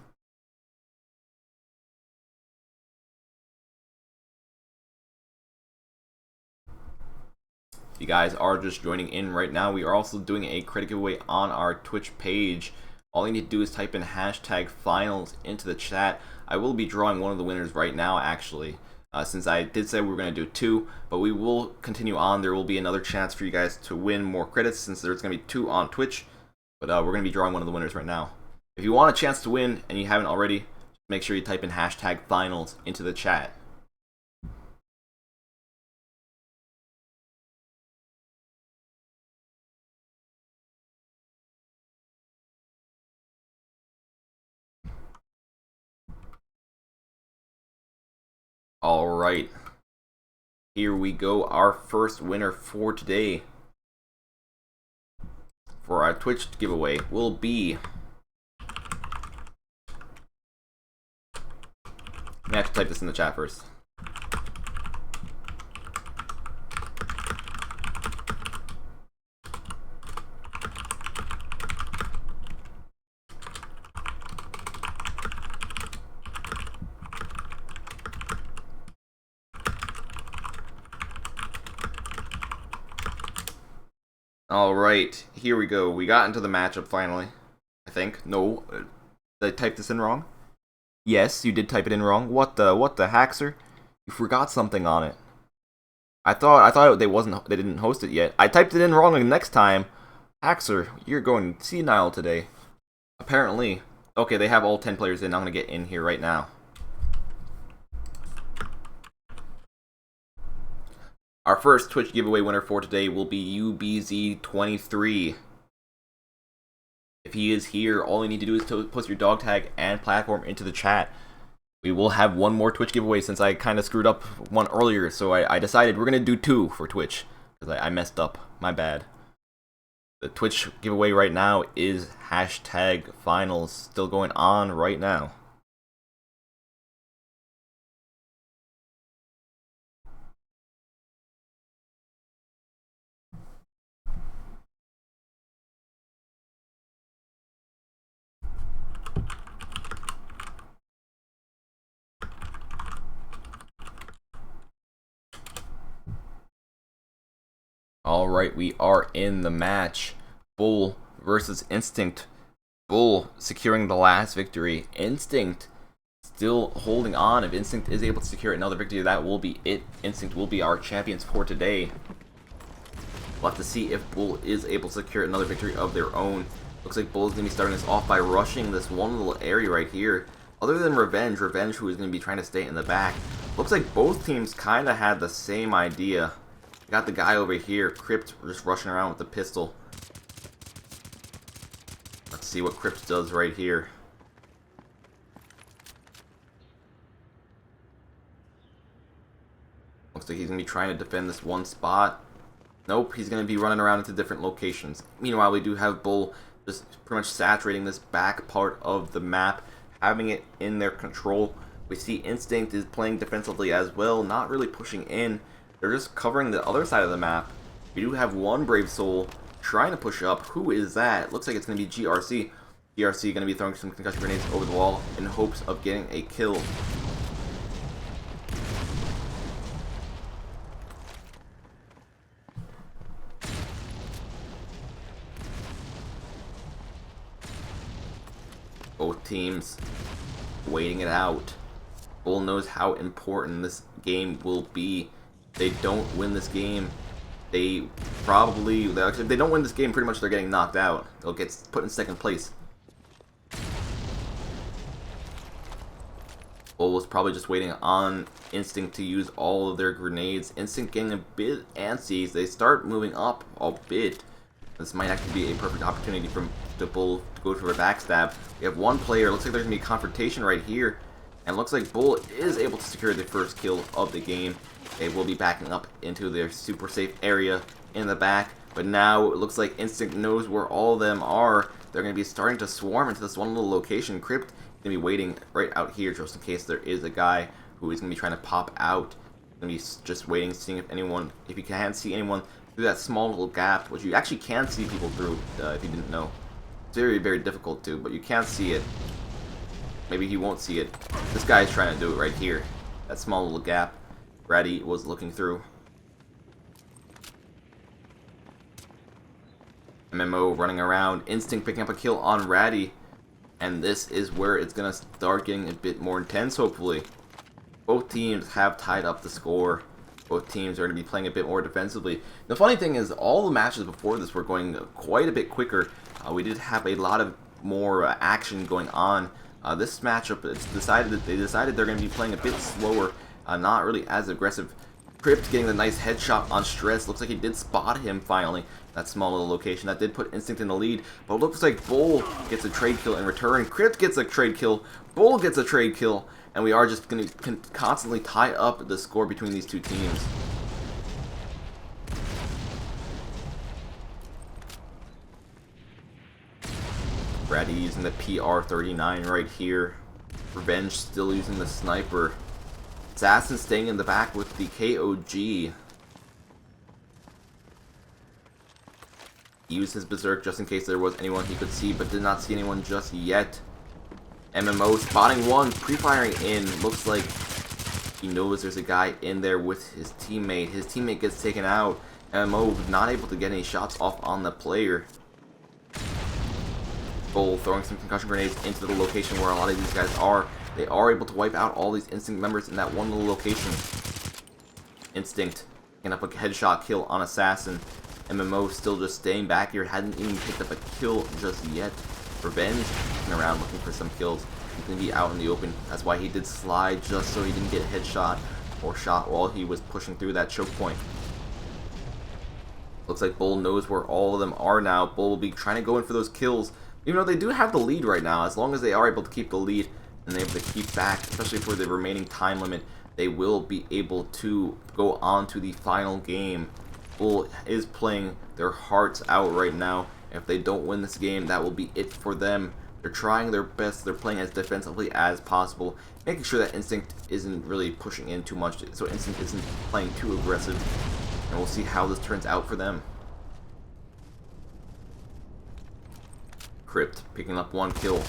If you guys are just joining in right now, we are also doing a credit giveaway on our Twitch page. All you need to do is type in hashtag finals into the chat. I will be drawing one of the winners right now, actually, since I did say we were going to do 2, but we will continue on. There will be another chance for you guys to win more credits since there's going to be 2 on Twitch, but we're going to be drawing one of the winners right now. If you want a chance to win and you haven't already, make sure you type in hashtag finals into the chat. Alright, here we go. Our first winner for today for our Twitch giveaway will be... I have to type this in the chat first. Alright, here we go. We got into the matchup finally, I think. No, did I type this in wrong? Yes, you did type it in wrong. What the Haxer? You forgot something on it. I thought they didn't host it yet. I typed it in wrong the next time. Haxer, you're going senile today. Apparently. Okay, they have all 10 players in. I'm gonna get in here right now. Our first Twitch giveaway winner for today will be UBZ23. If he is here, all you need to do is post your dog tag and platform into the chat. We will have one more Twitch giveaway since I kind of screwed up one earlier, so I decided we're going to do 2 for Twitch, because I messed up. My bad. The Twitch giveaway right now is hashtag finals, still going on right now. Alright, we are in the match. Bull versus Instinct. Bull securing the last victory. Instinct still holding on. If Instinct is able to secure another victory, that will be it. Instinct will be our champions for today. We'll have to see if Bull is able to secure another victory of their own. Looks like Bull is going to be starting us off by rushing this one little area right here. Other than Revenge who is going to be trying to stay in the back. Looks like both teams kind of had the same idea. Got the guy over here, Crypt, just rushing around with the pistol. Let's see what Crypt does right here. Looks like he's going to be trying to defend this one spot. Nope, he's going to be running around into different locations. Meanwhile, we do have Bull just pretty much saturating this back part of the map, having it in their control. We see Instinct is playing defensively as well, not really pushing in. They're just covering the other side of the map. We do have one Brave Soul trying to push up. Who is that? Looks like it's going to be GRC. GRC going to be throwing some concussion grenades over the wall in hopes of getting a kill. Both teams waiting it out. Bull knows how important this game will be. If they don't win this game, if they don't win this game, pretty much they're getting knocked out. They'll get put in second place. Bull was probably just waiting on Instinct to use all of their grenades. Instinct getting a bit antsy as they start moving up a bit. This might actually be a perfect opportunity for the Bull to go for a backstab. We have one player. Looks like there's going to be a confrontation right here. And looks like Bull is able to secure the first kill of the game. They will be backing up into their super safe area in the back. But now it looks like Instinct knows where all of them are. They're going to be starting to swarm into this one little location. Crypt going to be waiting right out here just in case there is a guy who is going to be trying to pop out. Going to be just waiting, seeing if you can't see anyone through that small little gap, which you actually can see people through if you didn't know. It's very, very difficult to, but you can't see it. Maybe he won't see it. This guy's trying to do it right here. That small little gap Ratty was looking through. MMO running around. Instinct picking up a kill on Ratty. And this is where it's going to start getting a bit more intense, hopefully. Both teams have tied up the score. Both teams are going to be playing a bit more defensively. The funny thing is, all the matches before this were going quite a bit quicker. We did have a lot of more action going on. This matchup, they decided they're going to be playing a bit slower, not really as aggressive. Crypt getting the nice headshot on Stress. Looks like he did spot him finally. That small little location that did put Instinct in the lead, but it looks like Bull gets a trade kill in return. Crypt gets a trade kill. Bull gets a trade kill, and we are just going to constantly tie up the score between these two teams. Ratty using the PR-39 right here. Revenge still using the sniper. Assassin staying in the back with the KOG. He used his Berserk just in case there was anyone he could see, but did not see anyone just yet. MMO spotting one, pre-firing in. Looks like he knows there's a guy in there with his teammate. His teammate gets taken out. MMO not able to get any shots off on the player. Bull throwing some concussion grenades into the location where a lot of these guys are. They are able to wipe out all these Instinct members in that one little location. Instinct picking up a headshot kill on Assassin. MMO still just staying back here, hadn't even picked up a kill just yet. Revenge looking around looking for some kills. He's going to be out in the open. That's why he did slide, just so he didn't get headshot or shot while he was pushing through that choke point. Looks like Bull knows where all of them are now. Bull will be trying to go in for those kills. Even though they do have the lead right now, as long as they are able to keep the lead and they're able to keep back, especially for the remaining time limit, they will be able to go on to the final game. Bull is playing their hearts out right now. If they don't win this game, that will be it for them. They're trying their best. They're playing as defensively as possible, making sure that Instinct isn't really pushing in too much, so Instinct isn't playing too aggressive. And we'll see how this turns out for them. Crypt picking up one kill.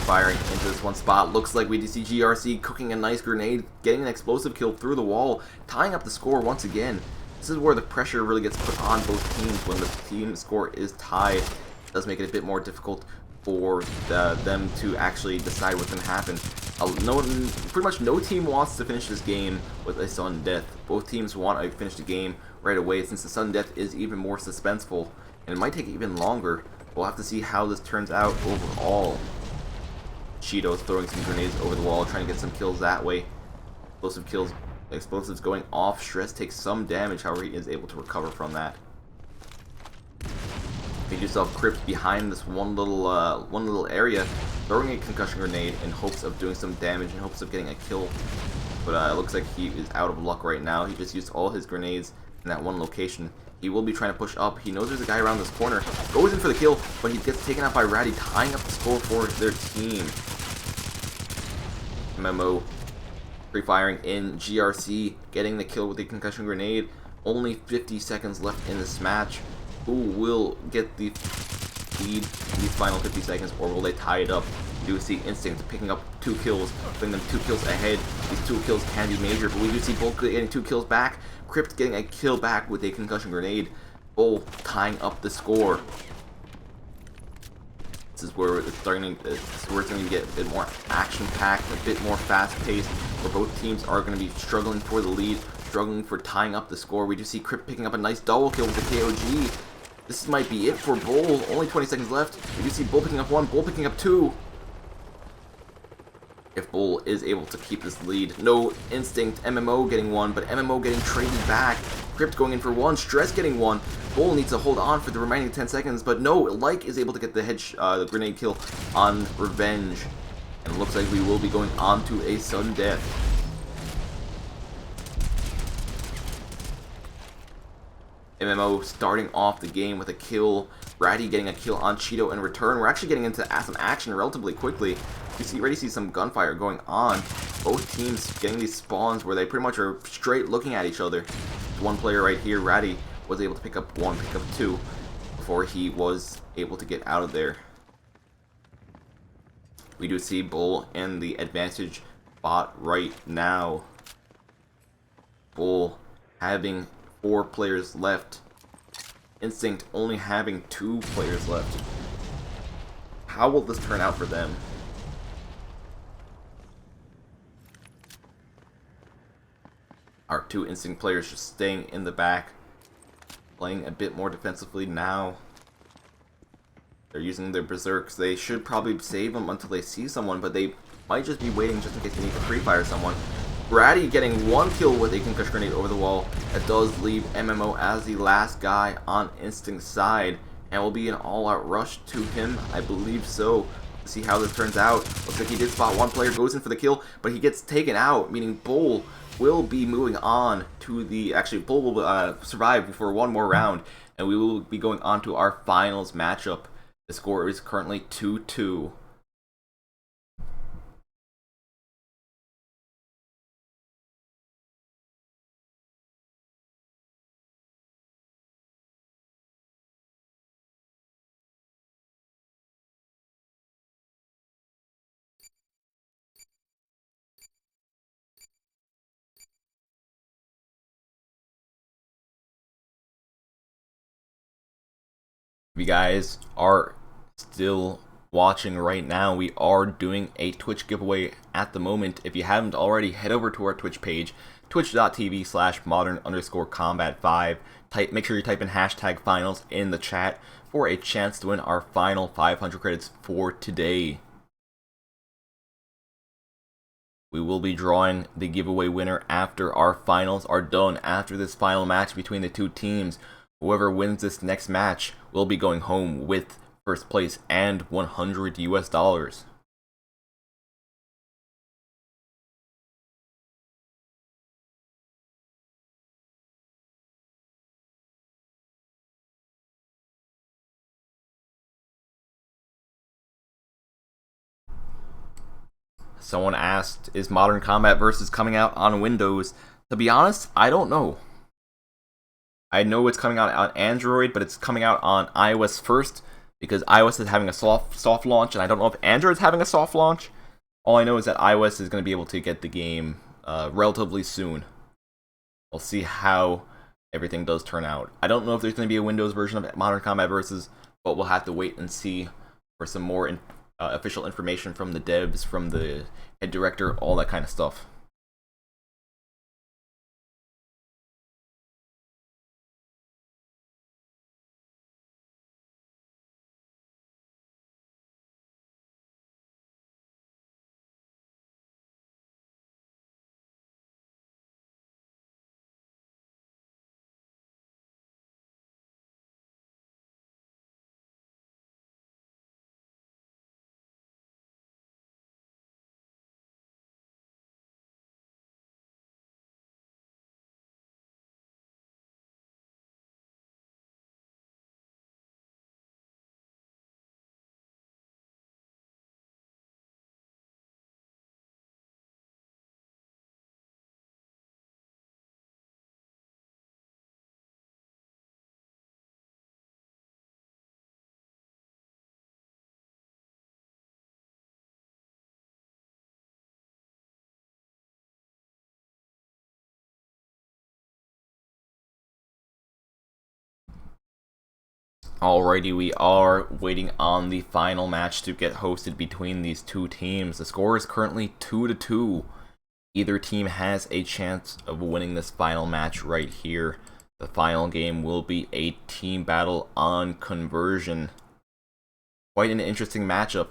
Firing into this one spot. Looks like we see GRC cooking a nice grenade, getting an explosive kill through the wall, tying up the score once again. This is where the pressure really gets put on both teams when the team score is tied. It does make it a bit more difficult for them to actually decide what's going to happen. Pretty much no team wants to finish this game with a sudden death. Both teams want to finish the game right away, since the sudden death is even more suspenseful, and it might take even longer. We'll have to see how this turns out overall. Cheeto's throwing some grenades over the wall, trying to get some kills that way. Explosives going off. Stress takes some damage, however he is able to recover from that. Made yourself Crypt behind this one little area, throwing a concussion grenade in hopes of doing some damage, in hopes of getting a kill. But it looks like he is out of luck right now. He just used all his grenades in that one location. He will be trying to push up. He knows there's a guy around this corner. Goes in for the kill, but he gets taken out by Ratty, tying up the score for their team. MMO pre-firing in. GRC getting the kill with a concussion grenade. Only 50 seconds left in this match. Who will get the lead in these final 50 seconds, or will they tie it up? We do see Instinct picking up 2 kills, putting them 2 kills ahead. These 2 kills can be major, but we do see Bull getting 2 kills back. Crypt getting a kill back with a concussion grenade. Bull tying up the score. This is where it's going to get a bit more action-packed, a bit more fast-paced, where both teams are going to be struggling for the lead, struggling for tying up the score. We do see Crypt picking up a nice double kill with the KOG. This might be it for Bull. Only 20 seconds left. We do see Bull picking up one, Bull picking up two. If Bull is able to keep this lead. No Instinct, MMO getting one, but MMO getting traded back. Crypt going in for one, Stress getting one. Bull needs to hold on for the remaining 10 seconds, but no, Like is able to get the grenade kill on Revenge. And it looks like we will be going on to a sudden death. MMO starting off the game with a kill. Ratty getting a kill on Cheeto in return. We're actually getting into some action relatively quickly. We already see some gunfire going on. Both teams getting these spawns where they pretty much are straight looking at each other. One player right here, Ratty, was able to pick up one, pick up two, before he was able to get out of there. We do see Bull in the advantage spot right now. Bull having 4 players left. Instinct only having 2 players left. How will this turn out for them? Our 2 Instinct players just staying in the back, playing a bit more defensively now. They're using their berserks. They should probably save them until they see someone, but they might just be waiting just in case they need to pre-fire someone. Ratty getting 1 kill with a concussion grenade over the wall. That does leave MMO as the last guy on Instinct's side, and will be an all-out rush to him, I believe so. Let's see how this turns out. Looks like he did spot 1 player, goes in for the kill, but he gets taken out, meaning Bull will be moving on to the... Actually, Bull will survive for 1 more round, and we will be going on to our finals matchup. The score is currently 2-2. If you guys are still watching right now, we are doing a Twitch giveaway at the moment. If you haven't already, head over to our Twitch page, twitch.tv/modern_combat5. Make sure you type in hashtag finals in the chat for a chance to win our final 500 credits for today. We will be drawing the giveaway winner after our finals are done, after this final match between the 2 teams. Whoever wins this next match will be going home with first place and $100 US. Someone asked, is Modern Combat Versus coming out on Windows? To be honest, I don't know. I know it's coming out on Android, but it's coming out on iOS first, because iOS is having a soft launch, and I don't know if Android's having a soft launch. All I know is that iOS is going to be able to get the game relatively soon. We'll see how everything does turn out. I don't know if there's going to be a Windows version of Modern Combat Versus, but we'll have to wait and see for some more official information from the devs, from the head director, all that kind of stuff. Alrighty, we are waiting on the final match to get hosted between these two teams. The score is currently 2-2. Either team has a chance of winning this final match right here. The final game will be a team battle on conversion. Quite an interesting matchup,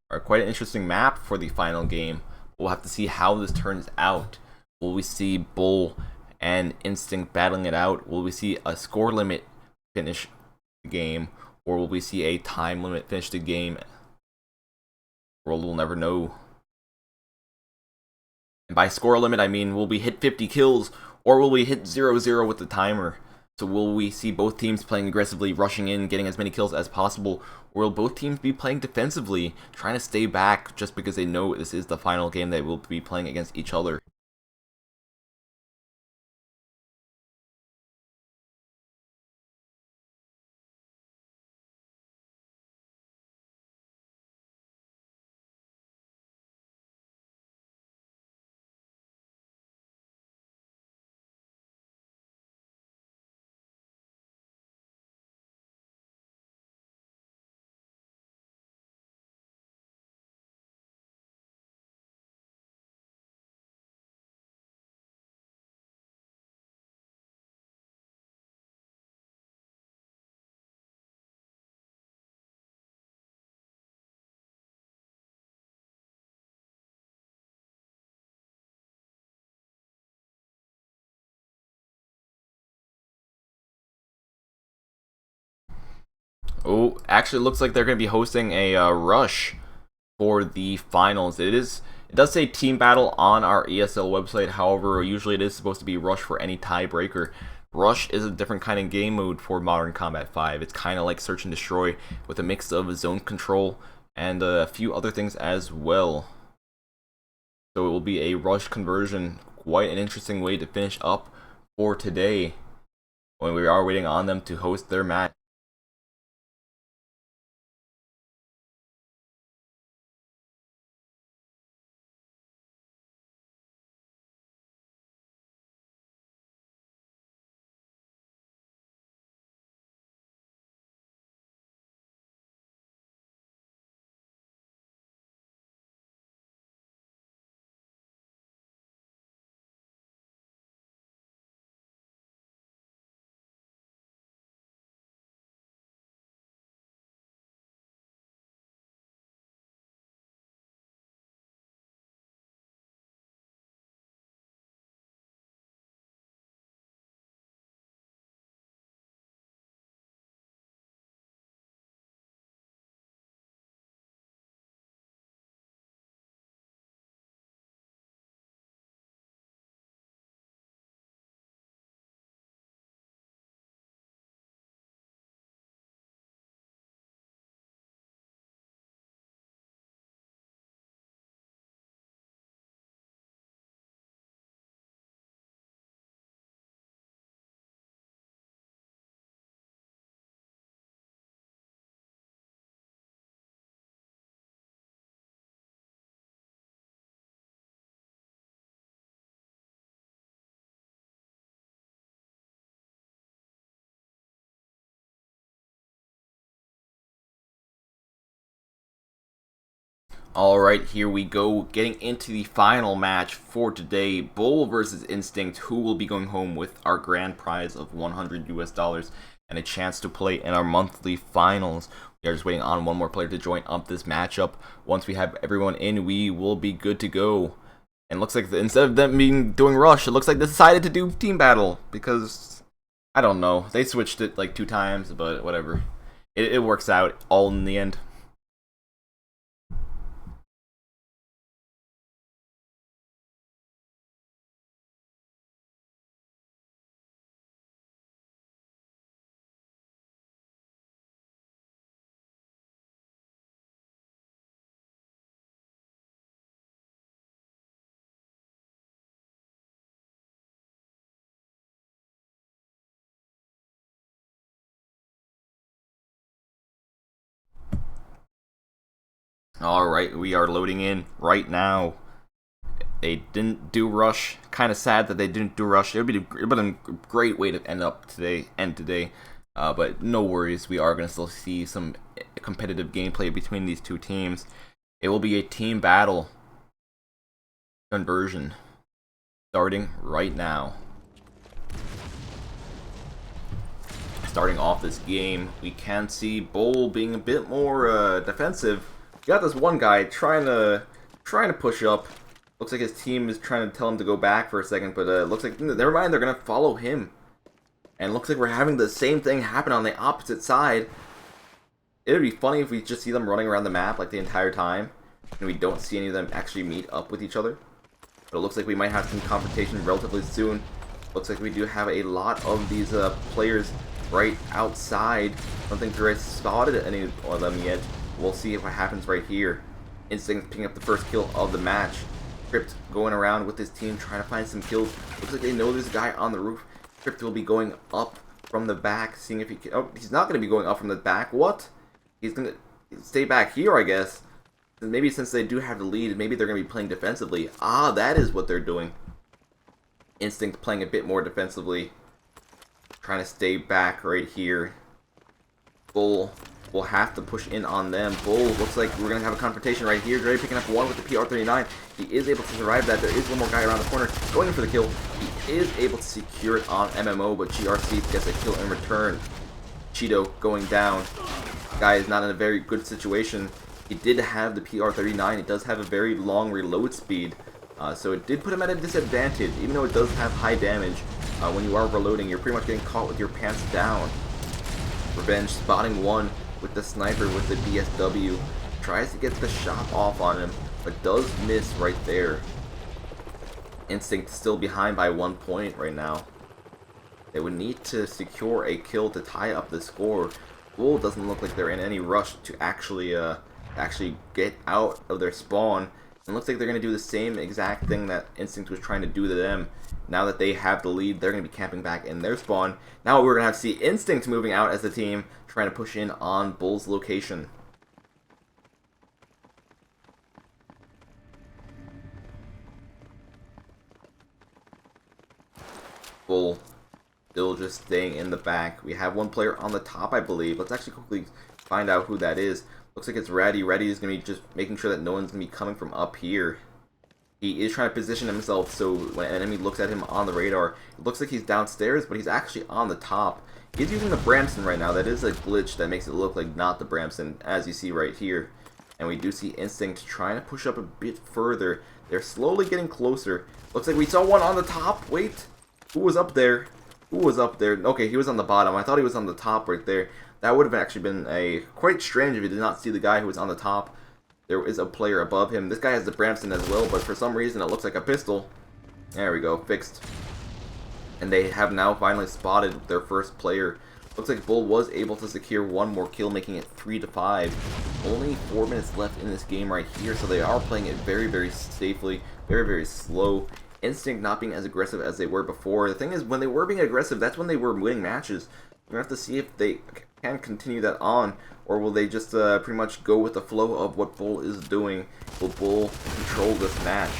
or quite an interesting map for the final game. We'll have to see how this turns out. Will we see Bull and Instinct battling it out? Will we see a score limit finish the game, or will we see a time limit finish the game? World will never know. And by score limit, I mean will we hit 50 kills, or will we hit 0-0 with the timer? So will we see both teams playing aggressively, rushing in, getting as many kills as possible, or will both teams be playing defensively, trying to stay back just because they know this is the final game they will be playing against each other? Oh, actually, it looks like they're going to be hosting a rush for the finals. It does say team battle on our ESL website. However, usually it is supposed to be rush for any tiebreaker. Rush is a different kind of game mode for Modern Combat 5. It's kind of like Search and Destroy with a mix of zone control and a few other things as well. So it will be a rush conversion. Quite an interesting way to finish up for today when we are waiting on them to host their match. Alright, here we go, getting into the final match for today, Bull versus Instinct, who will be going home with our grand prize of $100 and a chance to play in our monthly finals. We are just waiting on one more player to join up this matchup. Once we have everyone in, we will be good to go. And looks like instead of them doing rush, it looks like they decided to do team battle, because, I don't know, they switched it like 2 times, but whatever. It works out all in the end. Alright, we are loading in right now. They didn't do rush. Kind of sad that they didn't do rush. It would have been a great way to end today. But no worries, we are going to still see some competitive gameplay between these two teams. It will be a team battle conversion starting right now. Starting off this game, we can see Bull being a bit more defensive. You got this one guy trying to push up. Looks like his team is trying to tell him to go back for a second, but looks like, never mind, they're going to follow him. And looks like we're having the same thing happen on the opposite side. It would be funny if we just see them running around the map like the entire time, and we don't see any of them actually meet up with each other. But it looks like we might have some confrontation relatively soon. Looks like we do have a lot of these players right outside. Don't think Dre spotted any of them yet. We'll see what happens right here. Instinct picking up the first kill of the match. Crypt going around with his team trying to find some kills. Looks like they know there's a guy on the roof. Crypt will be going up from the back, seeing if he can. Oh, he's not going to be going up from the back. What? He's going to stay back here, I guess. Maybe since they do have the lead, maybe they're going to be playing defensively. Ah, that is what they're doing. Instinct playing a bit more defensively. Trying to stay back right here. Bull will have to push in on them. Bull looks like we're going to have a confrontation right here. Dre picking up one with the PR-39. He is able to survive that. There is one more guy around the corner going in for the kill. He is able to secure it on MMO, but GRC gets a kill in return. Cheeto going down. Guy is not in a very good situation. He did have the PR-39. It does have a very long reload speed, so it did put him at a disadvantage. Even though it does have high damage, when you are reloading, you're pretty much getting caught with your pants down. Revenge spotting one with the sniper with the BSW. Tries to get the shot off on him, but does miss right there. Instinct still behind by 1 point right now. They would need to secure a kill to tie up the score. Bull doesn't look like they're in any rush to actually get out of their spawn. And looks like they're going to do the same exact thing that Instinct was trying to do to them. Now that they have the lead, they're going to be camping back in their spawn. Now we're going to have to see Instinct moving out as a team, trying to push in on Bull's location. Bull still just staying in the back. We have one player on the top, I believe. Let's actually quickly find out who that is. Looks like it's Reddy. Reddy is going to be just making sure that no one's going to be coming from up here. He is trying to position himself so when an enemy looks at him on the radar, it looks like he's downstairs, but he's actually on the top. He's using the Bramson right now. That is a glitch that makes it look like not the Bramson, as you see right here. And we do see Instinct trying to push up a bit further. They're slowly getting closer. Looks like we saw one on the top. Wait, who was up there? Who was up there? Okay, he was on the bottom. I thought he was on the top right there. That would have actually been quite strange if you did not see the guy who was on the top. There is a player above him. This guy has the Bramson as well, but for some reason it looks like a pistol. There we go, fixed. And they have now finally spotted their first player. Looks like Bull was able to secure one more kill, making it 3-5. Only 4 minutes left in this game right here, so they are playing it very, very safely, very, very slow. Instinct not being as aggressive as they were before. The thing is, when they were being aggressive, that's when they were winning matches. We're going to have to see if they can continue that on, or will they just pretty much go with the flow of what Bull is doing? Will Bull control this match?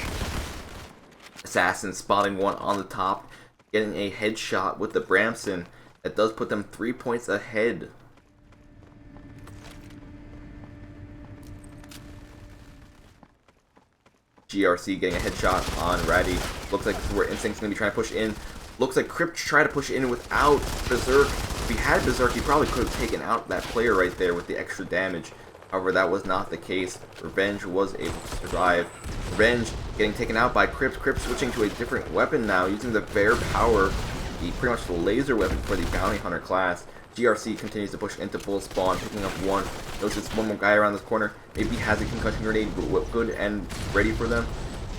Assassin spotting one on the top, getting a headshot with the Bramson. That does put them 3 points ahead. GRC getting a headshot on Ratty. Looks like this is where Instinct's going to be trying to push in. Looks like Crypt tried to push in without Berserk. If he had Berserk, he probably could have taken out that player right there with the extra damage. However, that was not the case. Revenge was able to survive. Revenge getting taken out by Crypt. Crypt switching to a different weapon now, using the Bear Power, the pretty much the laser weapon for the Bounty Hunter class. GRC continues to push into full spawn, picking up one. Notices one more guy around this corner. Maybe he has a concussion grenade good and ready for them.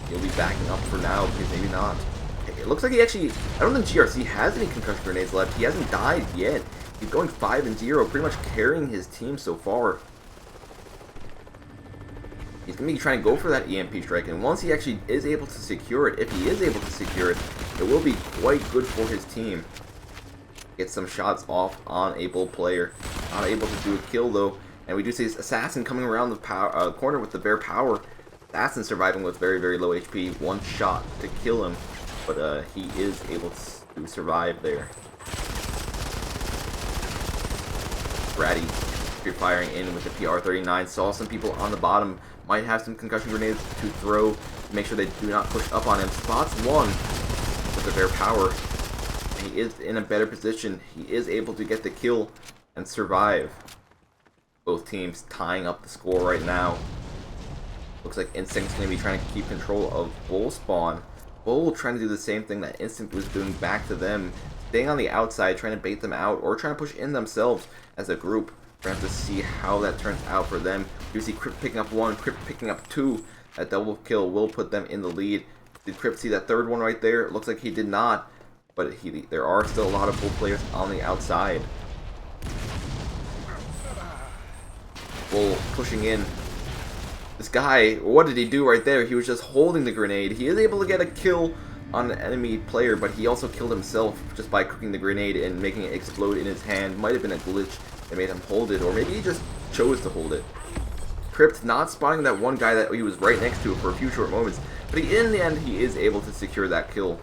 He'll be backing up for now, because maybe not. It looks like he actually, I don't think GRC has any concussion grenades left. He hasn't died yet. He's going 5-0, pretty much carrying his team so far. He's going to be trying to go for that EMP strike, and once he actually is able to secure it, if he is able to secure it, it will be quite good for his team. Get some shots off on a Bull player. Not able to do a kill though, and we do see this Assassin coming around the corner with the Bear Power. Assassin surviving with very, very low HP. One shot to kill him, but he is able to survive there. Bratty firing in with the PR-39. Saw some people on the bottom, might have some concussion grenades to throw to make sure they do not push up on him. Spots one with the bare power. He is in a better position. He is able to get the kill and survive. Both teams tying up the score right now. Looks like Instinct's going to be trying to keep control of Bull spawn. Bull trying to do the same thing that Instinct was doing back to them. Staying on the outside, trying to bait them out, or trying to push in themselves as a group. We're going to have to see how that turns out for them. You see Crypt picking up one, Crypt picking up two. That double kill will put them in the lead. Did Crypt see that third one right there? It looks like he did not. But there are still a lot of Bull players on the outside. Bull pushing in. This guy, what did he do right there? He was just holding the grenade. He is able to get a kill on an enemy player, but he also killed himself just by cooking the grenade and making it explode in his hand. Might have been a glitch that made him hold it, or maybe he just chose to hold it. Crypt not spotting that one guy that he was right next to for a few short moments, but in the end he is able to secure that kill.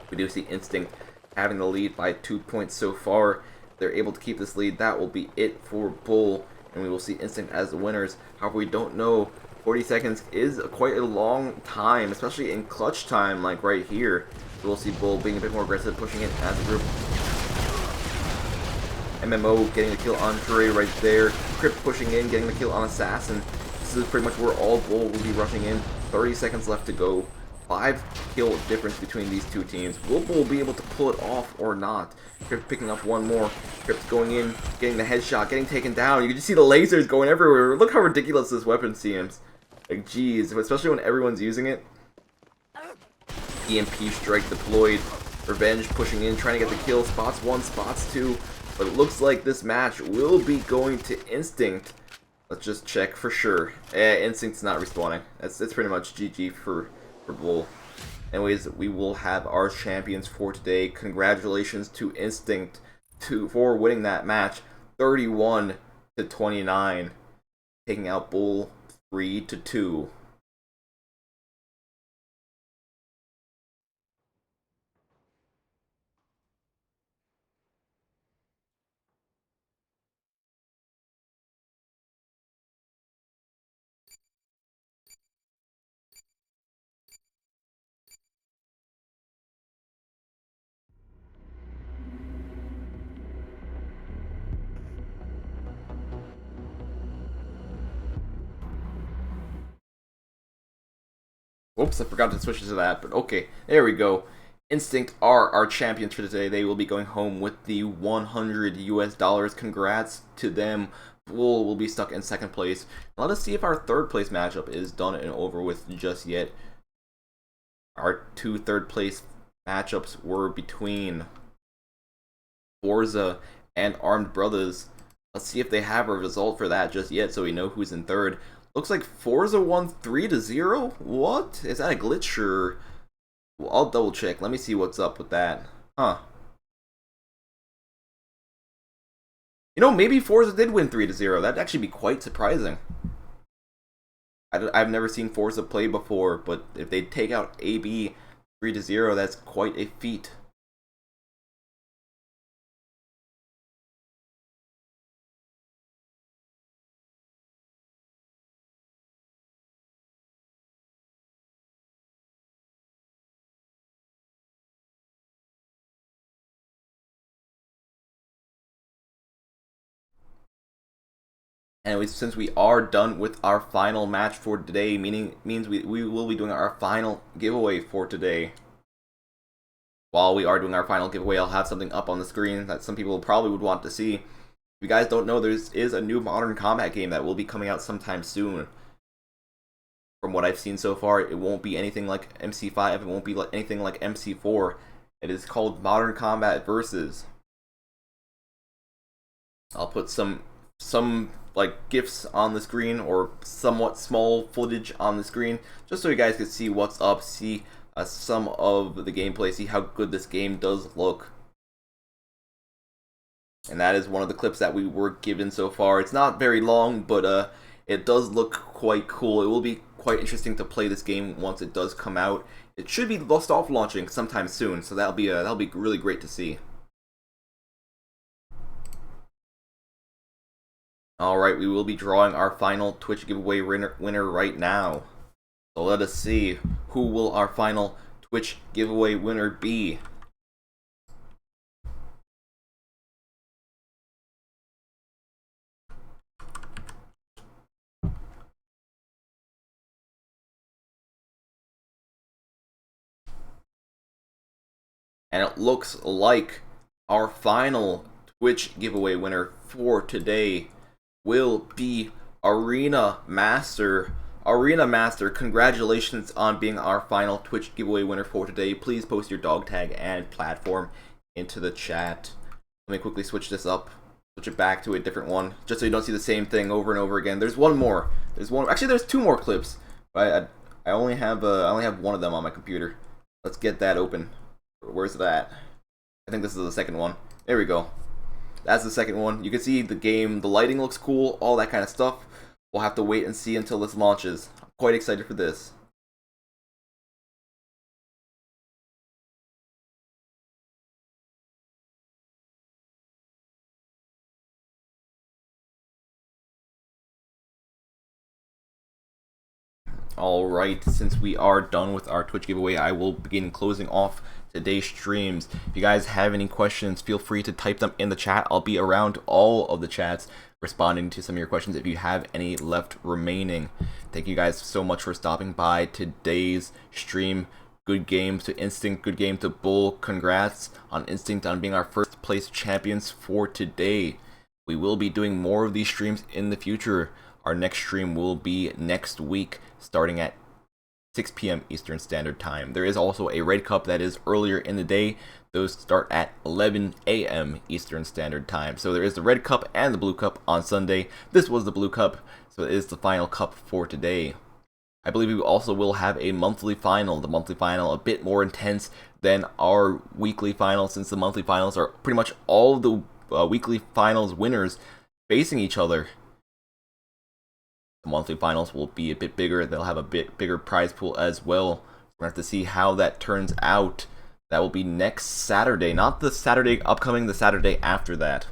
We do see Instinct having the lead by 2 points so far. If they're able to keep this lead, that will be it for Bull, and we will see Instinct as the winners. However, we don't know. 40 seconds is quite a long time, especially in clutch time like right here. So we'll see Bull being a bit more aggressive, pushing it as a group. MMO getting the kill on Trey right there. Crypt pushing in, getting the kill on Assassin. This is pretty much where all Bull will be rushing in. 30 seconds left to go. 5 kill difference between these two teams. Will Bull be able to pull it off or not? Crypt picking up one more. Crypt going in, getting the headshot, getting taken down. You can just see the lasers going everywhere. Look how ridiculous this weapon seems. Like, geez, especially when everyone's using it. EMP strike deployed. Revenge pushing in, trying to get the kill. Spots one, spots two. But it looks like this match will be going to Instinct. Let's just check for sure. Instinct's not respawning. It's pretty much GG for Bull. Anyways, we will have our champions for today. Congratulations to Instinct for winning that match, 31-29, taking out Bull 3-2. Whoops, I forgot to switch to that, but okay, there we go. Instinct are our champions for today. They will be going home with the $100 US. Congrats to them. Bull will be stuck in second place. Now let us see if our third place matchup is done and over with just yet. Our two third place matchups were between Forza and Armed Brothers. Let's see if they have a result for that just yet so we know who's in third. Looks like Forza won 3-0? What? Is that a glitch or... Well, I'll double check. Let me see what's up with that. Huh. You know, maybe Forza did win 3-0. That'd actually be quite surprising. I've never seen Forza play before, but if they take out AB 3-0, that's quite a feat. Anyways, since we are done with our final match for today, means we will be doing our final giveaway for today. While we are doing our final giveaway, I'll have something up on the screen that some people probably would want to see. If you guys don't know, there is a new Modern Combat game that will be coming out sometime soon. From what I've seen so far, it won't be anything like MC5, it won't be like anything like MC4. It is called Modern Combat Versus. I'll put some like GIFs on the screen or somewhat small footage on the screen just so you guys can see what's up, see some of the gameplay, see how good this game does look. And that is one of the clips that we were given so far. It's not very long, but it does look quite cool. It will be quite interesting to play this game once it does come out. It should be soft launching sometime soon, so that'll be really great to see. Alright, we will be drawing our final Twitch giveaway winner right now. So let us see, who will our final Twitch giveaway winner be? And it looks like our final Twitch giveaway winner for today will be Arena Master. Arena Master, congratulations on being our final Twitch giveaway winner for today. Please post your dog tag and platform into the chat. Let me quickly switch this up, switch it back to a different one, just so you don't see the same thing over and over again. There's one more. Actually, there's two more clips. But I only have one of them on my computer. Let's get that open. Where's that? I think this is the second one. There we go. That's the second one. You can see the game, the lighting looks cool, all that kind of stuff. We'll have to wait and see until this launches. I'm quite excited for this. Alright, since we are done with our Twitch giveaway, I will begin closing off today's streams. If you guys have any questions, feel free to type them in the chat. I'll be around all of the chats responding to some of your questions if you have any left remaining. Thank you guys so much for stopping by today's stream. Good game to Instinct, good game to Bull. Congrats on Instinct on being our first place champions for today. We will be doing more of these streams in the future. Our next stream will be next week, starting at 6 p.m. Eastern Standard Time. There is also a Red Cup that is earlier in the day. Those start at 11 a.m. Eastern Standard Time. So there is the Red Cup and the Blue Cup on Sunday. This was the Blue Cup, so it is the final cup for today. I believe we also will have a monthly final. The monthly final a bit more intense than our weekly final, since the monthly finals are pretty much all the weekly finals winners facing each other. The monthly finals will be a bit bigger. They'll have a bit bigger prize pool as well. We're going to have to see how that turns out. That will be next Saturday. Not the Saturday upcoming, the Saturday after that.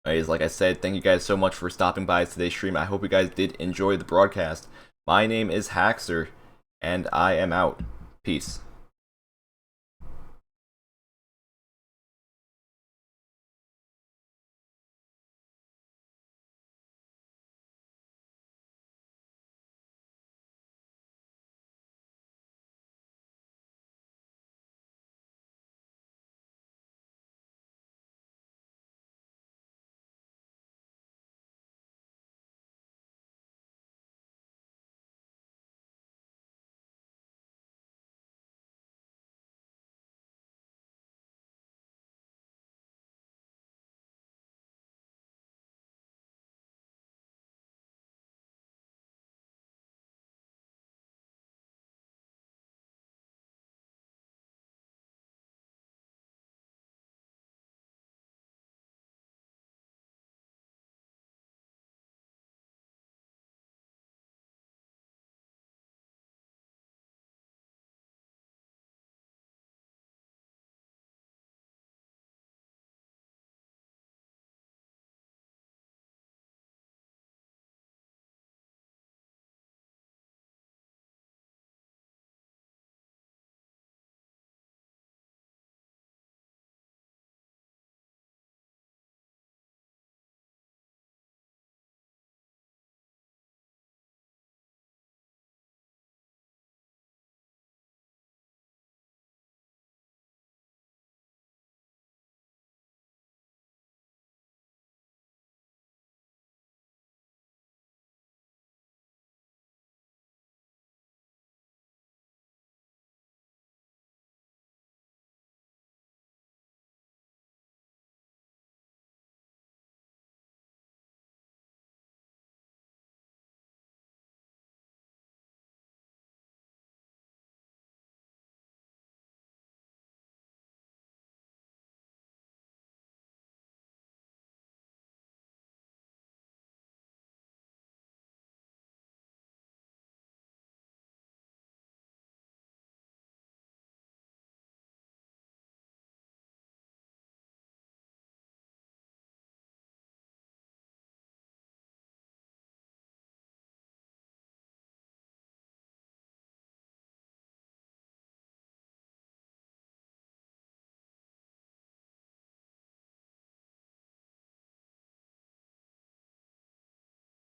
Anyways, like I said, thank you guys so much for stopping by today's stream. I hope you guys did enjoy the broadcast. My name is Haxer, and I am out. Peace.